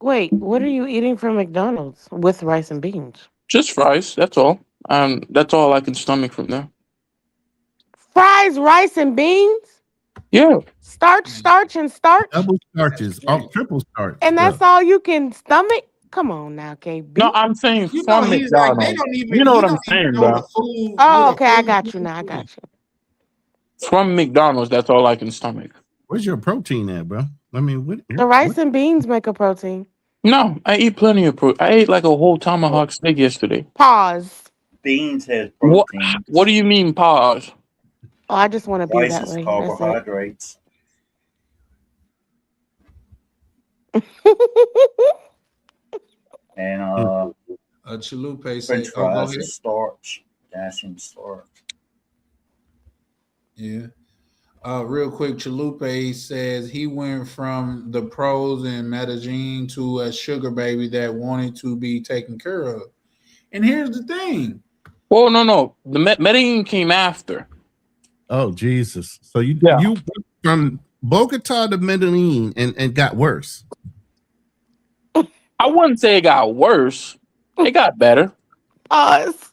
Wait, what are you eating from McDonald's with rice and beans? Just fries. That's all. That's all I can stomach from there. Fries, rice, and beans? Yeah. Starch, and starch? double starches, all triple starch. And that's all you can stomach? Come on now, KB. No, I'm saying You know, from he's like, McDonald's. they don't even, You know he what I'm don't even saying, know bro. the food. Oh, okay, I got you now. I got you. From McDonald's, that's all I can stomach. Where's your protein at, bro? I mean, what? The rice and beans make a protein. No, I eat plenty of protein. I ate like a whole tomahawk steak yesterday. Pause. Beans has What? protein. What do you mean pause? Oh, I just want to be Rice that is way. carbohydrates. That's And Chalupe French said, "Oh, go fries ahead." is starch, potassium starch. Yeah. Real quick, Chalupe says he went from the pros in Medellin to a sugar baby that wanted to be taken care of. And here's the thing. Well, no. The Medellin came after. Oh Jesus! So you Yeah. you went from Bogota to Medellin and got worse. I wouldn't say it got worse. It got better. Pause.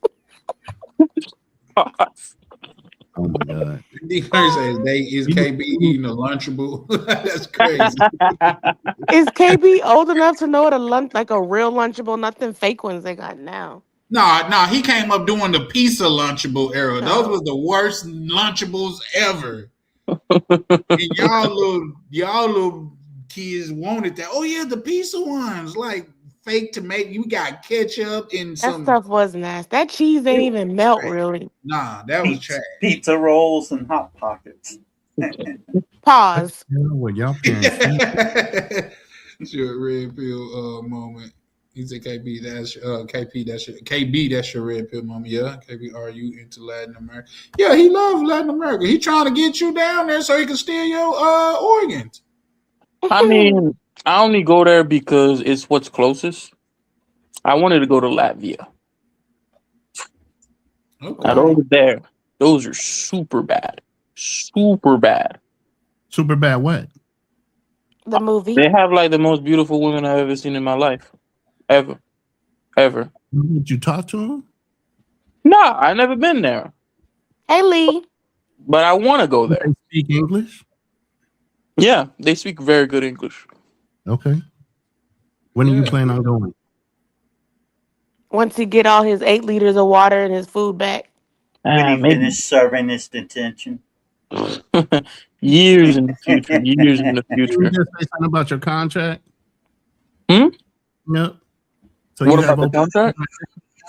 Oh my God! D first says is KB eating a Lunchable? That's crazy. Is KB old enough to know what a lunch, like a real Lunchable, not them fake ones they got now? No, he came up doing the pizza Lunchable era. Those Oh. was the worst Lunchables ever. And y'all little kids wanted that. Oh yeah, the pizza ones, like fake tomato. You got ketchup and That some. stuff was nasty. That cheese didn't even melt, really. Nah, that was trash. Pizza rolls and Hot Pockets. Pause. You know what y'all parents? It's your red pill moment. He said, KB, that's KP, that's your KB, that's your red pill moment. Yeah, KB, are you into Latin America? Yeah, he loves Latin America. He trying to get you down there so he can steal your organs. I mean, I only go there because it's what's closest. I wanted to go to Latvia. Okay. Now, those there, those are super bad. Super bad. Super bad what? The movie. They have like the most beautiful women I've ever seen in my life. Ever. Did you talk to him? Nah, I never been there. Hey, Lee. But I want to go there. They speak English? Yeah, they speak very good English. Okay. When are you Yeah. planning on going? Once he get all his 8 liters of water and his food back. When he Maybe finished serving his detention. years in the future. Years in the Did you future. just say something about your contract? Hmm? Yep. So What you have about the open- contract?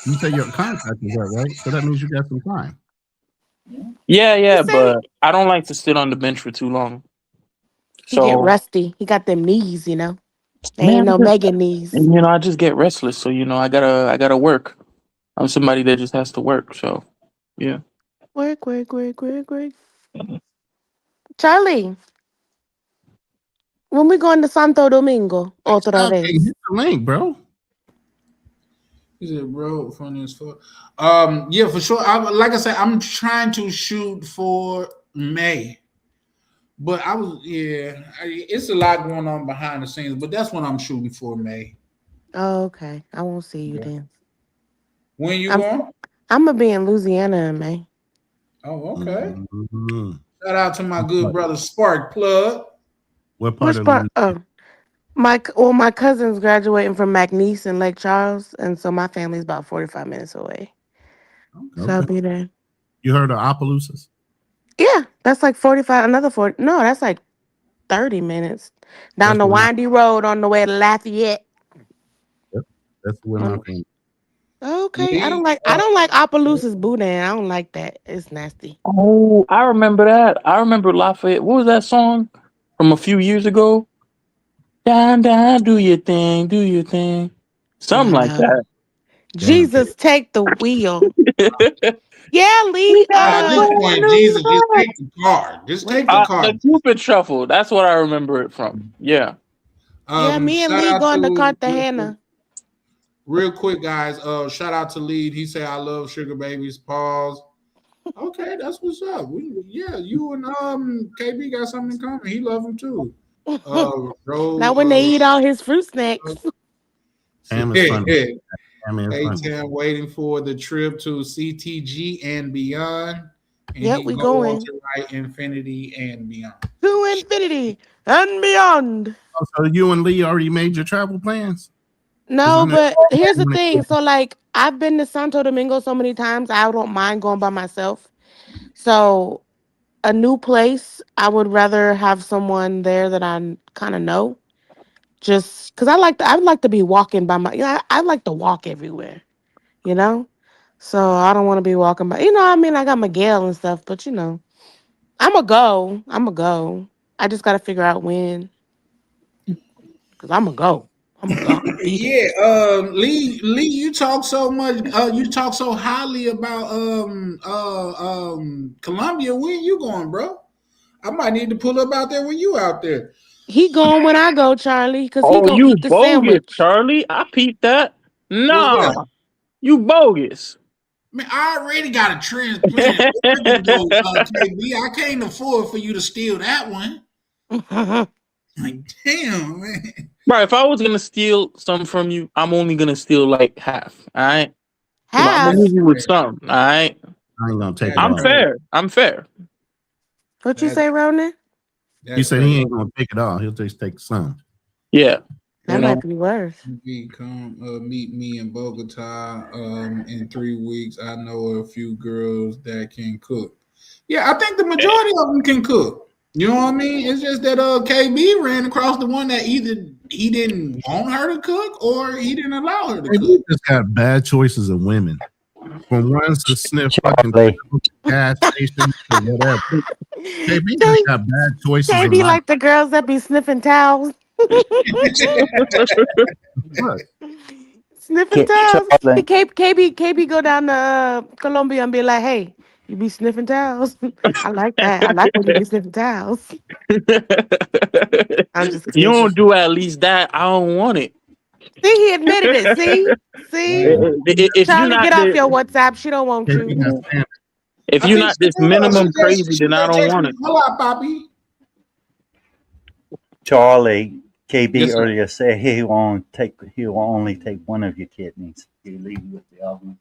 You say your contract is up, right? So that means you got some time. Yeah, He said but I don't like to sit on the bench for too long. he get So, rusty. He got them knees, you know. They man, ain't no Megan knees. and, I just get restless. So, I gotta work. I'm somebody that just has to work. So, yeah. Work. Charlie, when we going to Santo Domingo otra Okay, vez? hit the link, bro. He said, bro, funny as fuck. Yeah, for sure. Like I said, I'm trying to shoot for May. But it's a lot going on behind the scenes, but that's what I'm shooting for, May. Oh, okay. I won't see you then. When you I'm- going? I'm gonna be in Louisiana in May. Oh, okay. Mhm. Shout out to my good brother Spark Plug. What part Which of part? Louisiana? My cousin's graduating from McNeese in Lake Charles, and so my family's about 45 minutes away. So I'll Okay. be there. You heard of Opelousas? Yeah, that's like 45. Another 40. No, that's like 30 minutes down That's the where my- windy road on the way to Lafayette. That's where my family. Okay, I don't like Opelousas boudin. I don't like that. It's nasty. Oh, I remember that. I remember Lafayette. What was that song from a few years ago? Down, do your thing, do your thing. Something like Wow. Jesus, take the wheel. that. Yeah, Lee. At this point, Jesus, just take the card. Just take the The card. Cupid Shuffle. That's what I remember it from. Yeah. Yeah, me and Shout Lee out going to to Cartagena. real quick, guys. Shout out to Lead. He said, "I love sugar babies." Pause. Okay, that's what's up. Yeah, you and KB got something in common. He love him too. Now when they eat all his fruit snacks. Ham is funny. Ham is funny. Tam waiting for the trip to CTG and beyond. And Yep, he we go on going to write infinity and beyond. to infinity and beyond. So you and Lee already made your travel plans? No, but here's the thing. So, like, I've been to Santo Domingo so many times, I don't mind going by myself. So, a new place, I would rather have someone there that I kind of know. Just because I would like to be walking by my, I like to walk everywhere, you know? So, I don't want to be walking by, I mean, I got Miguel and stuff, but, I'm a go. I just got to figure out when. Because I'm a go. Yeah, Lee, you talk so much. You talk so highly about Colombia. Where you going, bro? I might need to pull up out there when you out there. He going when I go, Charlie, because he Oh, gonna you eat the bogus, sandwich. Charlie. I peeped that. What's Nah, that? you bogus. Man, I already got a transplant. KB. I can't afford for you to steal that one. Like, damn, man. Bro, if I was gonna steal something from you, I'm only gonna steal like half. All right. I'm Half? gonna leave you with some. All right. I ain't gonna take it I'm all. fair. I'm fair. What you say, Ronan? He said he ain't gonna take it all. He'll just take some. Yeah. That might be worse. Come meet me in Bogota in 3 weeks. I know a few girls that can cook. Yeah, I think the majority of them can cook. You know what I mean? It's just that KB ran across the one that either he didn't want her to cook or he didn't allow her to cook. He just got bad choices of women. From ones to sniff fucking gas stations or whatever. KB just got bad choices. in KB life. like the girls that be sniffing towels. Sniffing towels. KB go down to Colombia and be like, hey, you be sniffing towels. I like that. I like when you be sniffing towels. I'm just You don't do at least that. I don't want it. See, he admitted it. See? If Charlie, you're not get off the- your WhatsApp. She don't want you. If you're not this minimum crazy, then I don't want it. Hold up, Poppy. Charlie, KB Yes, sir. earlier said he will only take one of your kidneys. He'll leave you with the other one.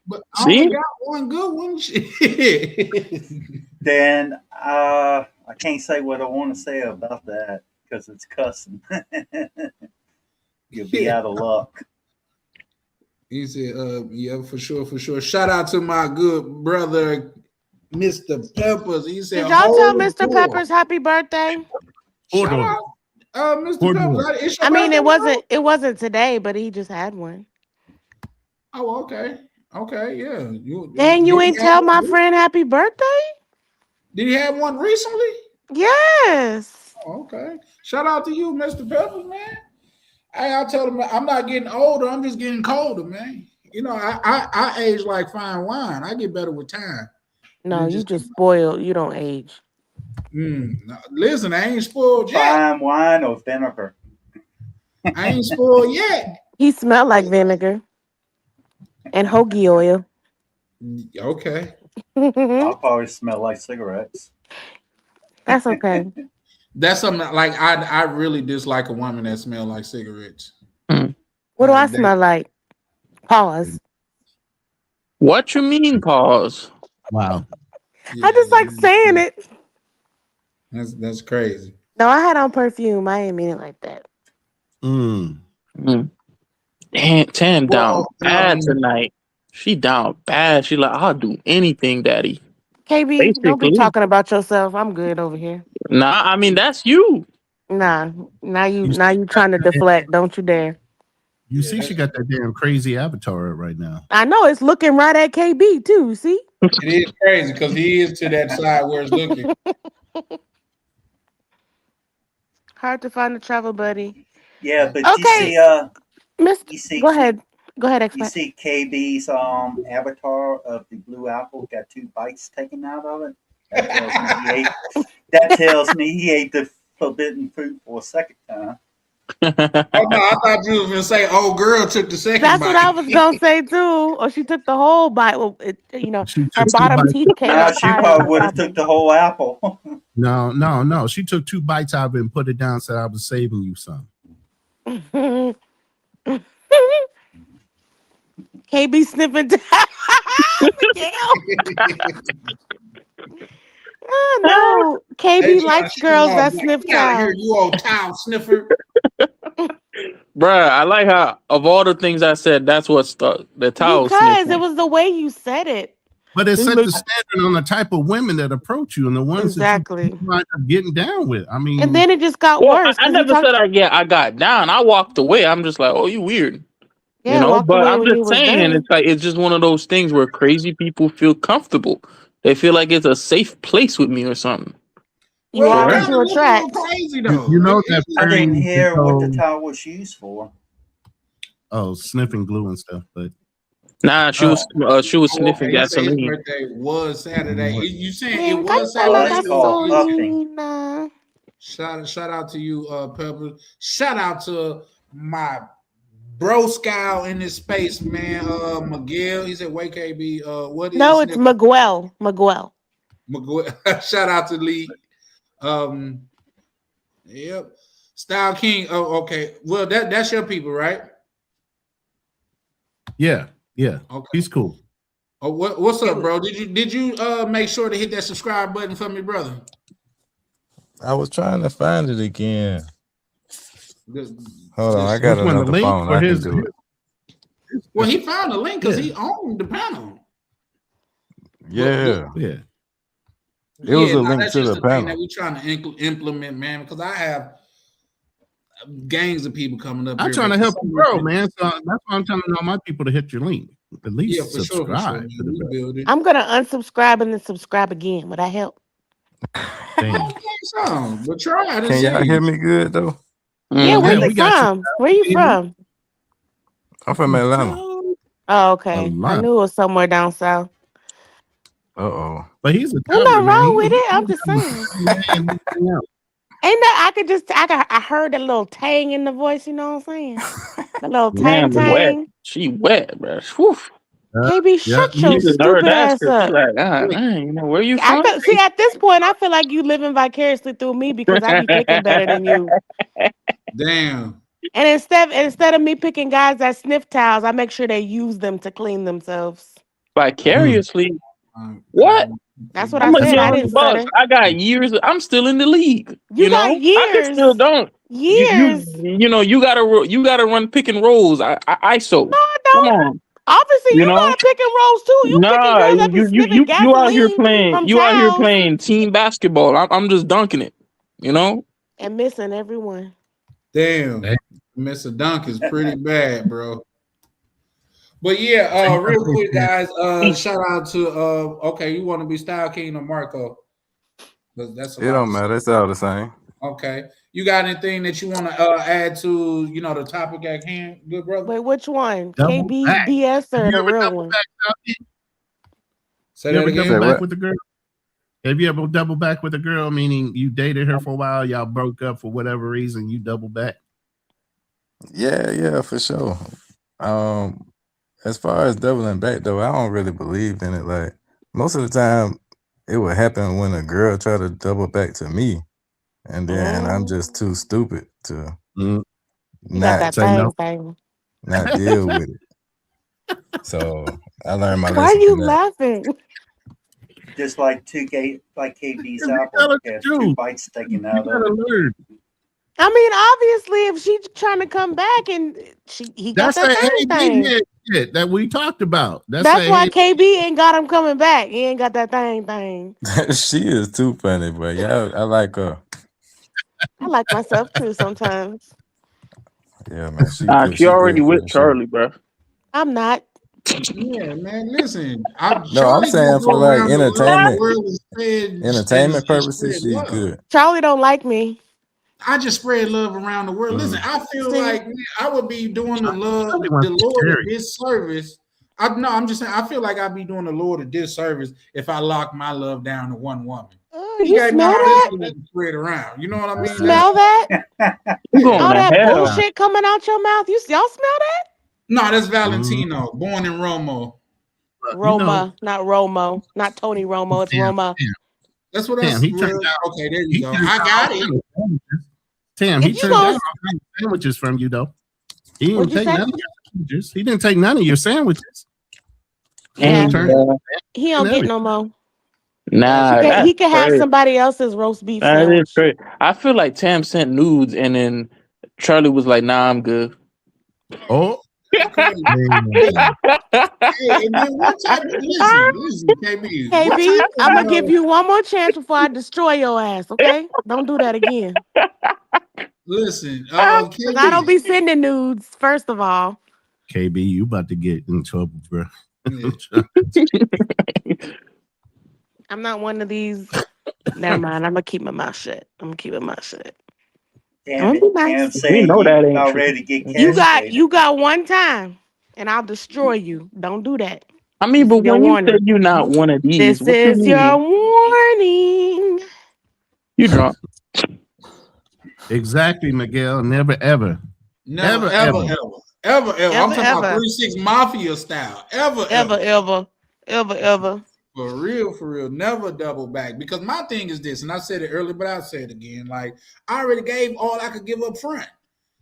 But I only got one good one. Shit. Then I can't say what I want to say about that because it's cussing. You'll be out of luck. He said, yeah, for sure. Shout out to my good brother, Mr. Peppers. He said, Did y'all tell hold Mr. the door. Peppers happy birthday? Shout out, Mr. Peppers. It's your I mean, birthday, it wasn't today, but he just had one. Oh, okay, yeah. Dang, you did he ain't have tell one my friend happy birthday? Did he have one recently? Yes. Oh, okay. Shout out to you, Mr. Peppers, man. I tell him I'm not getting older. I'm just getting colder, man. You know, I age like fine wine. I get better with time. No, you just spoiled. You don't age. No, listen, I ain't spoiled yet. Fine wine or vinegar? I ain't spoiled yet. He smelled like vinegar and hoagie oil. Okay. I'll probably smell like cigarettes. That's okay. That's something like I really dislike a woman that smells like cigarettes. What do I smell like? Pause. What you mean, pause? Wow. I just like saying it. That's crazy. No, I had on perfume. I didn't mean it like that. Damn, Tam down bad tonight. She down bad. She like, I'll do anything, daddy. KB, don't be Basically. talking about yourself. I'm good over here. Nah, I mean that's you. Nah, now you trying to deflect. Don't you dare. You see, she got that damn crazy avatar right now. I know it's looking right at KB too. See? It is crazy because he is to that side where it's looking. Hard to find a travel buddy. Yeah, but Okay. you see, Miss, You see, go ahead. Go ahead, you expert. see KB's avatar of the blue apple got 2 bites taken out of it. That tells me he ate. That tells me he ate the forbidden fruit for a second time. Oh no, I thought you was gonna say old girl took the second That's bite. what I was gonna say too. Or she took the whole bite. Well, She her took 2 bottom bites. teeth came Nah, up she higher probably than would the have top. took the whole apple. No. She took 2 bites out of it and put it down. Said I was saving you some. KB sniffing down. Oh no, KB They trying to likes shoot girls off, that like, sniff "Get out of here, towels. you old towel sniffer." Bruh, I like how of all the things I said, that's what stuck. The towel Because it sniffing. was the way you said it. But it He set the looked- standard on the type of women that approach you and the ones Exactly. that you wind up getting down with. I mean, And then it just got Well, worse. I 'cause he never talked- said I got down. I walked away. I'm just like, oh, you weird. Yeah, You know, walked but away I'm when you just was saying, done. it's like it's just one of those things where crazy people feel comfortable. They feel like it's a safe place with me or something. You are it what kinda you look a little attract. crazy though. you know that I didn't pairing hear what the called, towel was used for. sniffing glue and stuff. But Nah, she was sniffing Okay, he said his gasoline. birthday was Saturday. You saying it Man, was Oh, Saturday? that's called gasolina. Shout out to you, Pepper. Shout out to my bro scout in this space, man. Miguel. He said, "Wait, KB. What is No, it's sniffing?" Miguel. Miguel. Miguel. Shout out to Lee. Yep. Style King. Oh, okay. Well, that's your people, right? yeah, Okay. he's cool. Oh, what's up, bro? Did you make sure to hit that subscribe button for me, brother? I was trying to find it again. The- Hold on, I got Which one, the another link phone. or I can his- do it. Well, he found a link because Yeah. he owned the panel. Yeah, Yeah. it was a nah, link that's to just the thing panel. that we're trying to implement, man. Because I have gangs of people coming up. I'm here, trying to but for help some you grow, reason- man. So that's why I'm telling all my people to hit your link. At least Yeah, for sure. subscribe Man. to the We best. build it. I'm gonna unsubscribe and then subscribe again. Would that help? Damn. Okay, so, but try it. and Can y'all see. hear me good though? Yeah, where Yeah, you we got you. from? Where you from? I'm from Atlanta. Oh, okay. I Atlanta. knew it was somewhere down south. Uh-oh. But he's a There's nothing cover, man. wrong with it. I'm just saying. Ain't that I heard that little tang in the voice, you know what I'm saying? The little Man, tang wet. tang. She wet, bro. Whew. KB, shut your You just heard stupid that ass shit. She up. like, ah, man, you know where you I from? feel, see, at this point, I feel like you living vicariously through me because I be picking better than you. Damn. And instead of me picking guys that sniff towels, I make sure they use them to clean themselves. Vicariously. What? That's what I'm I a said. I young didn't buck. stutter. I got years. I'm still in the league. You got know, I years. can still don't. Years. You know, you gotta run pick and rolls. I ISO. No, I Come don't. on. Obviously, you You know know? how to pick and rolls too. You picking Nah, girls that be sniffing you out here gasoline playing. from You out here towels playing team basketball. I'm just dunking it. You know. and missing everyone. Damn. Mr. Dunk is pretty bad, bro. But yeah, real quick, guys. Shout out to okay, you want to be Style King or Marco? That's a It lot don't to matter. It's all the same. Okay. You got anything that you want to add to, the topic at hand, good brother? Wait, which one? Double KB back. BS or Have the you ever real double one? back, Southie? Say You that ever again. double Say back what? with a girl? Have you ever double back with a girl? Meaning you dated her for a while, y'all broke up for whatever reason, you double back. Yeah, for sure. As far as doubling back though, I don't really believe in it. Like most of the time, it would happen when a girl try to double back to me, and then I'm just too stupid to You got not that say no. thing. not deal with it. So I learned my Why are lesson you from that. laughing? Just like KB's Yeah, apple tell us the has 2 truth. bites taken You out of gotta it. learn. I mean, obviously, if she's trying to come back and he got That's that that thing. AD shit that we talked about. That's that why AD. KB ain't got him coming back. He ain't got that thing. She is too funny, but yeah, I like her. I like myself too sometimes. Yeah, man. She she already good for with the show. Charlie, bro. I'm not. Yeah, man. Listen, No, I'm saying for like entertainment Spread purposes, love. she's good. Charlie don't like me. I just spread love around the world. Listen, I feel like man, I would be doing the Lord a disservice. I'm just saying I feel like I'd be doing the Lord a disservice if I lock my love down to one woman. You smell that? Spread around. You know what I mean? Smell that? You going All to that hell. bullshit coming out your mouth. Y'all smell that? No, that's Valentino, born in Romo. Roma, not Romo, not Tony Romo. It's Roma. That's what I said. Okay, there you go. I got it. Tim, he turned down sandwiches from you, though. He didn't take none of your sandwiches. He didn't take none of your sandwiches. Yeah. He don't get no more. Nah, he can have somebody else's roast beef That sandwich. is great. I feel like Tam sent nudes, and then Charlie was like, "Nah, I'm good." Oh. Okay. Hey, and then one time, listen, KB. KB, I'm gonna give you one more chance before I destroy your ass. Okay, don't do that again. Listen, KB. I don't be sending nudes. First of all, KB, you about to get in trouble, bro. I'm not one of these. Never mind. I'm gonna keep my mouth shut. Damn it, nice. we know that ain't already get You got one time, and I'll destroy you. Don't do that. I mean, but when you said you're not one of these, this is your warning. You drunk? Exactly, Miguel. Never ever. Never, ever. I'm talking about 3-6 Mafia style. Ever. For real. Never double back. Because my thing is this, and I said it earlier, but I'll say it again. Like, I already gave all I could give up front.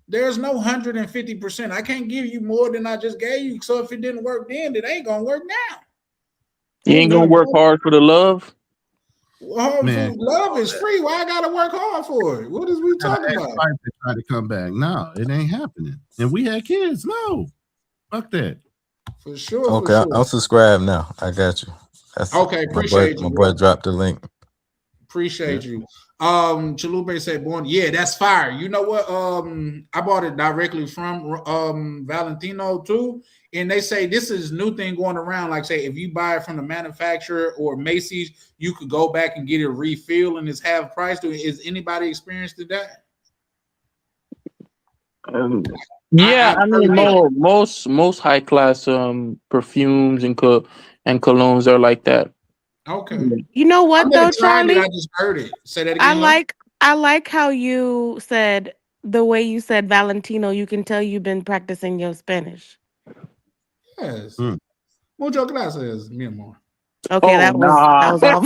There's no 150%. I can't give you more than I just gave you. So if it didn't work then, it ain't gonna work now. You ain't gonna work hard for the love? Love is free. Why I gotta work hard for it? What is we talking about? Try to come back. No, it ain't happening. And we had kids. No, fuck that. For sure. Okay, I'll subscribe now. I got you. Okay, appreciate you. My boy dropped the link. Appreciate you. Chalupe said, "Born, yeah, that's fire." You know what? I bought it directly from Valentino too, and they say this is new thing going around. Like, say, if you buy it from the manufacturer or Macy's, you could go back and get a refill, and it's half price. Is anybody experienced that? Yeah, I mean, most high class perfumes and colognes are like that. Okay. You know what though, Charlie? I just heard it. Say that again. I like how you said the way you said Valentino. You can tell you've been practicing your Spanish. Yes. Muchas gracias, mi amor. Okay, that was awful.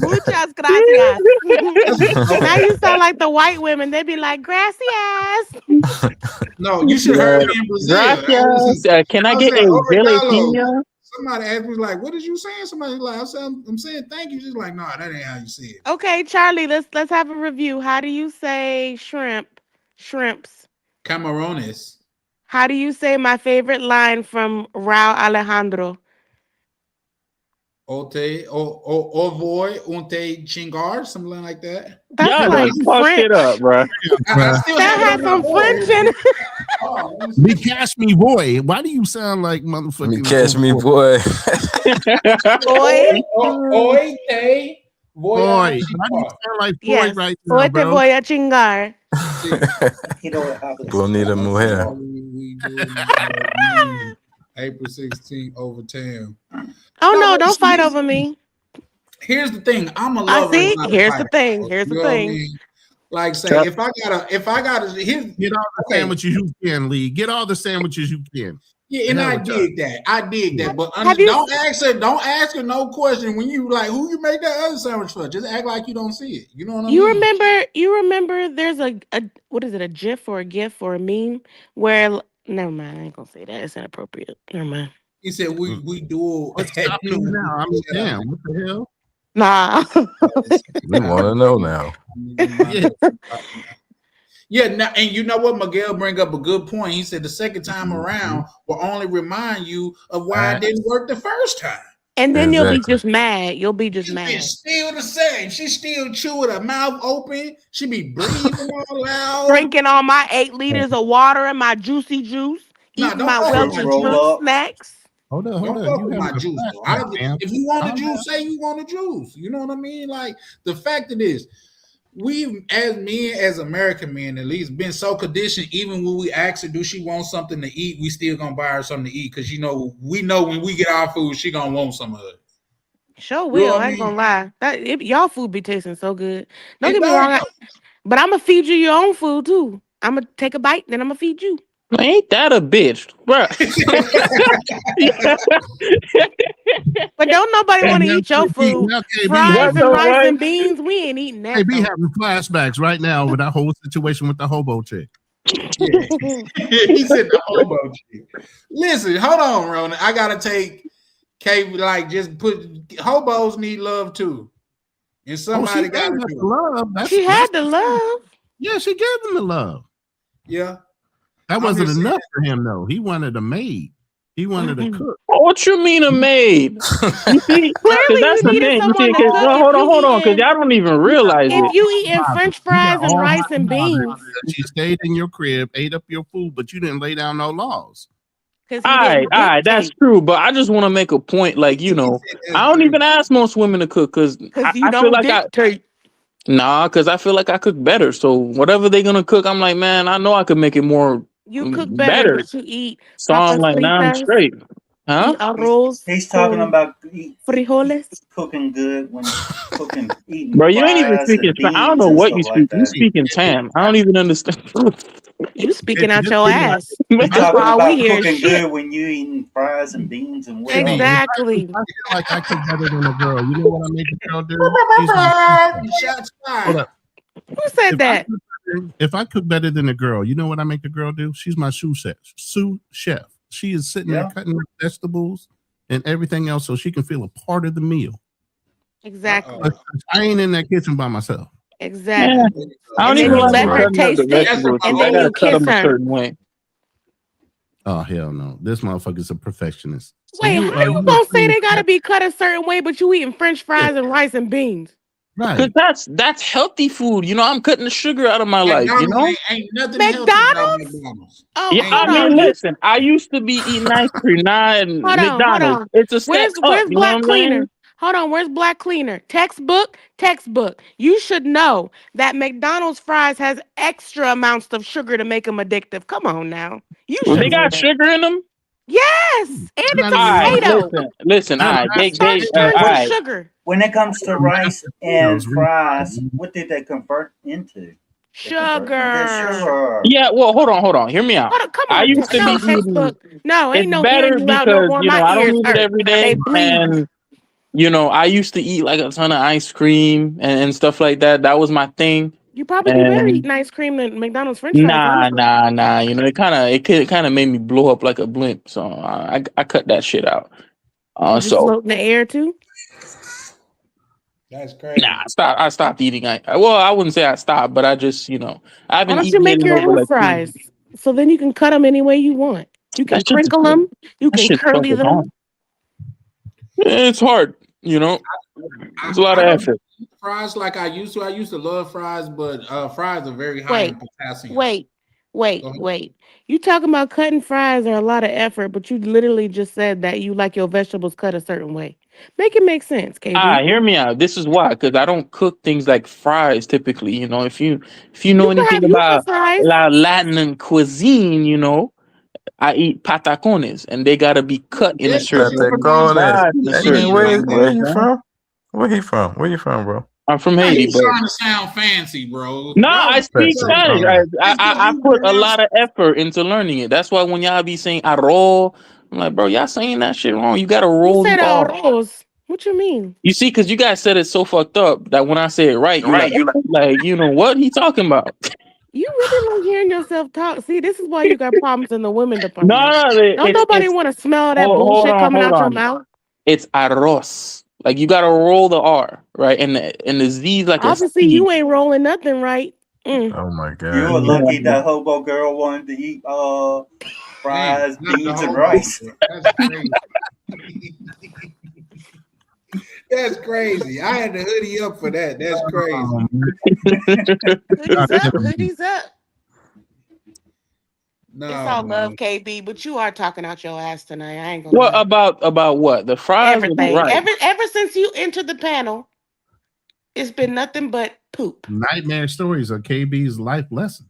Muchas gracias. Now you sound like the white women. They be like, gracias. No, you should heard me in Brazil. Gracias. Can I get a gelatina? Somebody asked me like, "What is you saying?" Somebody like, "I'm saying thank you." Just like, no, that ain't how you see it. Okay, Charlie, let's have a review. How do you say shrimps? Camarones. How do you say my favorite line from Raul Alejandro? Ovoy, unte chingar, something like that. That's like French. It up, bro. That has some French in it. Me catch me, boy. Why do you sound like motherfucking? Me catch me, boy. Boy. Boy, why do you sound like boy Yes. right now, Te bro? voy a chingar. Bonita mujer. April 16th over Tam. Oh no, don't fight over me. Here's the thing. I'm a lover. I see. not a Here's the fighter. thing. Here's You the know what I thing. mean? Like, say, if I gotta, here's Get all the sandwiches you can, Lee. Get all the sandwiches you can. Yeah, and I dig that. But don't ask her no question when you like who you make that other sandwich for. Just act like you don't see it. You know what I mean? You remember there's a what is it, a GIF or a GIF or a meme where never mind, I ain't gonna say that. It's inappropriate. Never mind. He said we do What's happening now? I mean, damn, what the hell? Nah. We want to know now. Yeah, now, and you know what? Miguel bring up a good point. He said the second time around will only remind you of why it didn't work the first time. And then you'll be just mad. You'll be just mad. It's still the same. She still chew with her mouth open. She be breathing all loud. Drinking all my 8 liters of water and my juicy juice. Eating my Welch's fruit snacks. Hold on, Don't hold on. fuck You with have my a juice though. flashback, man. If you want a Calm juice, say you want a juice. You know what I mean? Like the fact of this, we as men, as American men, at least been so conditioned. Even when we ask her, do she want something to eat, we still gonna buy her something to eat because we know when we get our food, she gonna want some of it. Sure You know will. what I I ain't gonna mean? lie. Y'all food be tasting so good. Don't It get me don't. wrong, but I'm gonna feed you your own food too. I'm gonna take a bite, then I'm gonna feed you. Ain't that a bitch, bro? But don't nobody want to eat your food. Now KB, Fries That's and all rice right. and beans, we ain't eating that. KB though. having flashbacks right now with that whole situation with the hobo chick. Yeah. He said the hobo chick. Listen, hold on, Ronan. I gotta take KB. Like, just put hobos need love too, and somebody gave gotta us do the love. She had the love. Yeah, she gave him the love. it. Yeah. That I'm wasn't just enough for him though. He wanted a maid. He wanted a cook. What you mean a maid? You see, because Clearly, that's you the needed thing. You someone see, to 'cause- cook. no, If hold on, because y'all don't even realize it. if you eating French fries and rice and beans, She stayed in your crib, ate up your food, but you didn't lay down no laws. because All right, that's true. But I just want to make a point. Like, I don't even ask most women to cook because Because you I feel don't like dictate. because I feel like I cook better. So whatever they're gonna cook, I'm like, man, I know I could make it more You cook better, but you eat So I'm like, nah, I'm papas fritas, straight. Huh? eat arroz. He's talking con about frijoles. cooking good when cooking, eating Bro, you ain't even fries speaking. and I don't beans know and what you stuff like speak. You that. speaking Tam. I don't even understand. You speaking out your ass. He's That's talking why all we about hear is cooking shit. good when you eating fries and beans and whatever. Exactly. I feel like I cook better than a girl. You know what I make a girl do? She's my Shots fired. Hold up. Who said that? If I cook better than a girl, you know what I make the girl do? She's my sous chef. She is sitting there cutting up vegetables and everything else so she can feel a part of the meal. Exactly. I ain't in that kitchen by myself. Exactly. I don't And then even you like let her cutting up taste the it, vegetables. and I then gotta you cut kiss them a her. certain way. Oh hell no! This motherfucker's a perfectionist. So Wait, how you you gonna say they gotta be cut a certain way, but you eating French fries and rice and beans? Because that's healthy food. I'm cutting the sugar out of my life. McDonald's ain't nothing healthy about McDonald's. Oh, Yeah, I hold mean, on. listen. I used to be eating ice cream, now and Hold on, McDonald's. It's a step up. Where's You know what Black I'm Cleaner? saying? Hold on, where's Black Cleaner? Textbook. You should know that McDonald's fries has extra amounts of sugar to make them addictive. Come on now. You Well, should they know got that. sugar in them. Yes, and it's All a right, potato. listen. All right, Starch turns all to right. sugar. When it comes to rice and fries, what did they convert into? Sugar. Yeah, well, hold on. Hear me out. Hold on, come I on, used to be eating. textbook. No, It's ain't no hearing better you out no because more. My I don't ears eat it hurt. every They day, bleed. and I used to eat like a ton of ice cream and stuff like that. That was my thing. You probably do better eating ice cream than McDonald's French fries. Nah. It kind of made me blow up like a blimp. So I cut that shit out. You just float in the air too. That's crazy. Nah, I stopped eating. Well, I wouldn't say I stopped, but I just I Why haven't don't you eaten it make in your over own like 2 fries? So then you can cut them any way you want. You can That shit's crinkle them. You that can shit's curly fucking them. hard. It's hard, It's a lot of I don't effort. eat fries like I used to. I used to love fries, but fries are very high in potassium. Wait. You talking about cutting fries are a lot of effort, but you literally just said that you like your vegetables cut a certain way. Make it make sense, KB. Hear me out. This is why, because I don't cook things like fries typically. If you know You can anything have about fries. Latin cuisine, I eat patacones, and they gotta be cut in a certain way. Fried in a certain way. Where you from? Where he from? Where you from, bro? I'm from Haiti, He's but trying to sound fancy, bro. no, I speak Spanish. I put a lot of effort into learning it. That's why when y'all be saying arroz, I'm like, bro, y'all saying that shit wrong. You gotta You roll said the R. arroz. What you mean? You see, because you guys said it so fucked up that when I say it right, you like what he talking about? You really like hearing yourself talk. See, this is why you got problems in the women department. No, Don't nobody want to smell that hold bullshit coming hold out your on. mouth. It's arroz. Like you gotta roll the R, right? And the Z like a Obviously, C. you ain't rolling nothing right. Oh my god. You were lucky that hobo girl wanted to eat fries, beans, and rice. That's crazy. That's crazy. I had to hoodie up for that. That's crazy. Hoodies up. No, It's all no. love, KB, but you are talking out your ass tonight. I ain't gonna What lie. about what? The fries or the Everything. rice? Ever since you entered the panel, it's been nothing but poop. Nightmare stories are KB's life lesson.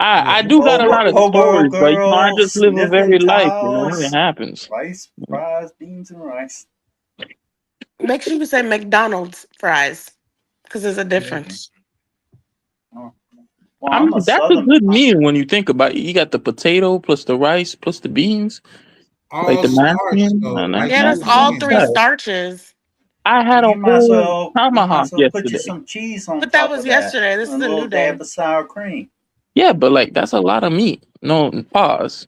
I do got a lot of Hobo stories, but I girl, just live a sniffing very life, it towels, happens. rice, fries, beans, and rice. Make sure you say McDonald's fries, because there's a difference. Well, I mean, that's a good meal when you think about it. You got the potato plus the rice plus the beans, like All the starch, mashed though, beans. like Yeah, that's all three starches. I had a You might as whole well, you might tomahawk as well put you yesterday. some cheese on But that top was of that. yesterday. This is And a a new little day. dab of sour cream. Yeah, but like that's a lot of meat. No, pause.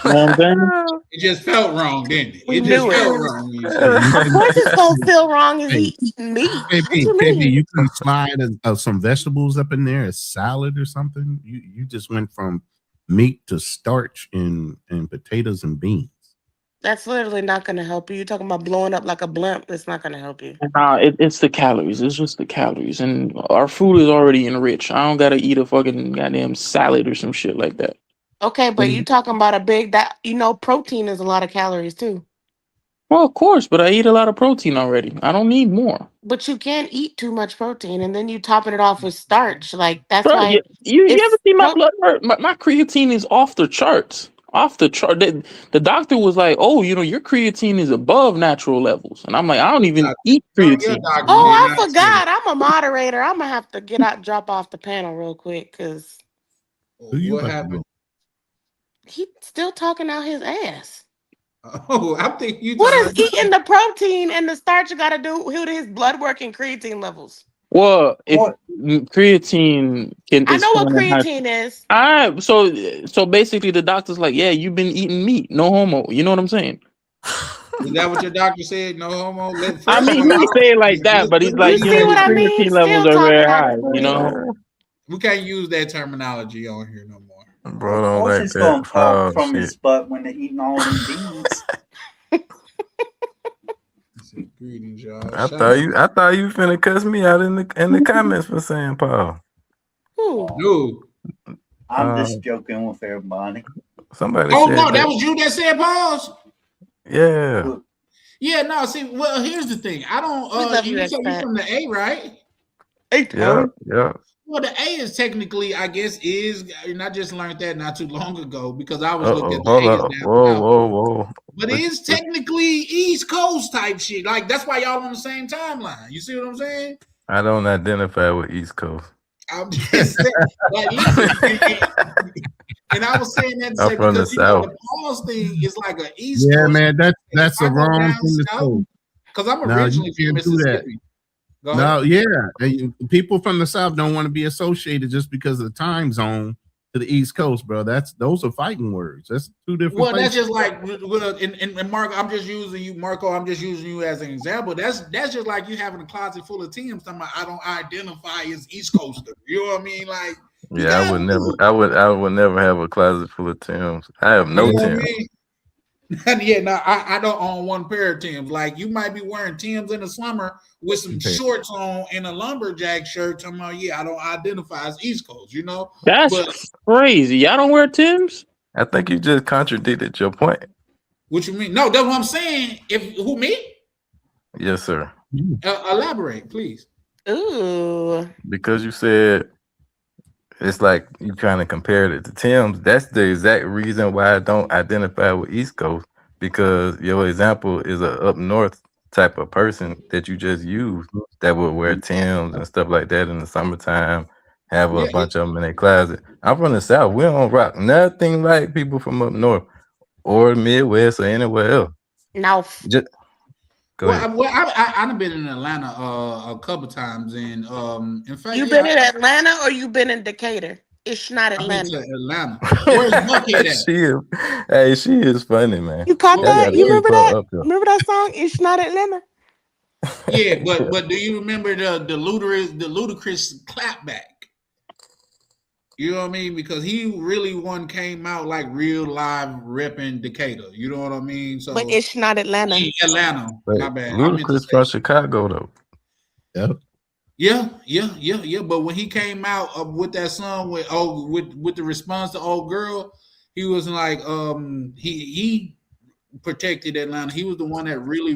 You know what I'm saying? It just felt wrong, didn't it? We It just knew it. felt wrong when you said it. Of course it's gonna feel wrong if he eating meat. What you KB, mean? you can slide some vegetables up in there, a salad or something. You just went from meat to starch and potatoes and beans. That's literally not gonna help you. You're talking about blowing up like a blimp. That's not gonna help you. Nah, it's the calories. It's just the calories, and our food is already enriched. I don't gotta eat a fucking goddamn salad or some shit like that. Okay, but you talking about a big that protein is a lot of calories too. Well, of course, but I eat a lot of protein already. I don't need more. But you can't eat too much protein, and then you topping it off with starch. Like that's Bro, why you it's ever see my pro- blood work? My creatine is off the charts. Off the chart. The doctor was like, "Oh, your creatine is above natural levels," and I'm like, "I don't even eat creatine." Oh, I forgot. I'm a moderator. I'm gonna have to drop off the panel real quick because What happened? he's still talking out his ass. Oh, I think you. What is eating the protein and the starch got to do with his blood work and creatine levels? Well, if creatine can, I is know what kinda high- creatine is. So basically, the doctor's like, "Yeah, you've been eating meat, no homo." You know what I'm saying? Is that what your doctor said? No homo. I mean, he didn't say it like that, but he's like, see what I mean? creatine Still levels are talking very out high. his You know. We can't use that terminology on here no more. Bro, Of don't course like he's that. going to talk Oh, from shit. his butt when they're eating all them beans. Greetings, y'all. I thought you finna cuss me out in the comments for saying Paul. No. I'm just joking with everybody. Somebody Oh said no, that was you that said pause. Yeah. Yeah, no. See, well, here's the thing. I don't. We love you, You said you expat. from the A, right? Yeah. Well, the A is technically, I guess, and I just learned that not too long ago because I was looking at the Hold A as up. down Whoa, south. whoa. But it is technically East Coast type shit. Like that's why y'all on the same timeline. You see what I'm saying? I don't identify with East Coast. I'm just saying, like, listen, and I was saying that to I'm say from the because you know South. the pause thing is like an East Yeah, Coast. man, that's I a go wrong down thing to south, say. because I'm No, you originally from can't do that. Mississippi. Go ahead. No, yeah, and people from the South don't want to be associated just because of the time zone to the East Coast, bro. Those are fighting words. That's two different. Well, that's places. just like, and Marco, I'm just using you, Marco. I'm just using you as an example. That's just like you having a closet full of Tims. Talking about I don't identify as East Coaster. You know what I mean? Like, Yeah, I would never have a closet full of Tims. I have no you know what I Tims. mean? Yeah, no, I don't own one pair of Tims. Like you might be wearing Tims in the summer with some shorts on and a lumberjack shirt. Talking about, yeah, I don't identify as East Coast. You know, That's crazy. Y'all don't wear Tims? I think you just contradicted your point. What you mean? No, that's what I'm saying. Who me? Yes, sir. Elaborate, please. Ooh. Because you said it's like you kind of compared it to Tim's. That's the exact reason why I don't identify with East Coast, because your example is a up north type of person that you just used that would wear Tim's and stuff like that in the summertime, have a bunch of them in their closet. I'm from the South. We don't rock nothing like people from up north or Midwest or anywhere else. No. Just go ahead. I've been in Atlanta a couple times, and in fact, You been in Atlanta or you been in Decatur? It's not I've been to Atlanta. Atlanta. Where's Buckhead at? She is funny, man. You caught Y'all that? gotta You keep remember her that? up there. Remember that song? It's not Atlanta. Yeah, but do you remember the ludicrous clapback? You know what I mean? Because he really came out like real live repping Decatur. You know what I mean? So, But it's not Atlanta. Atlanta. My bad. Ludacris from Chicago though. Yep. Yeah. But when he came out with that song with the response to "Old Girl," He was like he protected Atlanta. He was the one that really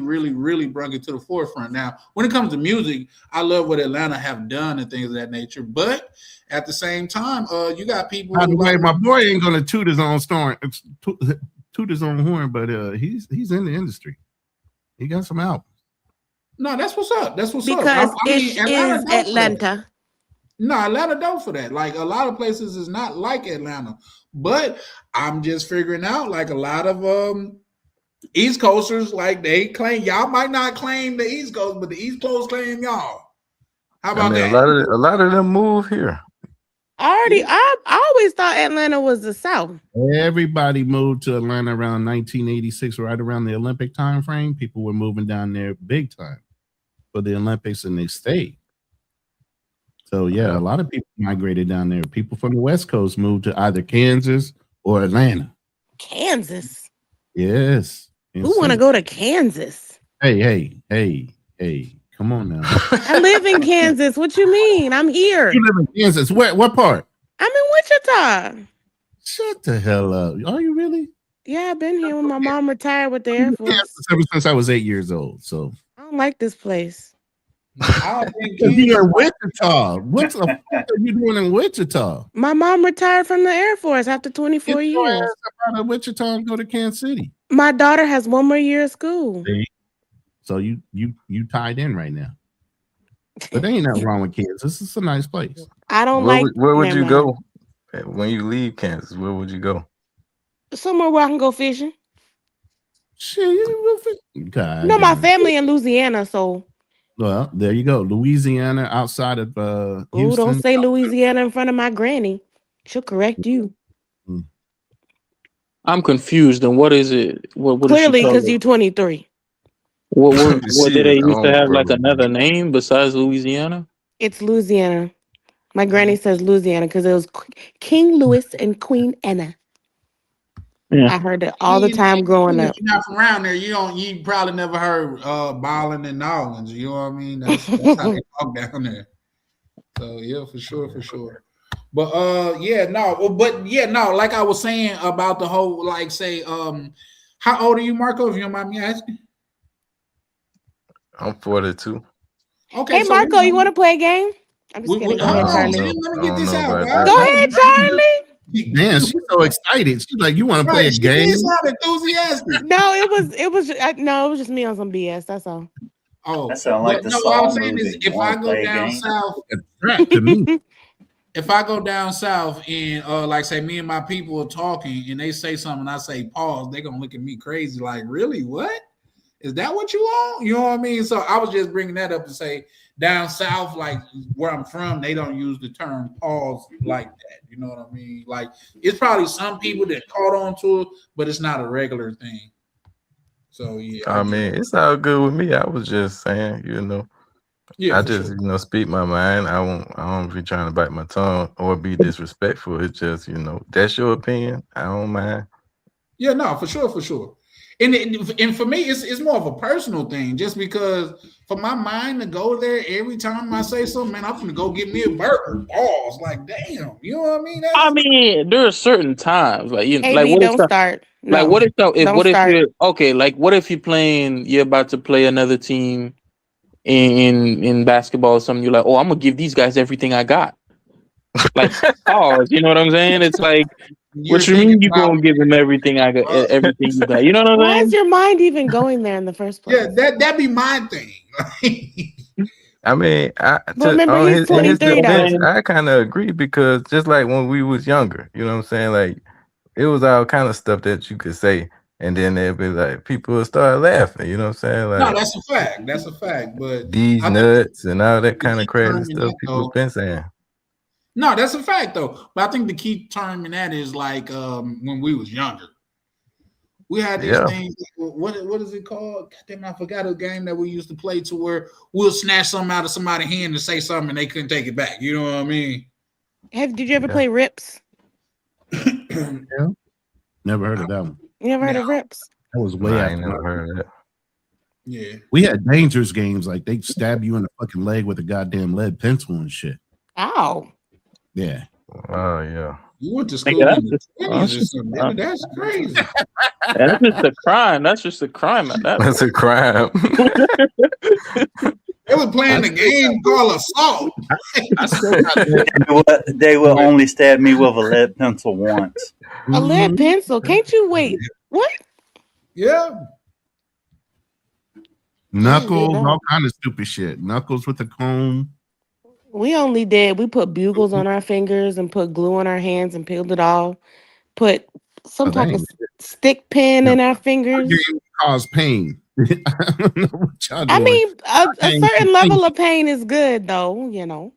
brought it to the forefront. Now, when it comes to music, I love what Atlanta have done and things of that nature. But at the same time, you got people. By the way, my boy ain't gonna toot his own toot his own horn, but he's in the industry. He got some albums. No, that's what's up. That's what's Because up. it is dope for that. Atlanta. No, Atlanta dope for that. Like a lot of places is not like Atlanta. But I'm just figuring out like a lot of East Coasters, like they claim y'all might not claim the East Coast, but the East Coast claim y'all. How about that? A lot of them move here. I always thought Atlanta was the South. Everybody moved to Atlanta around 1986, right around the Olympic time frame. People were moving down there big time for the Olympics, and they stayed. So yeah, a lot of people migrated down there. People from the West Coast moved to either Kansas or Atlanta. Kansas. Yes. Who want to go to Kansas? Hey, come on now. I live in Kansas. What you mean? I'm here. You live in Kansas. What part? I'm in Wichita. Shut the hell up. Are you really? Yeah, I've been here when my mom retired with the Air Force. Kansas ever since I was 8 years old. So I don't like this place. I don't think you're in Wichita. What the fuck are you doing in Wichita? My mom retired from the Air Force after 24 Get your years. ass up out of Wichita and go to Kansas City. My daughter has one more year of school. So you tied in right now. But there ain't nothing wrong with Kansas. It's a nice place. I don't Where would you Never go when you leave Kansas? Where would you go? somewhere where I can go fishing. Shit, you will God. No, my family in Louisiana, so Well, there you go. Louisiana, outside of Houston. don't say Louisiana in front of my granny. She'll correct you. I'm confused. And what is it? What Clearly, because you you're 23. what did they used to Shit, have like bro. another name besides Louisiana? It's Louisiana. My granny says Louisiana because it was King Louis and Queen Anna. Yeah. I heard it all the time growing up. If you're not from around there, you probably never heard Ballin and Nolans. You know what I mean? That's how they talk down there. So yeah, for sure. But like I was saying about the whole, like, say, how old are you, Marco? If you don't mind me asking. I'm 42. Okay. Hey, Marco, you want to play a game? I'm just kidding. Go ahead, Charlie. Let me get this out. about Guys. Go ahead, Charlie. Man, she's so excited. She's like, you want to play a She game? is not enthusiastic. No, it was just me on some BS. That's all. Oh, That sounds like the what I'm Saw saying is, movie. if I Wanna go play a down game? south, That's a threat to me. if I go down south and like say me and my people are talking and they say something, I say pause, they're gonna look at me crazy, like, really? What? Is that what you want? You know what I mean? So I was just bringing that up to say down south, like where I'm from, they don't use the term pause like that. You know what I mean? Like it's probably some people that caught on to it, but it's not a regular thing. So yeah. I mean, it's all good with me. I was just saying, yeah, I just, speak my mind. I don't be trying to bite my tongue or be disrespectful. It's just, that's your opinion. I don't mind. Yeah, no, for sure. And for me, it's more of a personal thing, just because for my mind to go there every time I say something, man, I'm gonna go get me a burger. Pause. Like, damn, you know what I mean? I mean, there are certain times, like AB, like what if don't start. like No, what if don't what if start. you're okay? Like what if you're about to play another team in basketball or something? You're like, oh, I'm gonna give these guys everything I got. Like, pause. You know what I'm saying? It's like, what you mean you gonna give them everything I got? Everything you got? You know what I'm Why saying? is your mind even going there in the first place? Yeah, that'd be my thing. I mean, Remember, on he's in his 23 defense, though. I kind of agree because just like when we was younger, you know what I'm saying? Like, it was all kind of stuff that you could say, and then they'd be like, people would start laughing, you know what I'm saying? Like, No, that's a fact. That's a fact. But these I think nuts and all that kind of keep crazy terming stuff that, people though. been saying. No, that's a fact though. But I think the key term in that is like when we was younger. We had these Yeah. things. What is it called? Goddamn, I forgot a game that we used to play to where we'll snatch something out of somebody's hand and say something and they couldn't take it back. You know what I mean? Did you ever Yeah. play Rips? Never heard of that one. You ever heard of Rips? That was way Nah, I after ain't never my- heard of that. Yeah. We had dangerous games like they stab you in the fucking leg with a goddamn lead pencil and shit. Ow. Yeah. Oh yeah. You went to Nigga, school that's in the just, 20s or something. Nigga, that's crazy. that's just a crime. That's just a crime at that That's a crime. They were playing the game called assault. I still got They will only stab me with a lead pencil once. A lead pencil? Can't you wait? What? Yeah. Knuckles, all kind of stupid shit. Knuckles with the comb. We only did. We put bugles on our fingers and put glue on our hands and peeled it off. Put some type of stick pin in our fingers. Cause pain. I don't know what y'all I doing. mean, a certain level of pain is good, though. You know.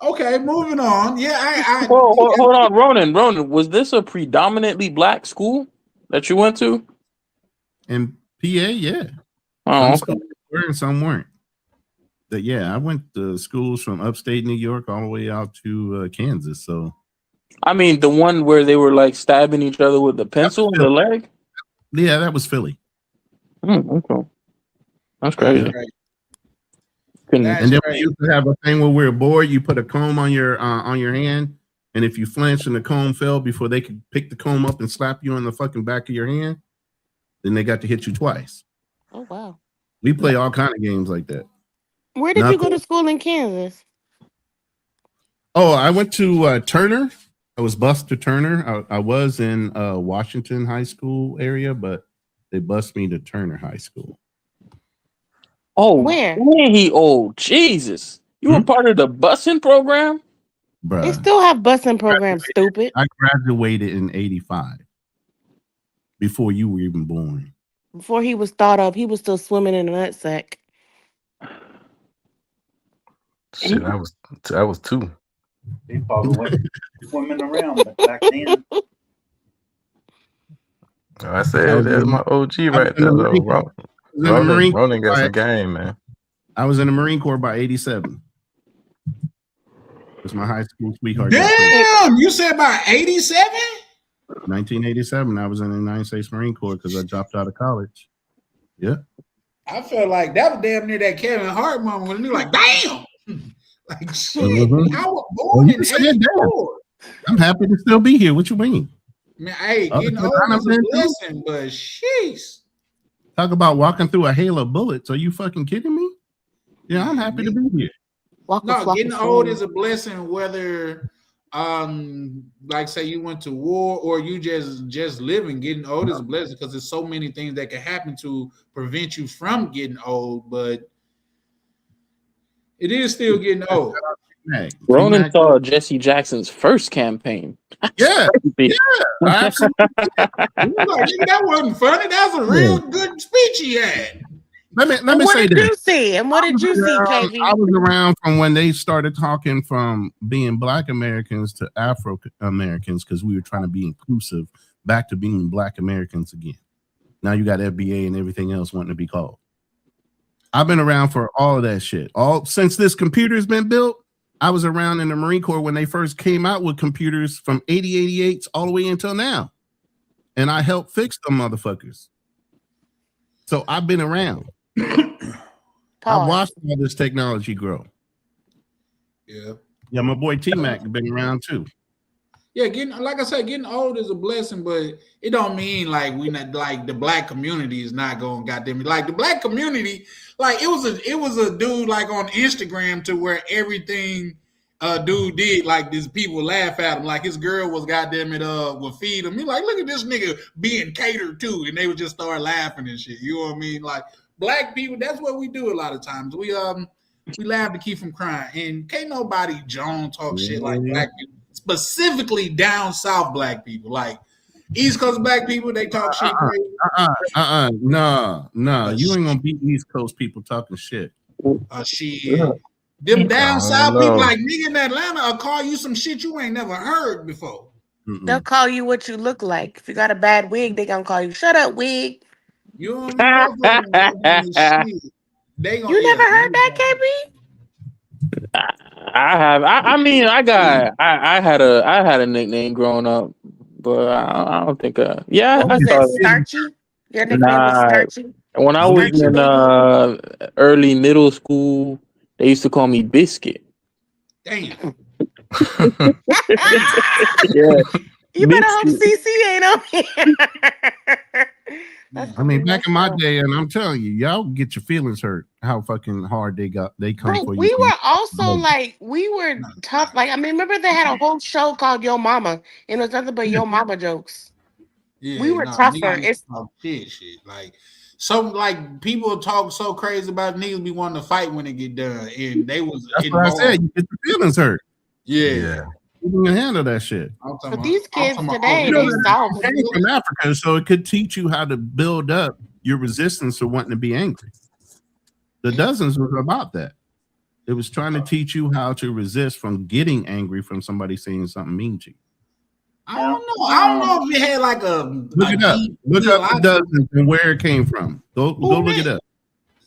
Okay, moving on. Yeah, I Hold on, Ronan, was this a predominantly black school that you went to? In PA, yeah. Oh, Some okay. schools were and some weren't. But yeah, I went to schools from upstate New York all the way out to Kansas. So I mean, the one where they were like stabbing each other with the pencil in the leg? yeah, that was Philly. Okay. That's crazy. And then we used to have a thing where we were bored. You put a comb on your hand, and if you flinched and the comb fell before they could pick the comb up and slap you on the fucking back of your hand, then they got to hit you twice. Oh wow. We play all kind of games like that. Where did you go to school in Kansas? Oh, I went to Turner. I was bused to Turner. I was in Washington High School area, but they bused me to Turner High School. Oh, where? Man, he old. Jesus. You were part of the busing program? Bruh. They still have busing programs, stupid. I graduated in 85. Before you were even born. Before he was thought of, he was still swimming in a nutsack. Shit, I was 2. He probably went swimming around back then. I said that's my OG right there, though. Ronan got some game, man. I was in the Marine Corps by 87. It was my high school sweetheart. Damn, you said about 87? 1987. I was in the United States Marine Corps because I dropped out of college. Yeah. I felt like that was damn near that Kevin Hart moment when you're like, damn. Like shit. Mhm. I was born in 84. I'm happy to still be here. What you mean? Man, hey, getting old is a blessing, but sheesh. Talk about walking through a hail of bullets. Are you fucking kidding me? Yeah, I'm happy to be here. No, getting old is a blessing, whether like say you went to war or you just living. Getting old is a blessing because there's so many things that can happen to prevent you from getting old, but it is still getting old. Ronan saw Jesse Jackson's first campaign. Yeah, yeah, absolutely. That wasn't funny. That was a real good speech he had. Let me What say did this. you see? And what did you see, KB? I was around from when they started talking from being Black Americans to Afro Americans because we were trying to be inclusive back to being Black Americans again. Now you got FBA and everything else wanting to be called. I've been around for all of that shit. All since this computer's been built, I was around in the Marine Corps when they first came out with computers from 88s all the way until now. And I helped fix them motherfuckers. So I've been around. I've watched all this technology grow. Yeah. Yeah, my boy T-Mac been around too. Yeah, like I said, getting old is a blessing, but it don't mean like we not like the Black community is not going goddamn like the Black community. Like it was a dude like on Instagram to where everything dude did like these people laugh at him like his girl was goddamn it would feed him. He like look at this nigga being catered to, and they would just start laughing and shit. You know what I mean? Like Black people, that's what we do a lot of times. We laugh to keep from crying, and can't nobody talk shit like Black people. Specifically down south Black people, like East Coast Black people, they talk shit crazy. No, you ain't gonna beat East Coast people talking shit. Shit. Them down south people like me in Atlanta will call you some shit you ain't never heard before. They'll call you what you look like. If you got a bad wig, they gonna call you shut up wig. You don't know they gonna, you never heard that, KB? I have. I mean, I had a nickname growing up, but I don't think. Yeah, What was it? Starchy? Your nickname was Starchy? When I was in early middle school, they used to call me Biscuit. Damn. Yeah, You better mixed hope it. CC ain't on here. That's I mean, funny, back in my so- day, and I'm telling you, y'all get your feelings hurt. How fucking hard they come But for you. we were also like, we were tough. Like, I mean, remember they had a whole show called Yo Mama, and it was nothing but Yo Mama jokes. Yeah, We were nah, tougher. niggas It's talk shit. Like some like people talk so crazy about niggas be wanting to fight when it get done, and they was That's what I involved. said. You get your feelings hurt. Yeah. You can handle that shit. but these kids today, You know they that soft. came from Africa, so it could teach you how to build up your resistance to wanting to be angry. The dozens was about that. It was trying to teach you how to resist from getting angry from somebody saying something mean to you. I don't know if it had like a Look it up. Look up the dozens and where it came from. Go look it up.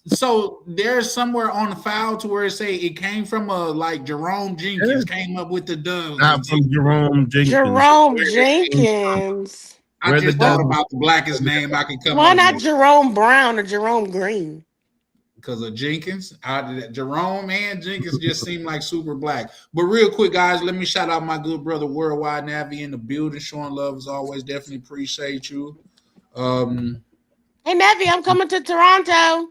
So there's somewhere on the file to where it say it came from like Jerome Jenkins came up with the dove. Not from Jerome Jenkins. Jerome Jenkins. I just thought about the blackest name I could come Why up not with. Jerome Brown or Jerome Green? Because of Jenkins. Jerome and Jenkins just seem like super black. But real quick, guys, let me shout out my good brother Worldwide Navi in the building. Showing love as always. Definitely appreciate you. Hey, Navi, I'm coming to Toronto.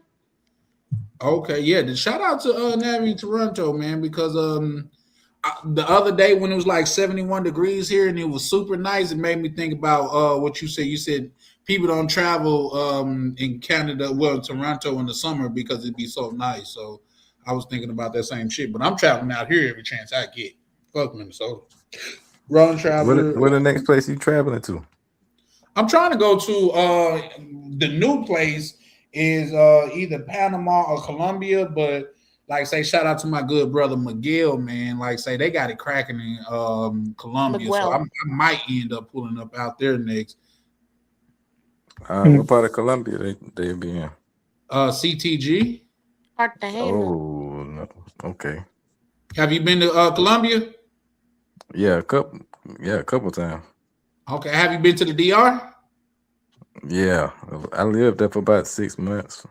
Okay, yeah. Shout out to Navi in Toronto, man, because the other day when it was like 71 degrees here and it was super nice, it made me think about what you said. You said people don't travel in Canada, well, Toronto in the summer because it'd be so nice. So I was thinking about that same shit. But I'm traveling out here every chance I get. Fuck Minnesota. Ron Traveler. Where the next place you traveling to? I'm trying to go to the new place is either Panama or Colombia, but like say shout out to my good brother Miguel, man. Like say they got it cracking in Colombia, so I might end up pulling up out there next. What part of Colombia they be in? CTG. Oh, no. Okay. Have you been to Colombia? Yeah, a couple times. Okay. Have you been to the DR? Yeah, I lived there for about 6 months.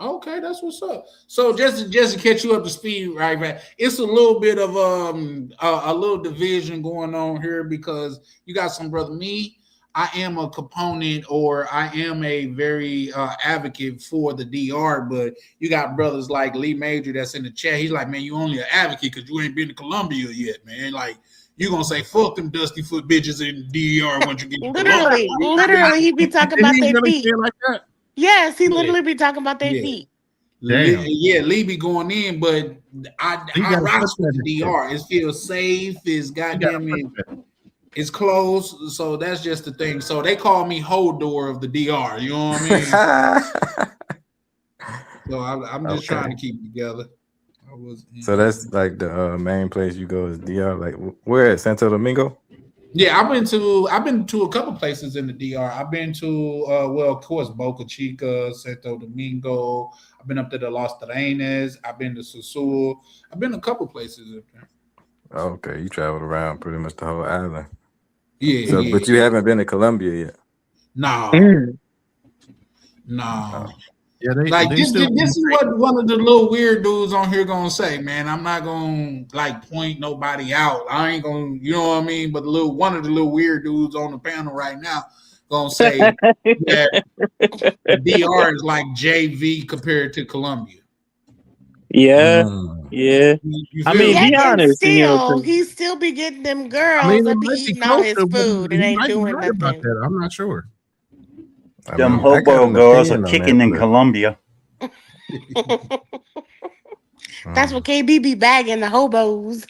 Okay, that's what's up. So just to catch you up to speed, right? It's a little bit of a little division going on here because you got some brother. Me, I am a component or I am a very advocate for the DR, but you got brothers like Lee Major that's in the chat. He's like, man, you only an advocate because you ain't been to Colombia yet, man. Like you gonna say fuck them dusty foot bitches in the DR once you get to Colombia. Literally, he be talking about their really feet. like that? Yes, he literally be talking about their feet. Damn. Lee be going in, but I rock with the DR. It feels safe. It's goddamn it's close. So that's just the thing. So they call me Hodor of the DR. You know what I mean? So I'm just trying to keep it together. So that's like the main place you go is DR. Like where at Santo Domingo? Yeah, I've been to a couple places in the DR. I've been to well, of course, Boca Chica, Santo Domingo. I've been up to the Los Terrenes. I've been to Susul. I've been a couple places up there. Okay, you traveled around pretty much the whole island. Yeah. So, but you haven't been to Colombia yet. No. Yeah, this is what one of the little weird dudes on here gonna say, man. I'm not gonna like point nobody out. I ain't gonna, you know what I mean. But one of the little weird dudes on the panel right now gonna say that DR is like JV compared to Colombia. Yeah, yeah. I mean, be honest. He still be getting them girls that be eating all his food and ain't doing nothing. I'm not sure. Them hobo girls are kicking in Colombia. That's what KB be bagging the hobos.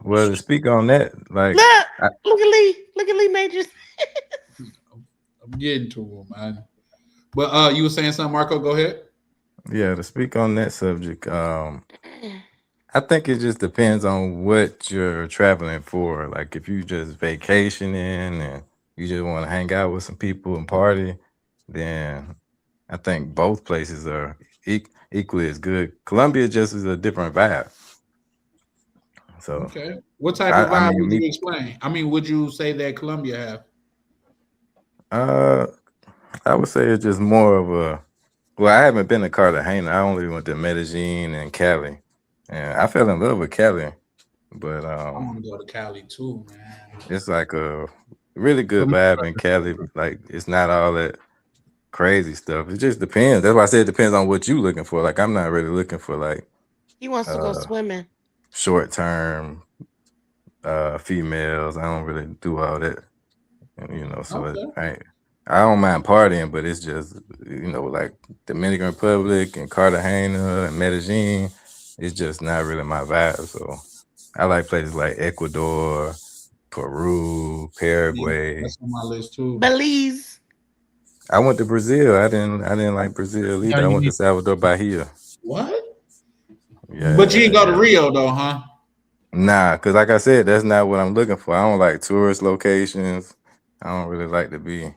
Well, to speak on that, like look at Lee Majors. I'm getting to him, man. But you were saying something, Marco? Go ahead. Yeah, to speak on that subject, I think it just depends on what you're traveling for. Like if you just vacationing and you just want to hang out with some people and party, then I think both places are equally as good. Colombia just is a different vibe. So okay, what type of vibe would you explain? I mean, would you say that Colombia have? I would say it's just more of a. Well, I haven't been to Cartagena. I only went to Medellin and Cali. And I fell in love with Cali, but I want to go to Cali too, man. it's like a really good vibe in Cali. Like it's not all that crazy stuff. It just depends. That's why I said it depends on what you looking for. Like I'm not really looking for like He wants to go swimming. short term females. I don't really do all that. You know, so I don't mind partying, but it's just, you know, like Dominican Republic and Cartagena and Medellin, it's just not really my vibe. So I like places like Ecuador, Peru, Paraguay. Yeah, that's on my list too. Belize. I went to Brazil. I didn't like Brazil either. I went to Salvador Bahia. What? Yeah. But you didn't go to Rio though, huh? Nah, because like I said, that's not what I'm looking for. I don't like tourist locations. I don't really like to be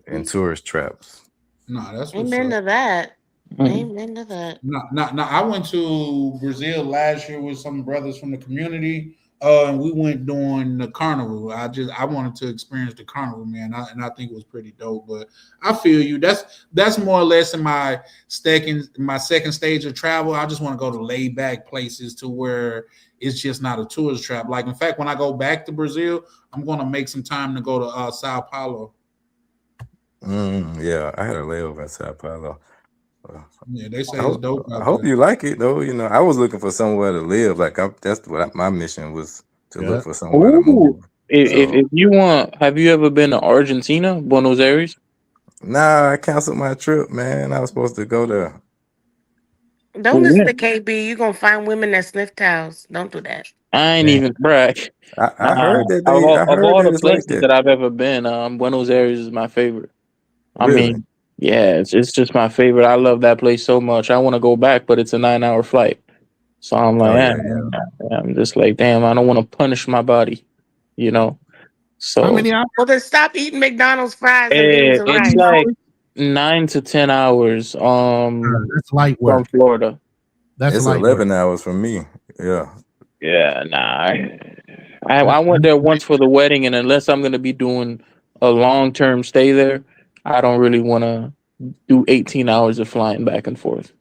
in tourist traps. No, that's what's Amen up. to that. Amen to that. No, I went to Brazil last year with some brothers from the community. And we went during the carnival. I wanted to experience the carnival, man, and I think it was pretty dope. But I feel you. That's more or less in my second stage of travel. I just want to go to laid back places to where it's just not a tourist trap. Like in fact, when I go back to Brazil, I'm going to make some time to go to Sao Paulo. Yeah, I had a layover in Sao Paulo. Yeah, they say it's dope. I hope you like it though. You know, I was looking for somewhere to live. Like that's what my mission was, to look for somewhere to move. If you want, have you ever been to Argentina, Buenos Aires? Nah, I canceled my trip, man. I was supposed to go there. Don't listen to KB. You're gonna find women that sniff towels. Don't do that. I ain't even brag. I heard that of all the it's places like that I've ever been, Buenos Aires is my favorite. I Really? mean, yeah, it's just my favorite. I love that place so much. I want to go back, but it's a 9-hour flight. So I'm like, I'm just like, damn, I don't want to punish my body, you know. So Well, then stop eating McDonald's fries and beans and it's rice. like 9 to 10 hours. That's light work. From Florida. It's 11 hours from me. Yeah. Yeah, nah. I went there once for the wedding, and unless I'm gonna be doing a long-term stay there, I don't really want to do 18 hours of flying back and forth.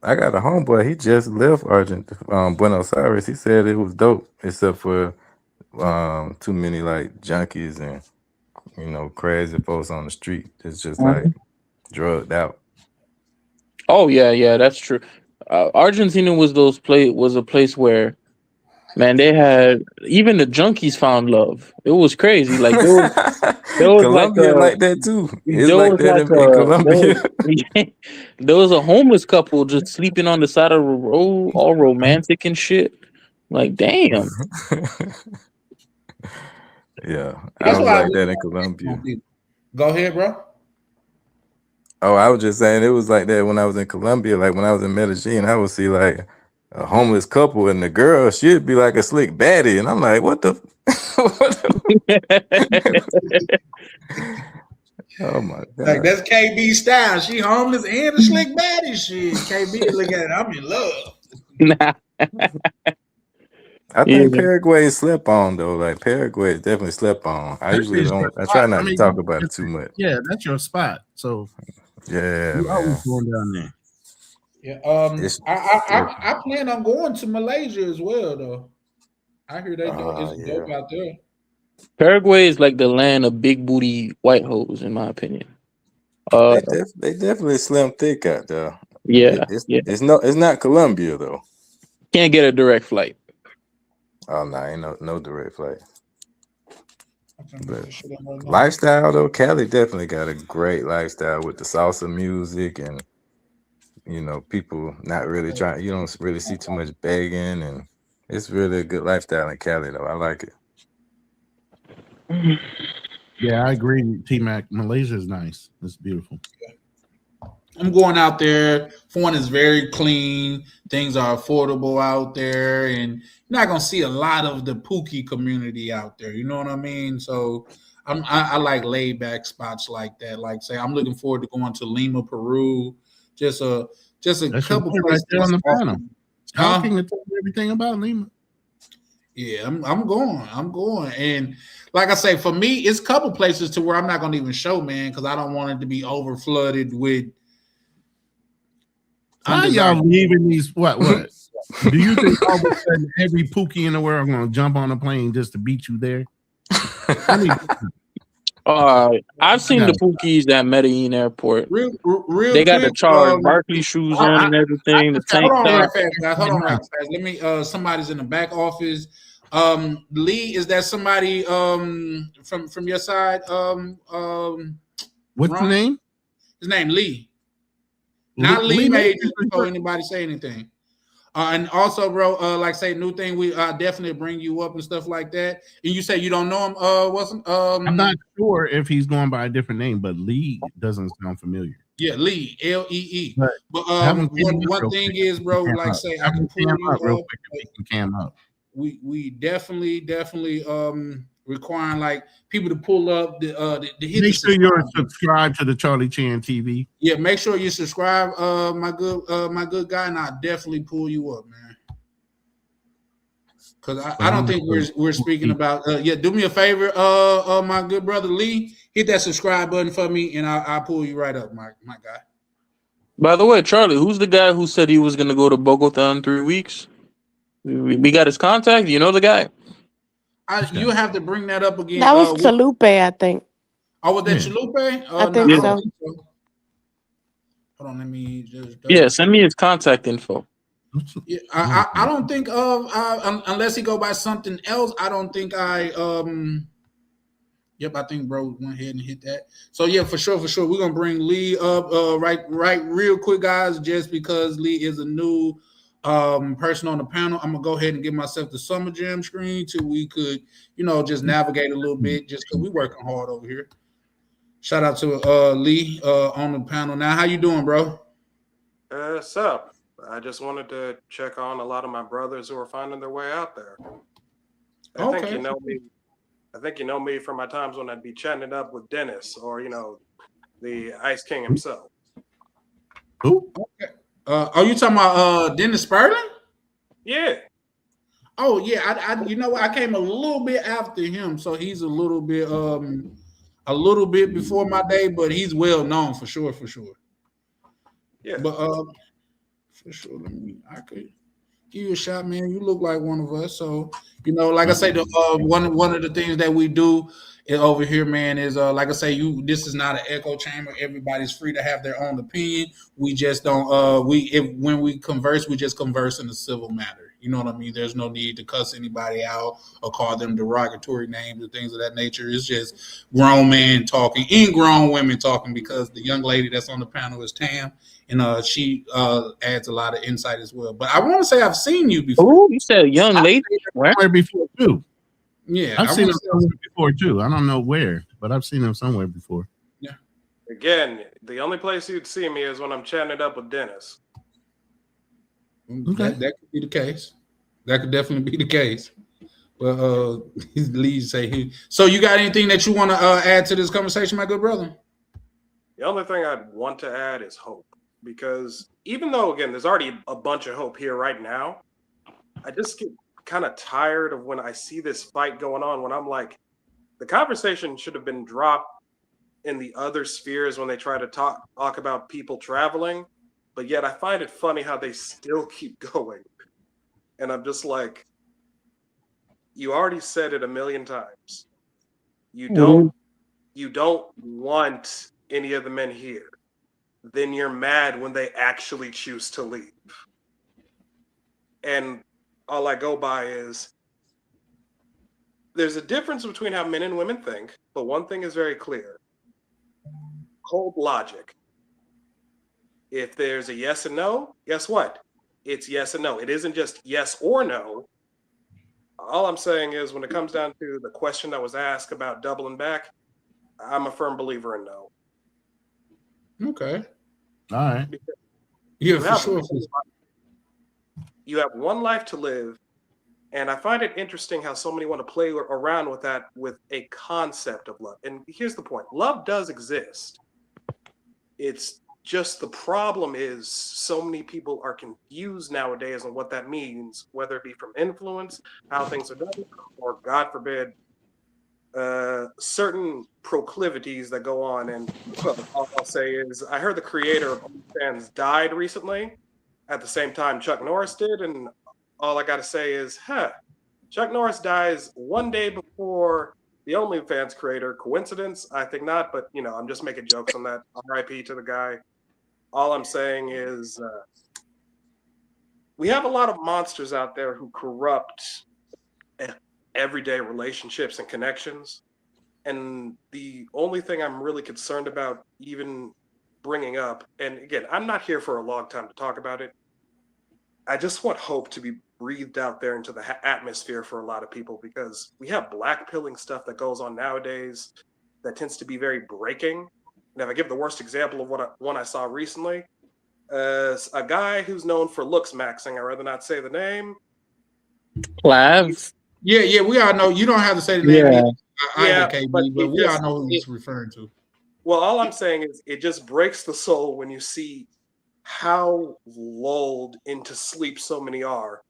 I got a homeboy. He just left Buenos Aires. He said it was dope, except for too many like junkies and crazy folks on the street. It's just like drugged out. Oh yeah, that's true. Argentina was a place where, man, they had even the junkies found love. It was crazy. Like there was Colombia like that too. It's like that in Colombia. There was a homeless couple just sleeping on the side of the road, all romantic and shit. Like, damn. Yeah, That's I was why like that in Colombia. Go ahead, bro. Oh, I was just saying it was like that when I was in Colombia. Like when I was in Medellin, I would see like a homeless couple, and the girl, she'd be like a slick baddie, and I'm like, what the? Oh my god! Like that's KB style. She homeless and a slick baddie. Shit, KB look at it. I'm in love. I think Paraguay is slept on though. Like Paraguay is definitely slept on. I usually don't. I try not to talk about it too much. Yeah, that's your spot. So yeah, you man. always going down there. Yeah. I plan on going to Malaysia as well, though. I hear it's dope out there. Paraguay is like the land of big booty white hoes, in my opinion. They definitely slim thick out there. Yeah, It's not Colombia though. Can't get a direct flight. Oh no, ain't no direct flight. But lifestyle though, Cali definitely got a great lifestyle with the salsa music and people not really trying. You don't really see too much begging, and it's really a good lifestyle in Cali though. I like it. Yeah, I agree, T-Mac. Malaysia is nice. It's beautiful. I'm going out there. One is very clean. Things are affordable out there, and you're not gonna see a lot of the Pookie community out there. You know what I mean? So I like laid back spots like that. Like say, I'm looking forward to going to Lima, Peru. Just a That's couple right places there on the panel. Huh? Talking and telling everything about Lima. Yeah, I'm going. And like I say, for me, it's a couple places to where I'm not gonna even show, man, because I don't want it to be over flooded with. How y'all leaving these what? Do you think all of a sudden every Pookie in the world gonna jump on a plane just to beat you there? I mean, I've seen the Pookies at Medellin Airport. Real They got the quick. Charles Barkley shoes on and everything. The tank Hold on, right top. fast, guys. Hold on, right fast. Let me. Somebody's in the back office. Lee, is that somebody from your side? what's the name? His name Lee. Not Lee Lee Majors before anybody say anything. And also, bro, like say new thing, we definitely bring you up and stuff like that. And you say you don't know him. I'm not sure if he's going by a different name, but Lee doesn't sound familiar. Yeah, Lee, Lee. But one thing is, bro, like say I can pull you up real up. quick if we can cam up. We definitely requiring like people to pull up the hit. Make sure you're subscribed to the Charlie Chan TV. Yeah, make sure you subscribe, my good guy, and I'll definitely pull you up, man. Because I don't think we're speaking about do me a favor, my good brother Lee, hit that subscribe button for me, and I'll pull you right up, my guy. By the way, Charlie, who's the guy who said he was gonna go to Bogota in 3 weeks? We got his contact. You know the guy. You have to bring that up again. That was Chalupe, I think. Oh, was that Chalupe? I think so. Hold on, let me just. Yeah, send me his contact info. Yeah, I don't think unless he go by something else. I don't think Yep, I think bro went ahead and hit that. So yeah, for sure, we're gonna bring Lee up right real quick, guys. Just because Lee is a new person on the panel, I'm gonna go ahead and give myself the Summer Jam screen till we could, just navigate a little bit, just because we're working hard over here. Shout out to Lee on the panel. Now, how you doing, bro? What's up? I just wanted to check on a lot of my brothers who are finding their way out there. I think you know me. I think you know me from my times when I'd be chatting it up with Dennis or the Ice King himself. Who? Okay. Are you talking about Dennis Sperling? Yeah. Oh yeah, I came a little bit after him, so he's a little bit before my day, but he's well known for sure. Yeah. But for sure, I could give you a shot, man. You look like one of us, so like I say, the one of the things that we do over here, man, is like I say, this is not an echo chamber. Everybody's free to have their own opinion. We just don't when we converse, we just converse in a civil matter. You know what I mean? There's no need to cuss anybody out or call them derogatory names or things of that nature. It's just grown men talking and grown women talking, because the young lady that's on the panel is Tam, and she adds a lot of insight as well. But I want to say I've seen you before. Oh, you said young lady? Where before too? Yeah, I've seen him somewhere before too. I don't know where, but I've seen him somewhere before. Yeah. Again, the only place you'd see me is when I'm chatting it up with Dennis. Okay. That could be the case. That could definitely be the case. But Lee say so you got anything that you want to add to this conversation, my good brother? The only thing I'd want to add is hope, because even though, again, there's already a bunch of hope here right now, I just get kind of tired of when I see this fight going on, when I'm like, the conversation should have been dropped in the other spheres when they try to talk about people traveling, but yet I find it funny how they still keep going. And I'm just like, you already said it a million times. You don't want any of the men here. Then you're mad when they actually choose to leave. And all I go by is, there's a difference between how men and women think, but one thing is very clear. Cold logic. If there's a yes and no, guess what? It's yes and no. It isn't just yes or no. All I'm saying is, when it comes down to the question that was asked about doubling back, I'm a firm believer in no. Okay. All right. Yeah, for sure. You have one life to live, and I find it interesting how so many want to play around with that, with a concept of love. And here's the point. Love does exist. It's just, the problem is so many people are confused nowadays on what that means, whether it be from influence, how things are done, or God forbid, certain proclivities that go on. And all I'll say is, I heard the creator of OnlyFans died recently. at the same time Chuck Norris did, and all I got to say is, Chuck Norris dies one day before the OnlyFans creator. Coincidence? I think not, but I'm just making jokes on that. RIP to the guy. All I'm saying is we have a lot of monsters out there who corrupt everyday relationships and connections. And the only thing I'm really concerned about even bringing up, and again, I'm not here for a long time to talk about it. I just want hope to be breathed out there into the atmosphere for a lot of people, because we have blackpilling stuff that goes on nowadays that tends to be very breaking. And if I give the worst example of one I saw recently, a guy who's known for looks maxing, I'd rather not say the name. Clavs. Yeah, we all know. You don't have to say the name. Yeah. Either, KB, but but we all know who he's referring to. Well, all I'm saying is it just breaks the soul when you see how lulled into sleep so many are.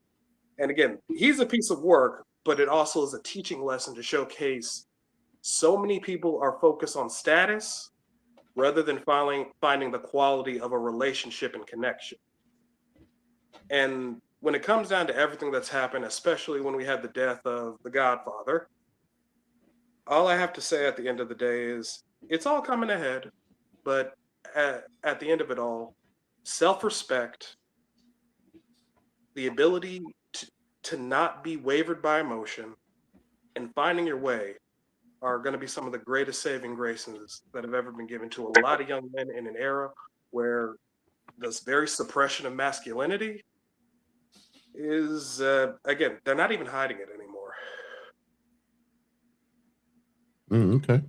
And again, he's a piece of work, but it also is a teaching lesson to showcase so many people are focused on status rather than finding the quality of a relationship and connection. And when it comes down to everything that's happened, especially when we had the death of the Godfather, all I have to say at the end of the day is it's all coming ahead, but at the end of it all, self-respect, the ability to not be wavered by emotion, and finding your way are going to be some of the greatest saving graces that have ever been given to a lot of young men in an era where this very suppression of masculinity is, again, they're not even hiding it anymore. Okay.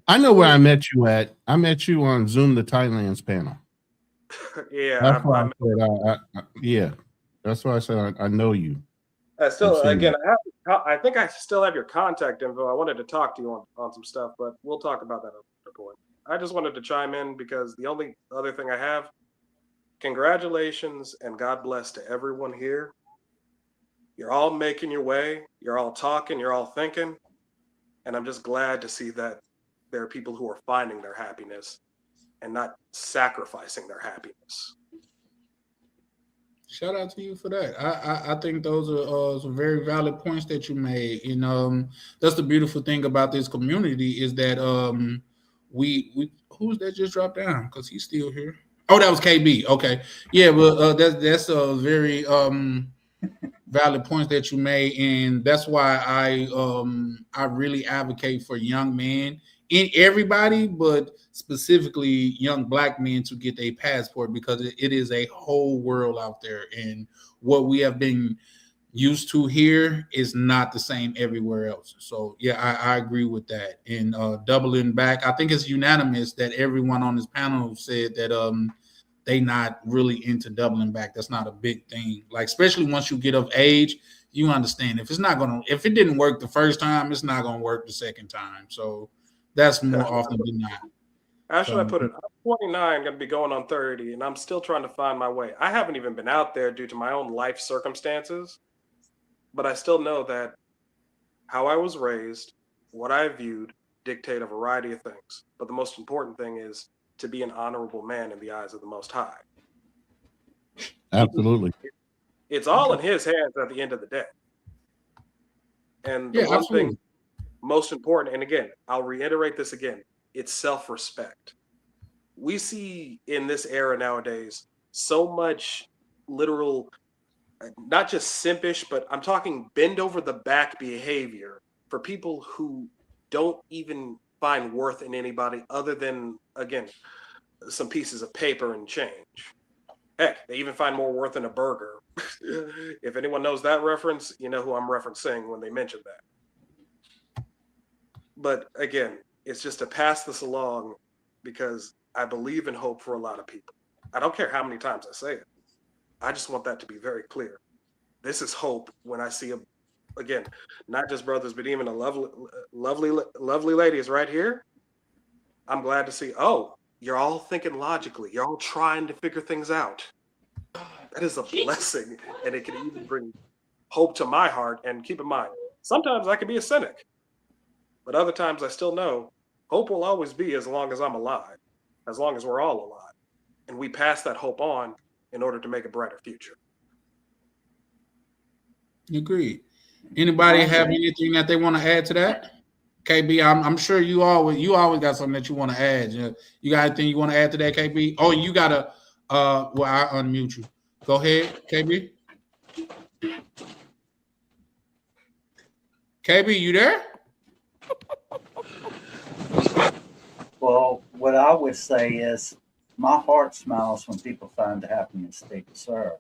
I know where I met you at. I met you on Zoom the Thailand's panel. Yeah. That's why I said, yeah. That's why I said I know you. Again, I think I still have your contact info. I wanted to talk to you on some stuff, but we'll talk about that at another point. I just wanted to chime in because the only other thing I have, congratulations and God bless to everyone here. You're all making your way. You're all talking. You're all thinking. And I'm just glad to see that there are people who are finding their happiness and not sacrificing their happiness. Shout out to you for that. I think those are some very valid points that you made. That's the beautiful thing about this community is that we who's that just dropped down because he's still here. Oh, that was KB. Okay, yeah, but that's a very valid points that you made, and that's why I really advocate for young men in everybody, but specifically young Black men to get a passport because it is a whole world out there, and what we have been used to here is not the same everywhere else. So yeah, I agree with that. And doubling back, I think it's unanimous that everyone on this panel said that they not really into doubling back. That's not a big thing. Like, especially once you get of age, you understand if it didn't work the first time, it's not gonna work the second time. So that's more often than not. How should I put it? I'm 29, going to be going on 30, and I'm still trying to find my way. I haven't even been out there due to my own life circumstances, but I still know that how I was raised, what I viewed, dictate a variety of things. But the most important thing is to be an honorable man in the eyes of the Most High. Absolutely. It's all in His hands at the end of the day. And the one thing most important, and again, I'll reiterate this again, it's self-respect. We see in this era nowadays so much literal, not just simpish, but I'm talking bend over the back behavior for people who don't even find worth in anybody other than, again, some pieces of paper and change. Heck, they even find more worth in a burger. If anyone knows that reference, you know who I'm referencing when they mention that. But again, it's just to pass this along because I believe in hope for a lot of people. I don't care how many times I say it. I just want that to be very clear. This is hope when I see, again, not just brothers, but even a lovely ladies right here. I'm glad to see, oh, you're all thinking logically. You're all trying to figure things out. That is a blessing, and it can even bring hope to my heart. And keep in mind, sometimes I can be a cynic, but other times I still know hope will always be as long as I'm alive, as long as we're all alive. And we pass that hope on in order to make a brighter future. Agreed. Anybody have anything that they want to add to that? KB, I'm sure you always got something that you want to add. You got anything you want to add to that, KB? Oh, you gotta well, I unmute you. Go ahead, KB. KB, you there? Well, what I would say is my heart smiles when people find the happiness they deserve.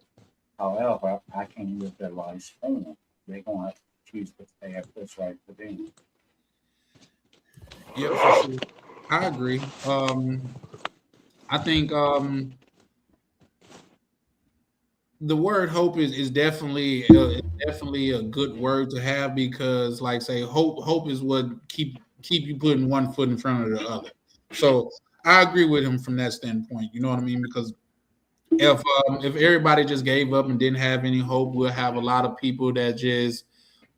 However, I can't live their lives for them. They're going to have to choose the path that's right for them. Yeah, for sure. I agree. I think the word hope is definitely a good word to have because, like, say, hope is what keep you putting one foot in front of the other. So I agree with him from that standpoint. You know what I mean? Because if everybody just gave up and didn't have any hope, we'll have a lot of people that just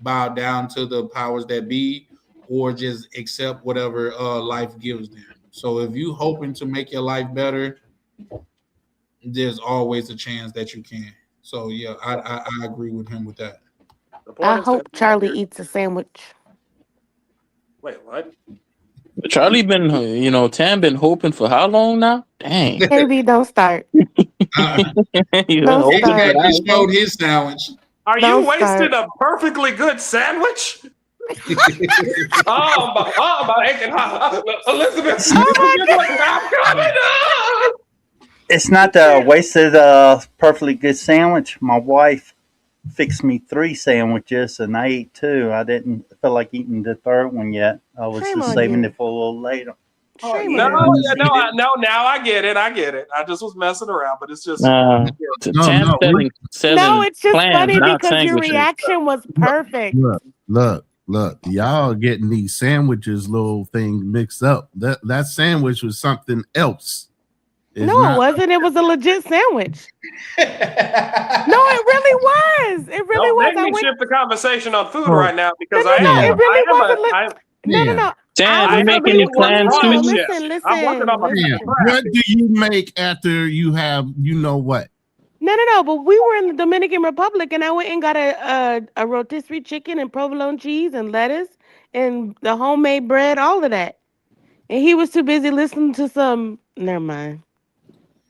bow down to the powers that be or just accept whatever life gives them. So if you hoping to make your life better, there's always a chance that you can. So yeah, I agree with him with that. I hope Charlie eats a sandwich. Wait, what? Charlie been, Tam been hoping for how long now? Dang. Baby, don't start. He been Don't hoping start. for Just that showed long. his sandwich. Are Don't you wasting start. a perfectly good sandwich? Elizabeth, I'm coming up. It's not that I wasted a perfectly good sandwich. My wife fixed me 3 sandwiches and I ate 2. I didn't feel like eating the third one yet. I was Shame just on saving you. it for a little later. Shame No, on you. no, now I get it. I get it. I just was messing around, but it's just No, Tam no, selling No, it's just plans, funny not because your sandwiches. reaction was perfect. look. Y'all getting these sandwiches little thing mixed up. That sandwich was something else. It's No, it not- wasn't. It was a legit sandwich. No, it really was. It really Don't was. make I me went. shift the conversation on food Oh. right now because No, I no, am. it really I am wasn't. a, I, No. Tam, I you was make really any plans no. to? Listen. I'm working on my Man, what do you make after you have you know what? No. But we were in the Dominican Republic, and I went and got a rotisserie chicken and provolone cheese and lettuce and the homemade bread, all of that. And he was too busy listening to some. Never mind.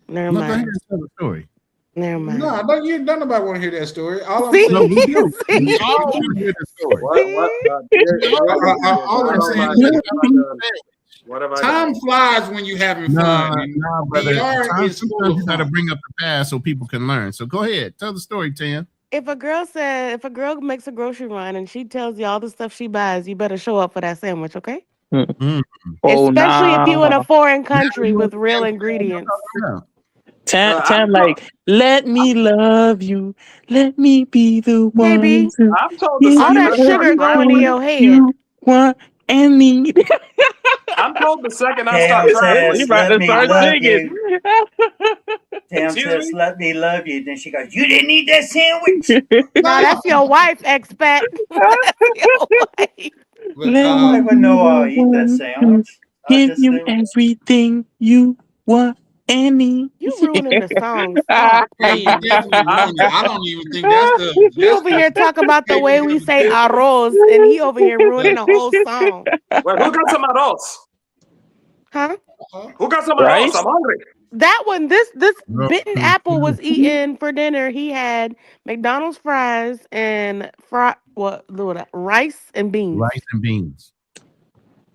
No, go ahead and tell the story. Never mind. No, none nobody want to hear that story. All I'm See? saying, No, we do. See? We all want to hear the story. all I'm saying is what have I time done? flies when you having fun. And No, brother. VR is full Sometimes of you got to fun. bring up the past so people can learn. So go ahead, tell the story, Tam. If a girl makes a grocery run and she tells you all the stuff she buys, you better show up for that sandwich, okay? Mm. Oh, Especially if you in nah. a foreign country with real ingredients. Tam like, let me love you. Let me be the one KB, to I'm told the give all second that I you sugar start going to everything your head. you want and need. I'm told the second I Tam start traveling. says, You about "Let to me start love singing. you." Tam Excuse says, me? "Let me love you." Then she goes, "You didn't eat that sandwich." Nah, that's your wife, expat. That's your wife. But Nobody would know I'll eat that sandwich. I Give just you do. everything you want and need. You ruining the song. Stop, yeah, please. you definitely ruined it. I don't even think that's He over here talking about the way we say arroz, and he over here ruining the whole song. Wait, who got some arroz? Huh? Who got some Right? arroz? I'm hungry. That one, this bitten apple was eaten for dinner. He had McDonald's fries and rice and beans. Rice and beans.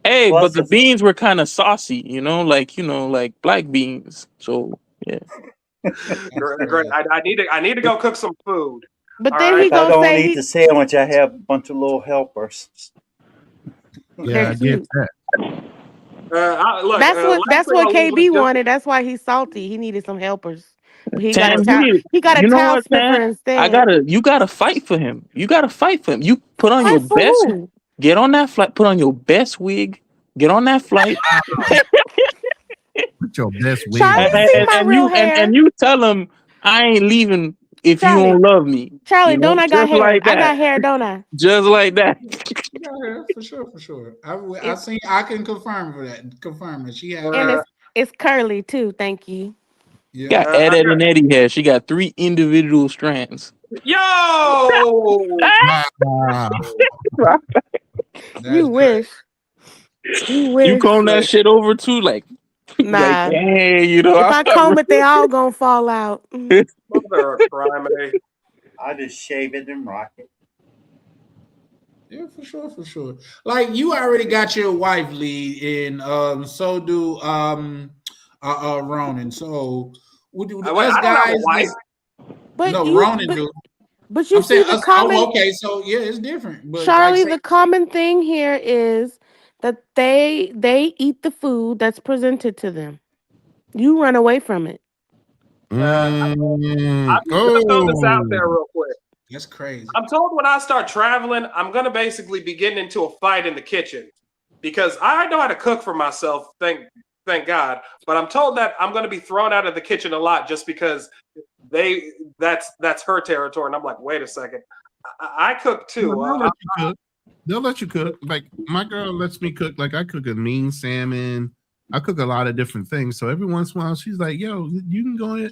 Hey, Well, but the beans were kind of saucy, like black beans. So yeah. Great. I need to go cook some food. But All then right. he If I gonna don't say eat the sandwich, I have a bunch of little helpers. Yeah, they're I get cute. that. That's what KB wanted. That's why he's salty. He needed some helpers. But he got Tam, a towel. He got a you know towel what, sniffer Tam? instead. You gotta fight for him. You put on your Fight for best. who? Get on that flight. Put on your best wig. Get on that flight. Put your best wig Charlie, on. see my real hair. And you tell him I ain't leaving if Charlie. you don't love me. Charlie, don't I got just hair? like I that. got hair, don't I? Just like that. Yeah, for sure. I can confirm that. She has. And it's curly too. Thank you. Yeah. Got Ed and Eddie hair. She got 3 individual strands. Yo! Wow. You wish. You wish. You comb that shit over too, like Nah. hey, you know. If I comb it, they all gonna fall out. Mother of criminy. I just shave it and rock it. Yeah, for sure, for sure. Like you already got your wife lead, and so do Ronan. So we do I us don't have a guys. wife. But No, you, Ronan do. but you I'm see saying the us. common, Oh, okay, so yeah, it's different. But Charlie. like, The common thing here is that they eat the food that's presented to them. You run away from it. I'm just gonna throw this out there real quick. that's crazy. I'm told when I start traveling, I'm gonna basically be getting into a fight in the kitchen because I know how to cook for myself. Thank God. But I'm told that I'm gonna be thrown out of the kitchen a lot just because that's her territory. And I'm like, wait a second, I cook too. They'll let you cook. Like my girl lets me cook. Like I cook a mean salmon. I cook a lot of different things. So every once in a while, she's like, "Yo, you can go in."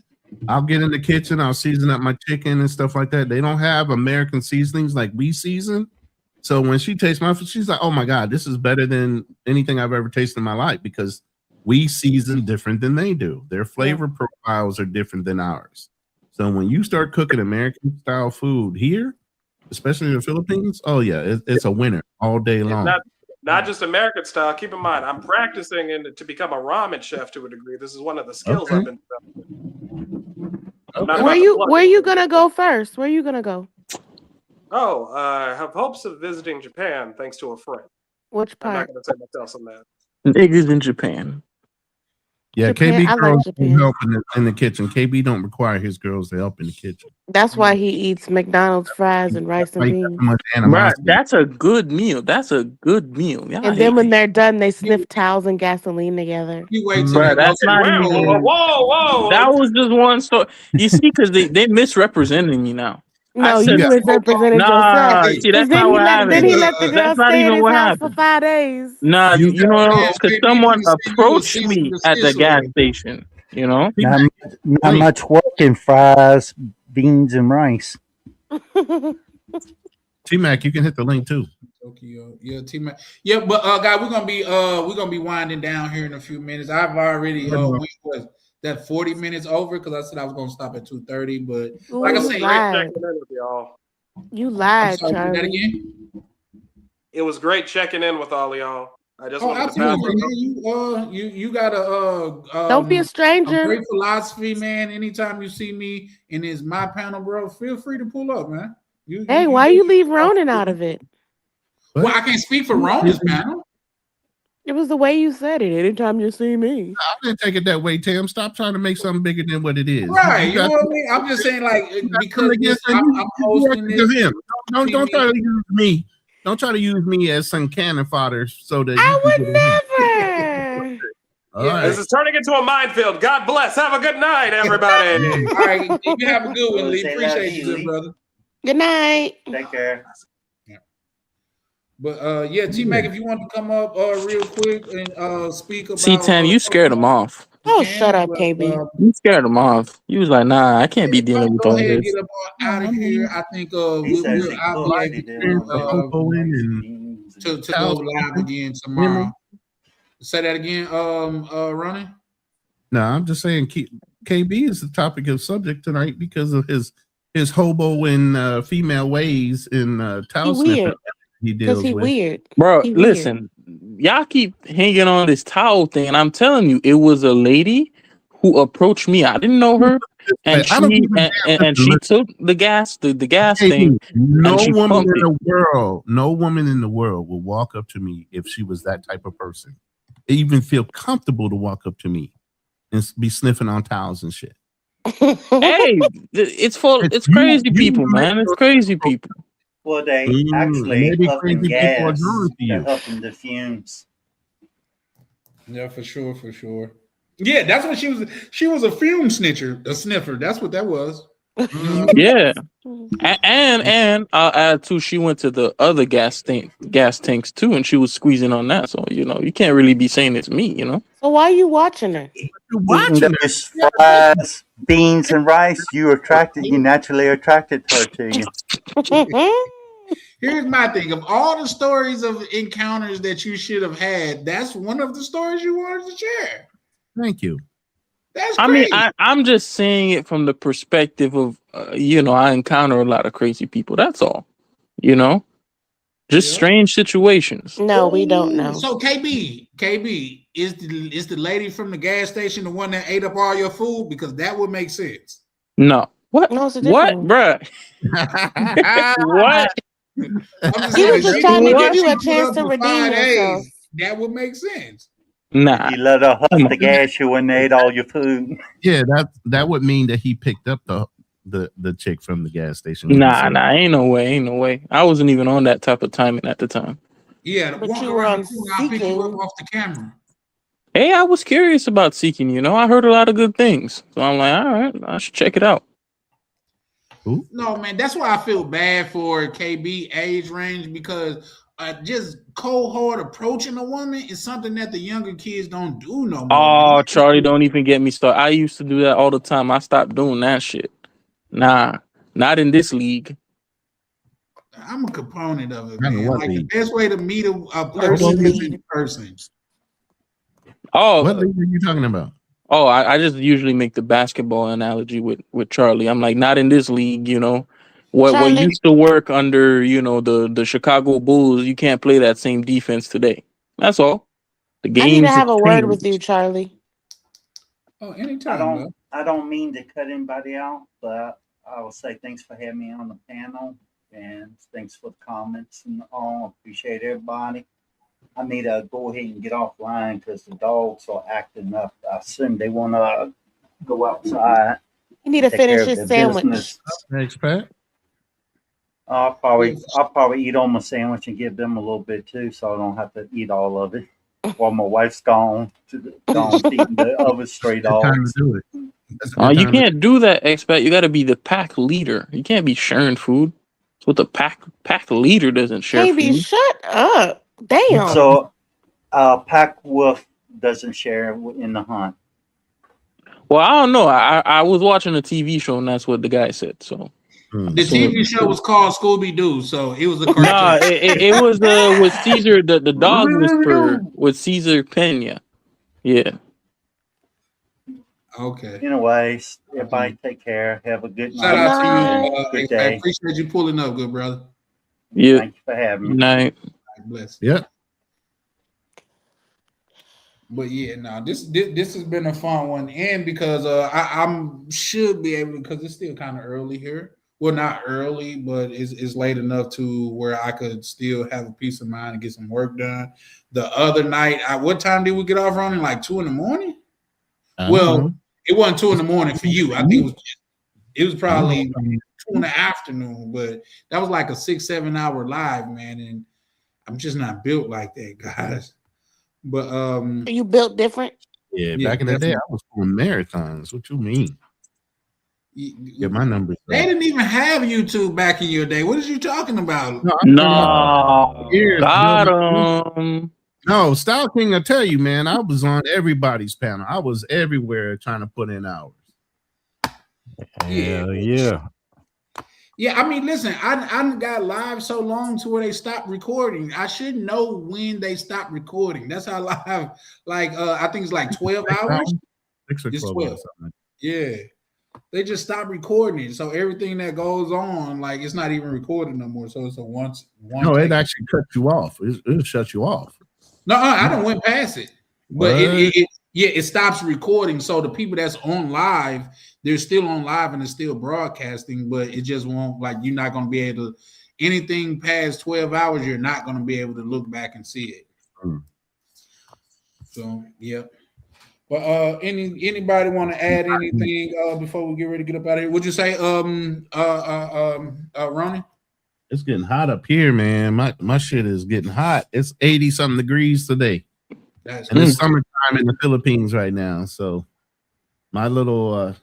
I'll get in the kitchen. I'll season up my chicken and stuff like that. They don't have American seasonings like we season. So when she tastes my food, she's like, "Oh my God, this is better than anything I've ever tasted in my life," because we season different than they do. Their flavor profiles are different than ours. So when you start cooking American style food here, especially in the Philippines, oh yeah, it's a winner all day long. Not just American style. Keep in mind, I'm practicing to become a ramen chef to a degree. This is one of the skills I've been developing. Where you gonna go first? Where you gonna go? Oh, I have hopes of visiting Japan thanks to a friend. Which I'm not part? going to say much else on that. Niggas in Japan. Yeah, Japan, I KB like girls Japan. don't help in the kitchen. KB don't require his girls to help in the kitchen. That's why he eats McDonald's fries and rice and Like, beans. much Bruh, animosity. that's a good meal. That's a good meal. Y'all And hate then when me. they're done, they sniff towels and gasoline together. You wait till Bruh, they that's not even. Whoa! That was just one story. You see, because they misrepresenting me now. No, I you said, misrepresented nah, yourself. see, that's Then not he what happened. then he let the girl That's not stay at even his what house for happened. 5 days. Nah, you know, because maybe someone you can send you a approached cease me and at the desist gas order. station. You know, Not much work in fries, beans, and rice. T-Mac, you can hit the link too. Tokyo, yeah, T-Mac. Yeah, but guys, we're gonna be winding down here in a few minutes. I've already went that 40 minutes over because I said I was gonna stop at 2:30. But like I Ooh, said, lied. You lied, I'm sorry, say that Charlie. again. It was great checking in with all of y'all. I just Oh, wanted to absolutely, pass man. You got Don't be a stranger. a great philosophy, man. Anytime you see me and it's my panel, bro, feel free to pull up, man. Hey, why you leave Ronan out of it? Well, I can't speak for Ronan's panel. It was the way you said it. Anytime you see me. I didn't take it that way, Tim. Stop trying to make something bigger than what it is. Right, you got know what I mean? I'm just saying, like, because against I'm hosting to this. him. Don't try to use me. Don't try to use me as some cannon fodder so that I would never. All right. This is turning into a minefield. God bless. Have a good night, everybody. All right, you have a good one, Lee. Say Appreciate love you, you, good Lee. brother. Good night. Take care. But yeah, T-Mac, if you want to come up real quick and speak about. see, Tam, you scared him off. Oh, shut up, KB. You scared him off. You was like, nah, I can't be dealing with Go all ahead and this. get up out of here. I think I'll be able to go live again tomorrow. Say that again, Ronnie. No, I'm just saying KB is the topic of subject tonight because of his hobo and female ways in towel sniffing he deals with. Weird. Bro, He listen, y'all keep hanging on this towel thing, and I'm telling you, it was a lady who approached me. I didn't know her, and I don't give a damn. and she took the gas thing. No and she woman pumped in it. the world, no woman in the world will walk up to me if she was that type of person. They even feel comfortable to walk up to me and be sniffing on towels and shit. Hey, it's crazy people, man. It's crazy people. Well, they actually maybe up in crazy people are gas drawn to you. to up in the fumes. Yeah, for sure, for sure. Yeah, that's what she was. She was a fume snitcher, a sniffer. That's what that was. Yeah, and I'll add too. She went to the other gas tanks too, and she was squeezing on that. So you know, you can't really be saying it's me. You know. So So why are you watching her? You're Eating watching her. those fries, beans, and rice, you naturally attracted her to you. Here's my thing: of all the stories of encounters that you should have had, that's one of the stories you wanted to share. Thank you. That's I mean, great. I'm just saying it from the perspective of, I encounter a lot of crazy people. That's all. Just Yeah. strange situations. No, we don't know. So KB, is the lady from the gas station the one that ate up all your food? Because that would make sense. No. What? No, it's a What, different bruh? What? I'm just He saying, was just she trying to put give you a up chance to for redeem 5 days. yourself. That would make sense. Nah. You let her huff Come on. the gas you when they ate all your food. Yeah, that would mean that he picked up the chick from the gas station. Nah, ain't no way. I wasn't even on that type of timing at the time. Yeah, But walk you were around on the corner, I'll pick you up Seeking. off the camera. Hey, I was curious about Seeking, I heard a lot of good things. So I'm like, all right, I should check it out. No, man, that's why I feel bad for KB age range, because just cold hard approaching a woman is something that the younger kids don't do no more. Oh, Charlie, don't even get me started. I used to do that all the time. I stopped doing that shit. Nah, not in this league. I'm a component of it, Not in man. what Like league? the best way to meet a Dirty person is league. in person. Oh, What league are you talking about? I just usually make the basketball analogy with Charlie. I'm like, not in this league, What Charlie. used to work under, the Chicago Bulls, you can't play that same defense today. That's all. The I need to games have a have word with changed. you, Charlie. Oh, I anytime, don't bro. I don't mean to cut anybody out, but I will say thanks for having me on the panel and thanks for the comments and all. Appreciate everybody. I need to go ahead and get offline because the dogs are acting up. I assume they want to go outside. You need to Take care finish of his their sandwich. business. Thanks, Pat. I'll probably eat on my sandwich and give them a little bit too, so I don't have to eat all of it. While my wife's gone feeding the other stray Good time dogs. to do it. That's a good You time to- can't do that, expert. You got to be the pack leader. You can't be sharing food. So the pack leader doesn't share KB, food. shut up. Damn. So, pack wolf doesn't share in the hunt. Well, I don't know. I was watching a TV show and that's what the guy said. So The TV show was called Scooby Doo, so it was a cartoon. nah, it was with Caesar, the dog whisperer with Caesar Pena. Yeah. Okay. Anyways, everybody take care. Have a good Shout night. out to you. Good I day. appreciate you pulling up, good brother. Yeah. Thank you for having me. Night. Bless. Yeah. But yeah, no, this has been a fun one, and because I'm should be able to, because it's still kind of early here. Well, not early, but it's late enough to where I could still have a peace of mind and get some work done. The other night, what time did we get off running? Like 2 a.m. Well, it wasn't 2 a.m. for you. I think it was probably 2 in the afternoon, but that was like a 6-7 hour live, man, and I'm just not built like that, guys. But Are you built different? Yeah, back in the day, I was doing marathons. What you mean? Get my numbers. They didn't even have YouTube back in your day. What are you talking about? No, Years got building- him. No, Style King, I tell you, man, I was on everybody's panel. I was everywhere trying to put in hours. Yeah. Yeah, I mean, listen, I got live so long to where they stopped recording. I should know when they stopped recording. That's how live, like, I think it's like 12 hours. 6 or It's 12 12. or something. Yeah. They just stopped recording it. So everything that goes on, like, it's not even recorded no more. So it's a one. No, it actually cuts you off. It shuts you off. No, I don't went past it. But it stops recording. So the people that's on live, they're still on live and it's still broadcasting, but it just won't, like, you're not going to be able to, anything past 12 hours, you're not going to be able to look back and see it. So, yeah. But anybody want to add anything before we get ready to get up out of here? Would you say, Ronnie? It's getting hot up here, man. My shit is getting hot. It's 80 something degrees today. And it's summertime in the Philippines right now. So my little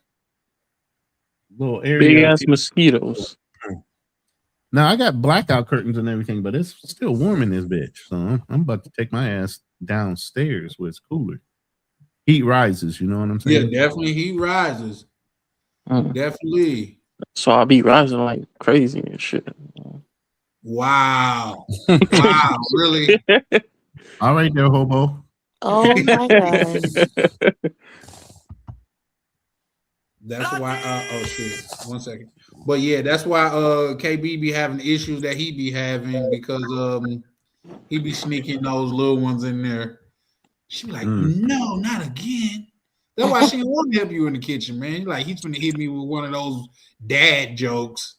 area. Big ass mosquitoes. Now I got blackout curtains and everything, but it's still warm in this bitch. So I'm about to take my ass downstairs where it's cooler. heat rises. You know what I'm Yeah, saying? definitely he rises. Definitely. So I be rising like crazy and shit. Wow. Wow, really? All right, there, hobo. Oh my god. That's why oh shit. 1 second. But yeah, that's why KB be having issues that he be having because he be sneaking those little ones in there. She be like, no, not again. That's why she didn't want to help you in the kitchen, man. Like he's gonna hit me with one of those dad jokes.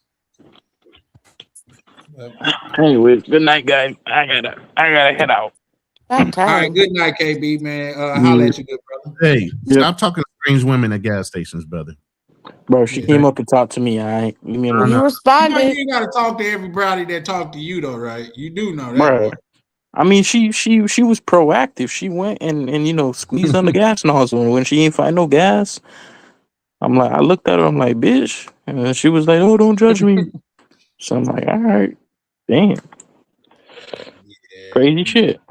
Anyways, good night, guys. I gotta head out. All right, good night, KB, man. Holla at you, good brother. Hey, stop talking to strange women at gas stations, brother. Bro, she came up and talked to me. All right, leave me alone. You You responded. ain't gotta talk to everybody that talk to you though, right? You do know that. Bro, Part. I mean, she was proactive. She went and you know squeezed on the gas nozzle, and when she ain't find no gas, I'm like, I looked at her. I'm like, bitch, and she was like, oh, don't judge me. So I'm like, all right, damn, crazy shit.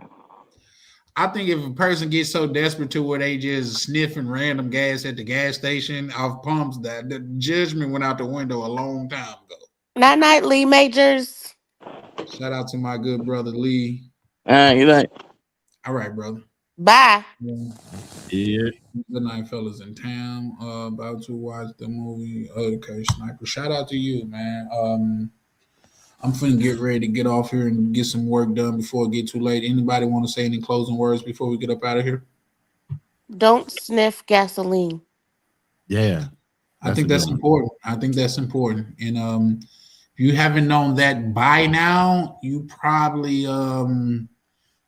I think if a person gets so desperate to where they just sniffing random gas at the gas station off pumps, that the judgment went out the window a long time ago. Night night, Lee Majors. Shout out to my good brother Lee. Good night. All right, brother. Bye. Yeah. Good night, fellas in town. About to watch the movie. Okay, Sniper. Shout out to you, man. I'm finna get ready to get off here and get some work done before it get too late. Anybody want to say any closing words before we get up out of here? Don't sniff gasoline. Yeah. I think that's important. I think that's important. And if you haven't known that by now, you probably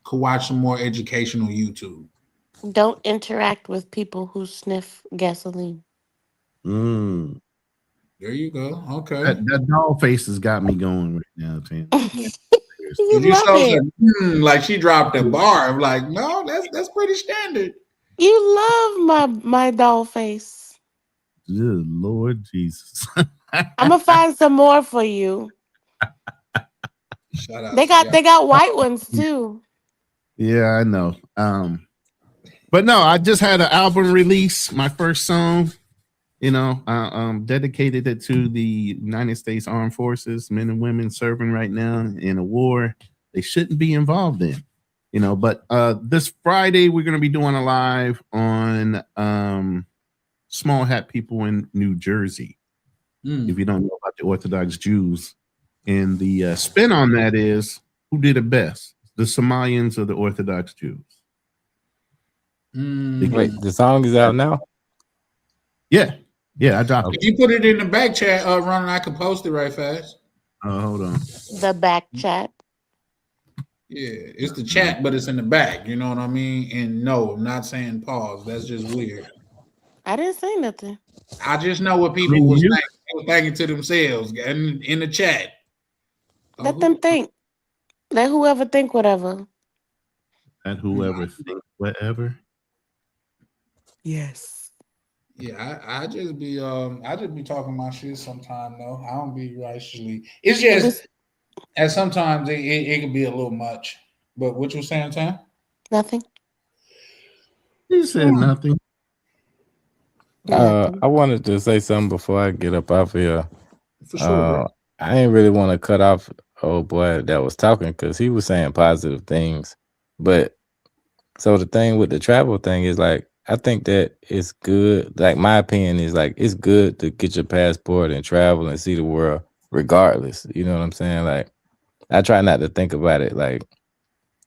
could watch some more educational YouTube. Don't interact with people who sniff gasoline. There you go. Okay. That doll face has got me going right now, Tim. You saw some, like she dropped a bar. I'm like, no, that's pretty standard. You love my doll face. Good Lord Jesus. I'm gonna find some more for you. Shout out. They got white ones too. Yeah, I know. But no, I just had an album release, my first song. You know, dedicated it to the United States Armed Forces, men and women serving right now in a war they shouldn't be involved in. You know, but this Friday we're going to be doing a live on Small Hat People in New Jersey. If you don't know about the Orthodox Jews, and the spin on that is who did it best, the Somalians or the Orthodox Jews? Wait, the song is out now? Yeah, I dropped it. If you put it in the back chat, Ron, I can post it right fast. Hold on. The back chat. Yeah, it's the chat, but it's in the back. You know what I mean? And no, I'm not saying pause. That's just weird. I didn't say nothing. I just know what people was thinking to themselves in the chat. Let them think. Let whoever think whatever. And whoever think whatever. Yes. Yeah, I just be talking my shit sometime though. I don't be righteously. It's just and sometimes it can be a little much. But what you saying, Tam? Nothing. You said nothing. I wanted to say something before I get up off here. For sure, bro. I didn't really want to cut off old boy that was talking because he was saying positive things. But so the thing with the travel thing is like, I think that it's good. Like my opinion is like, it's good to get your passport and travel and see the world regardless. You know what I'm saying? Like I try not to think about it like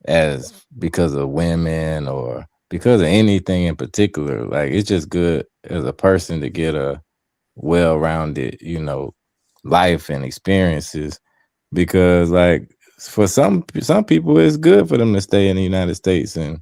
as because of women or because of anything in particular. Like it's just good as a person to get a well-rounded, you know, life and experiences, because like for some people it's good for them to stay in the United States and,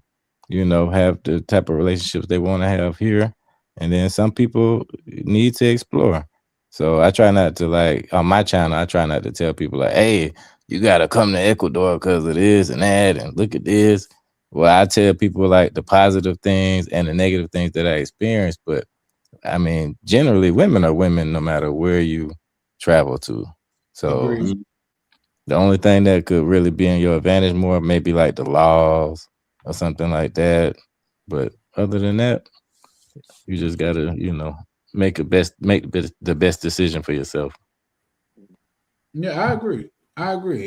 you know, have the type of relationships they want to have here. And then some people need to explore. So I try not to, like, on my channel, I try not to tell people like, hey, you got to come to Ecuador because of this and that and look at this. Well, I tell people like the positive things and the negative things that I experienced. But I mean, generally women are women no matter where you travel to. So the only thing that could really be in your advantage more maybe like the laws or something like that. But other than that, you just gotta, make the best decision for yourself. Yeah, I agree.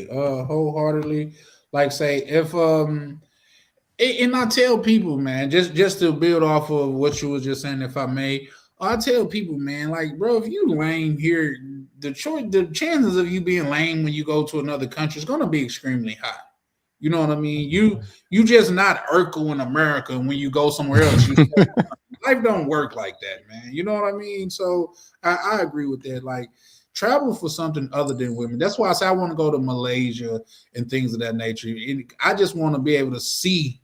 Wholeheartedly. Like say if and I tell people, man, just to build off of what you was just saying, if I may, I tell people, man, like, bro, if you lame here, the chances of you being lame when you go to another country is gonna be extremely high. You know what I mean? You just not Urkel in America. When you go somewhere else, life don't work like that, man. You know what I mean? So I agree with that. Like, travel for something other than women. That's why I say I want to go to Malaysia and things of that nature. I just want to be able to see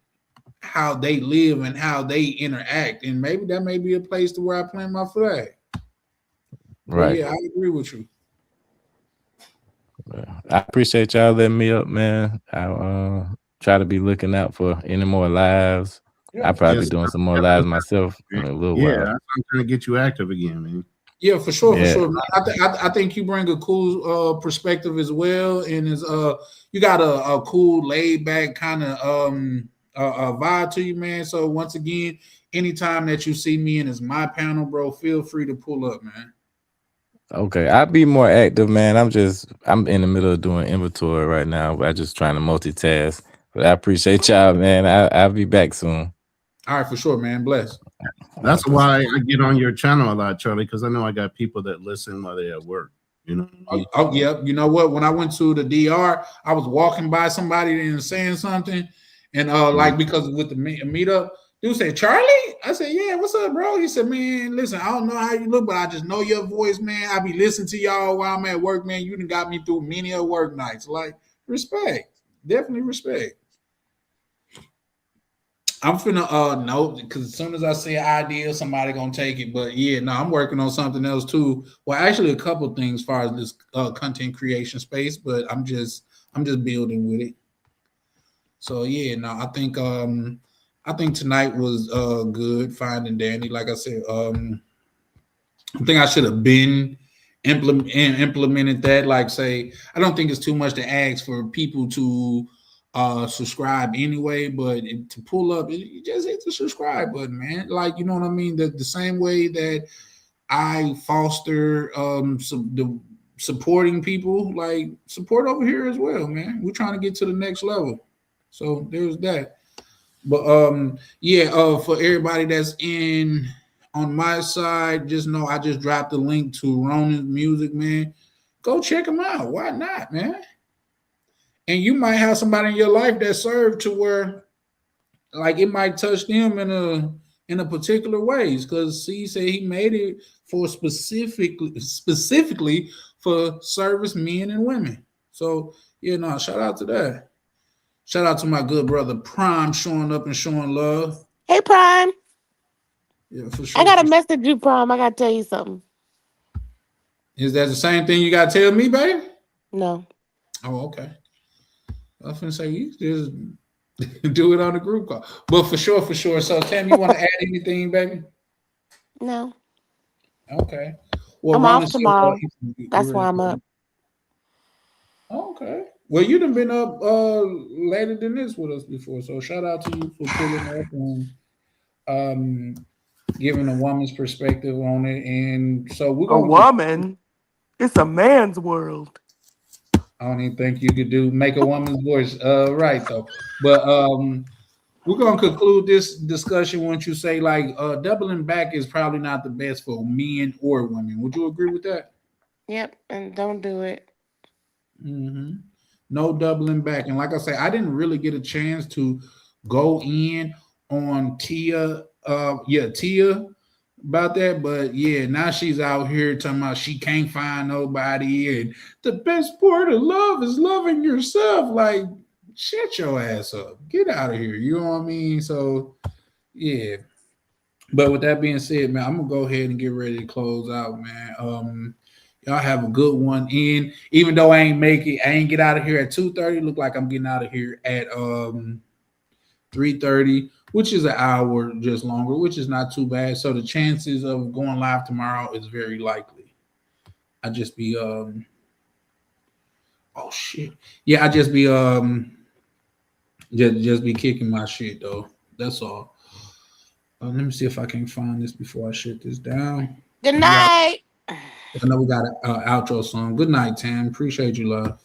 how they live and how they interact, and maybe that may be a place to where I plant my flag. Right. But yeah, I agree with you. I appreciate y'all letting me up, man. I'll try to be looking out for any more lives. I'll probably be doing some more lives myself in a little while. I'm trying to get you active again, man. Yeah, for sure. I think you bring a cool perspective as well, and is you got a cool laid back kind of vibe to you, man. So once again, anytime that you see me and it's my panel, bro, feel free to pull up, man. Okay, I'll be more active, man. I'm in the middle of doing inventory right now, but I'm just trying to multitask. But I appreciate y'all, man. I'll be back soon. All right, for sure, man. Bless. That's why I get on your channel a lot, Charlie, because I know I got people that listen while they're at work. You know. Oh yeah. You know what? When I went to the DR, I was walking by somebody and saying something, and like because with the meetup, dude said, "Charlie." I said, "Yeah, what's up, bro?" He said, "Man, listen, I don't know how you look, but I just know your voice, man. I be listening to y'all while I'm at work, man. You done got me through many a work nights. Like, respect, definitely respect." I'm finna note, because as soon as I see an idea, somebody gonna take it. But yeah, no, I'm working on something else too. Well, actually, a couple things as far as this content creation space, but I'm just building with it. So yeah, no, I think tonight was good finding Danny. Like I said, I think I should have been implemented that. Like, say, I don't think it's too much to ask for people to subscribe anyway, but to pull up, you just hit the subscribe button, man. Like, you know what I mean? The same way that I foster the supporting people, like, support over here as well, man. We're trying to get to the next level. So there's that. But yeah, for everybody that's on my side, just know I just dropped the link to Ronan's music, man. Go check him out. Why not, man? And you might have somebody in your life that served to where, like, it might touch them in a particular ways. Because he said he made it for specifically for service men and women. So yeah, no, shout out to that. Shout out to my good brother Prime showing up and showing love. Hey, Prime. Yeah, for sure. I got a message you, Prime. I got to tell you something. Is that the same thing you got to tell me, baby? No. Oh, okay. I was going to say, you just do it on the group call. But for sure. So, Tam, you want to add anything, baby? No. Okay. Well, I'm off tomorrow. That's why I'm up. Okay. Well, you done been up later than this with us before. So, shout out to you for pulling up and giving a woman's perspective on it. And so, we're going to... A woman? It's a man's world. I don't even think you could make a woman's voice right though. But we're gonna conclude this discussion once you say, like, doubling back is probably not the best for men or women. Would you agree with that? Yep, and don't do it. Mm-hmm. No doubling back. And like I say, I didn't really get a chance to go in on Tia about that, but yeah, now she's out here talking about she can't find nobody, and the best part of love is loving yourself. Like, shut your ass up, get out of here. You know what I mean? So yeah. But with that being said, man, I'm gonna go ahead and get ready to close out, man. Y'all have a good one. And even though I ain't get out of here at 2:30. Look like I'm getting out of here at 3:30. Which is an hour just longer, which is not too bad. So the chances of going live tomorrow is very likely. I just be oh shit. Yeah, I just be just be kicking my shit though. That's all. Let me see if I can find this before I shut this down. Good night. I know we got an outro song. Good night, Tam. Appreciate you, love.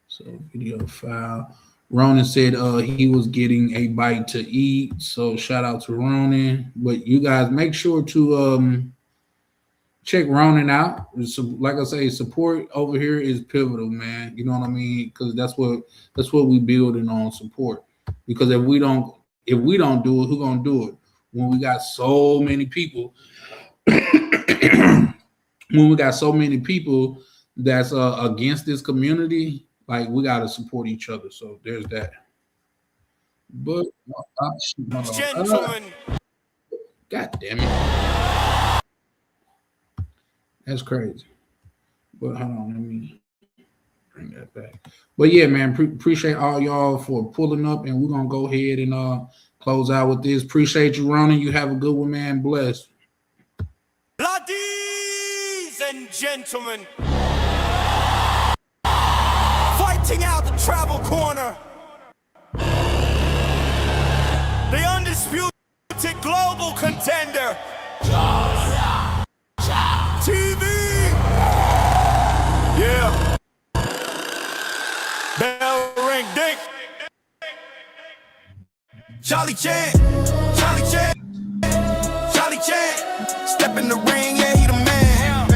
So video file. Ronan said he was getting a bite to eat. So shout out to Ronan. But you guys make sure to check Ronan out. So, like I say, support over here is pivotal, man. You know what I mean? Because that's what we building on, support. Because if we don't do it, who gonna do it? When we got so many people, that's against this community, like we gotta support each other. So there's that. But God damn it, that's crazy. But hold on, let me bring that back. But yeah, man, appreciate all y'all for pulling up, and we're gonna go ahead and close out with this. Appreciate you, Ronan. You have a good one, man. Bless. Ladies and gentlemen, fighting out the travel corner, the undisputed global contender, TV. Yeah. Bell ring, ding. Charlie Chan, Charlie Chan, Charlie Chan. Step in the ring, yeah, he the man.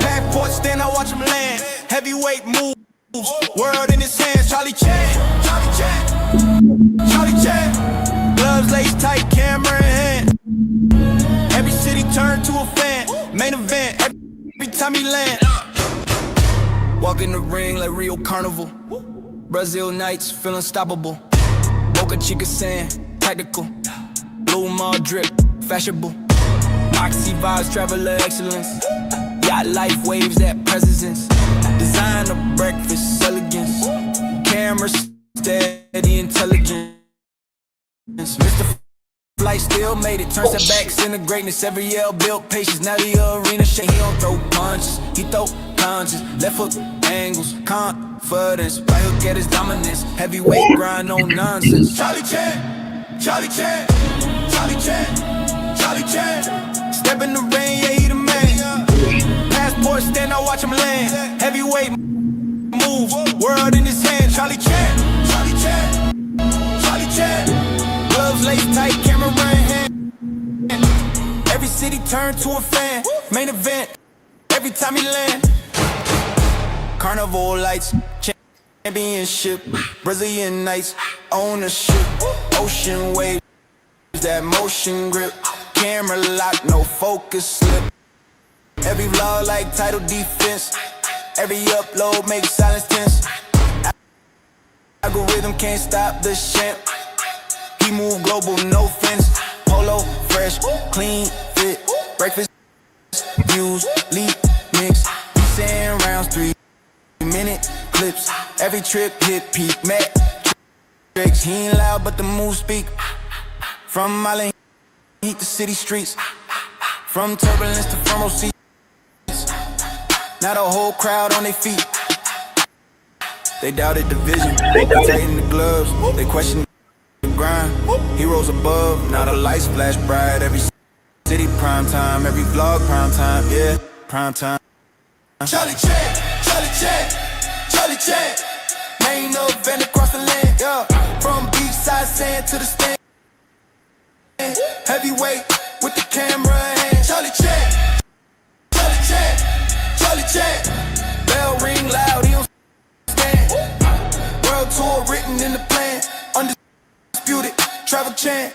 Passport stand, I watch him land. Heavyweight moves, world in his hands. Charlie Chan, Charlie Chan, Charlie Chan. Gloves laced tight, camera in hand. Every city turned to a fan. Main event, every time he land. Walk in the ring like Rio Carnival. Brazil nights, feel unstoppable. Boca Chica sand, tactical. Blue mall drip, fashionable. Oxy vibes, traveler excellence. Yacht life waves that presence. Designer breakfast, elegance. Camera steady, intelligence. Mr. Flight still made it, turn setbacks into greatness. Every L built patience, now the arena shake. He don't throw punches, he throw punches. Left hook angles, confidence. Right hook at his dominance, heavyweight grind, no nonsense. Charlie Chan, Charlie Chan, Charlie Chan, Charlie Chan. Step in the ring, yeah, he the man. Passport stand, I watch him land. Heavyweight move, world in his hand. Charlie Chan, Charlie Chan, Charlie Chan. Gloves laced tight, camera in hand. Every city turned to a fan. Main event, every time he land. Carnival lights, championship, Brazilian nights, ownership, ocean waves, that motion grip, camera lock, no focus slip. Every vlog like title defense, every upload makes silence tense. Algorithm can't stop the champ. He move global, no fence. Polo, fresh, clean, fit, breakfast, views, lead, mix. We saying rounds 3-minute clips. Every trip hit peak, Matt tricks. He ain't loud, but the moves speak. From Island heat to city streets. From turbulence to front row seats. Now the whole crowd on their feet. They doubted the vision, they tightened the gloves. They questioned the grind. Heroes above, now the lights flash bright. Every city prime time, every vlog prime time, yeah, prime time. Charlie Chan, Charlie Chan, Charlie Chan. Main event across the land, yeah. From beachside sand to the stand. Heavyweight with the camera in hand. Charlie Chan, Charlie Chan, Charlie Chan. Bell ring loud, he don't stand. World tour written in the plan. Undisputed, travel chant.